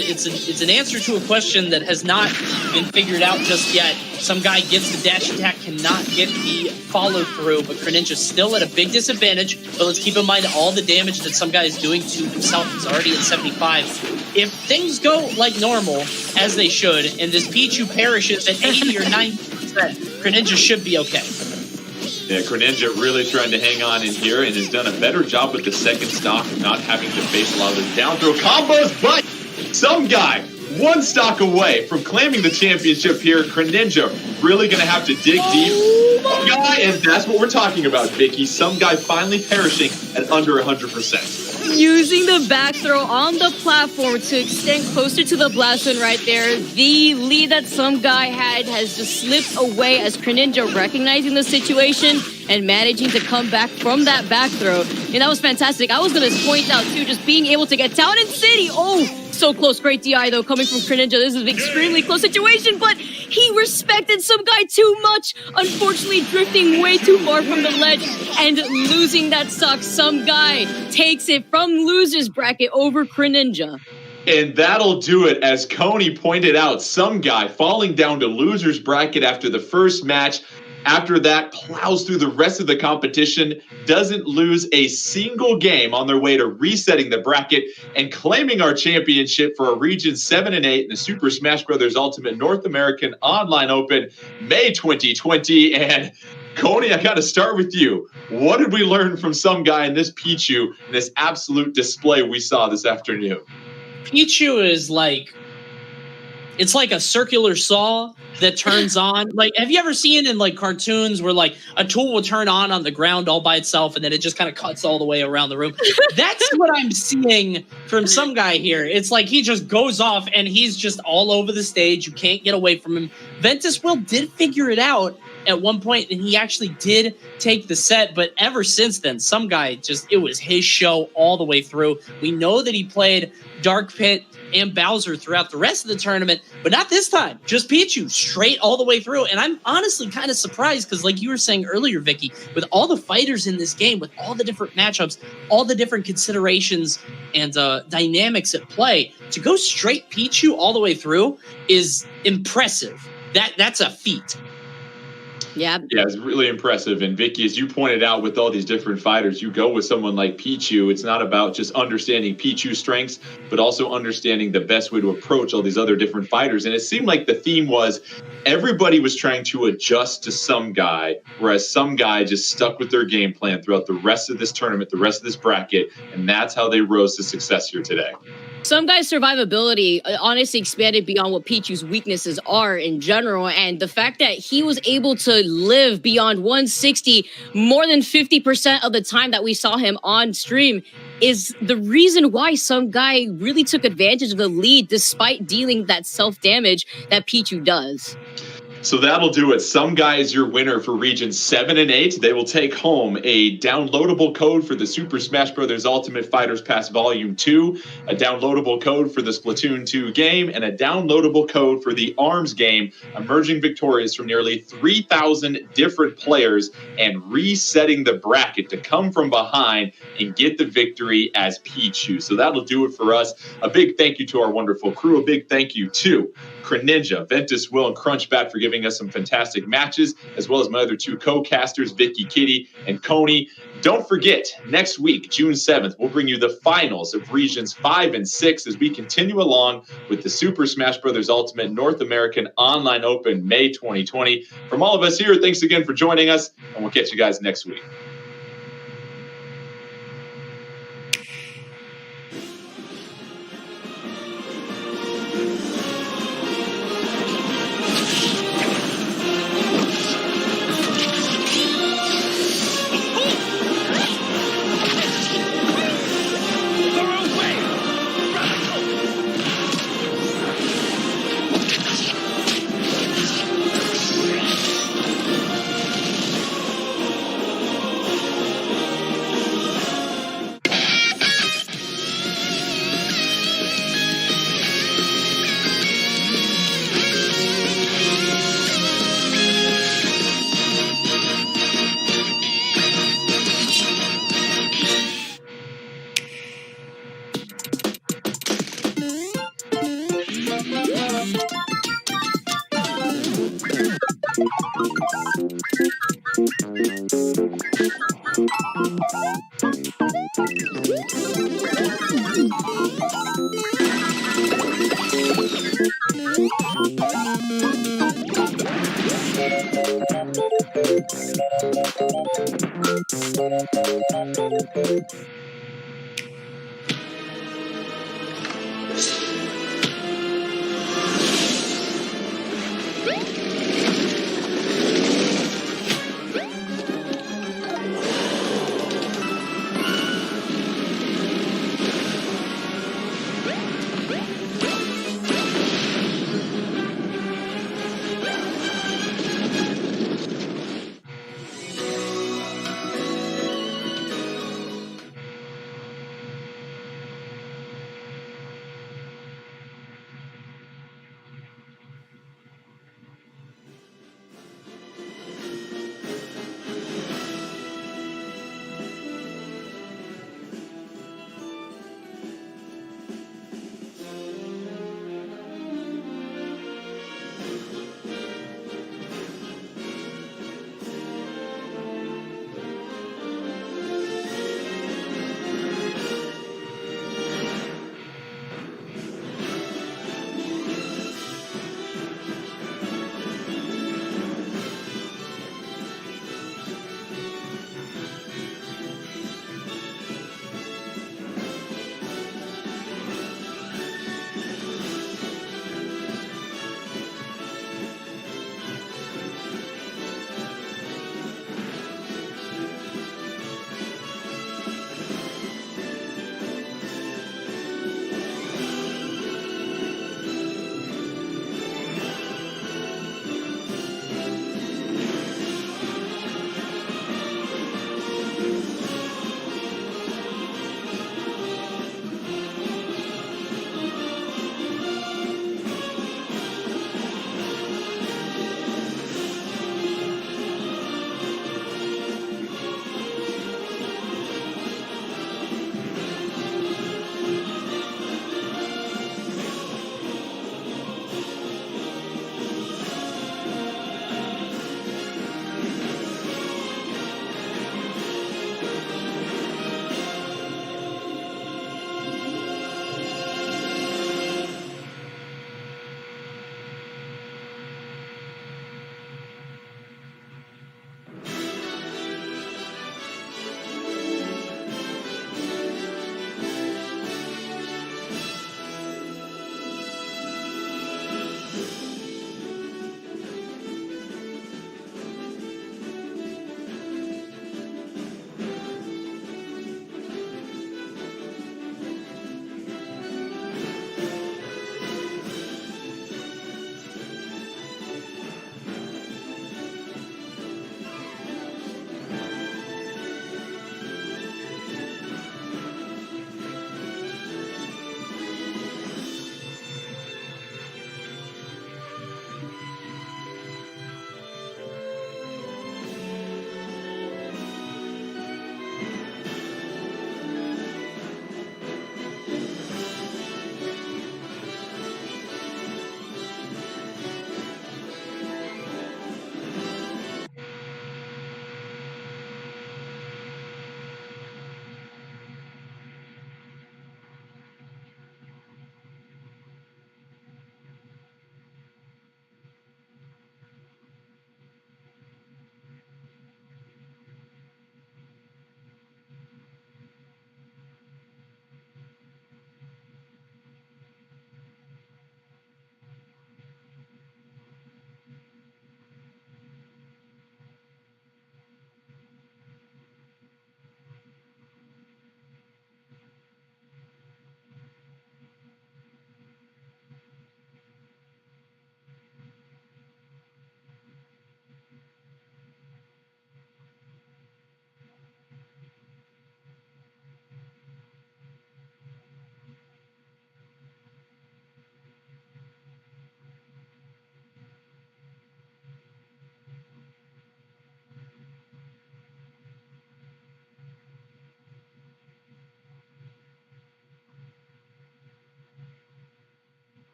an answer to a question that has not been figured out just yet. Some guy gets the dash attack, cannot get the follow through, but Greninja's still at a big disadvantage. But let's keep in mind all the damage that some guy is doing to himself. He's already at 75. If things go like normal, as they should, and this Pichu perishes at 80 or 90%, Greninja should be okay. Yeah, Greninja really trying to hang on in here and has done a better job with the second stock of not having to face a lot of those down throw combos, but some guy one stock away from claiming the championship here. Greninja really going to have to dig deep. Some guy, and that's what we're talking about, Vicky. Some guy finally perishing at under 100%. Using the back throw on the platform to extend closer to the blast zone right there. The lead that some guy had has just slipped away as Greninja recognizing the situation and managing to come back from that back throw. And that was fantastic. I was going to point out, too, just being able to get Town and City. Oh, so close. Great DI, though, coming from Greninja. This is an extremely close situation, but he respected some guy too much. Unfortunately, drifting way too far from the ledge and losing that stock. Some guy takes it from loser's bracket over Greninja. And that'll do it. As Coney pointed out, some guy falling down to loser's bracket after the first match. After that, plows through the rest of the competition, doesn't lose a single game on their way to resetting the bracket and claiming our championship for a Region 7 and 8 in the Super Smash Bros. Ultimate North American Online Open, May 2020. And Coney, I got to start with you. What did we learn from some guy in this Pichu, in this absolute display we saw this afternoon? Pichu is it's like a circular saw that turns on. Like, have you ever seen in like cartoons where like a tool will turn on the ground all by itself and then it just kind of cuts all the way around the room? That's what I'm seeing from some guy here. It's like he just goes off and he's just all over the stage. You can't get away from him. Ventus Will did figure it out at one point and he actually did take the set, but ever since then, some guy it was his show all the way through. We know that he played Dark Pit and Bowser throughout the rest of the tournament, but not this time. Just Pichu straight all the way through. And I'm honestly kind of surprised because like you were saying earlier, Vicky, with all the fighters in this game, with all the different matchups, all the different considerations and dynamics at play, to go straight Pichu all the way through is impressive. That's a feat. Yeah, it's really impressive. And Vicky, as you pointed out, with all these different fighters, you go with someone like Pichu. It's not about just understanding Pichu's strengths, but also understanding the best way to approach all these other different fighters. And it seemed like the theme was everybody was trying to adjust to some guy, whereas some guy just stuck with their game plan throughout the rest of this tournament, the rest of this bracket. And that's how they rose to success here today. Some guys' survivability honestly expanded beyond what Pichu's weaknesses are in general. And the fact that he was able to live beyond 160 more than 50% of the time that we saw him on stream is the reason why some guy really took advantage of the lead despite dealing that self-damage that Pichu does. So that'll do it. Some guy is your winner for Regions 7 and 8. They will take home a downloadable code for the Super Smash Bros. Ultimate Fighters Pass Volume 2, a downloadable code for the Splatoon 2 game, and a downloadable code for the ARMS game, emerging victorious from nearly 3,000 different players and resetting the bracket to come from behind and get the victory as Pichu. So that'll do it for us. A big thank you to our wonderful crew. A big thank you to Greninja, Ventus Will, and Crunchbat for giving us some fantastic matches, as well as my other two co-casters, Vicky Kitty and Coney. Don't forget, next week, June 7th, we'll bring you the finals of Regions 5 and 6 as we continue along with the Super Smash Bros. Ultimate North American Online Open, May 2020. From all of us here, thanks again for joining us, and we'll catch you guys next week.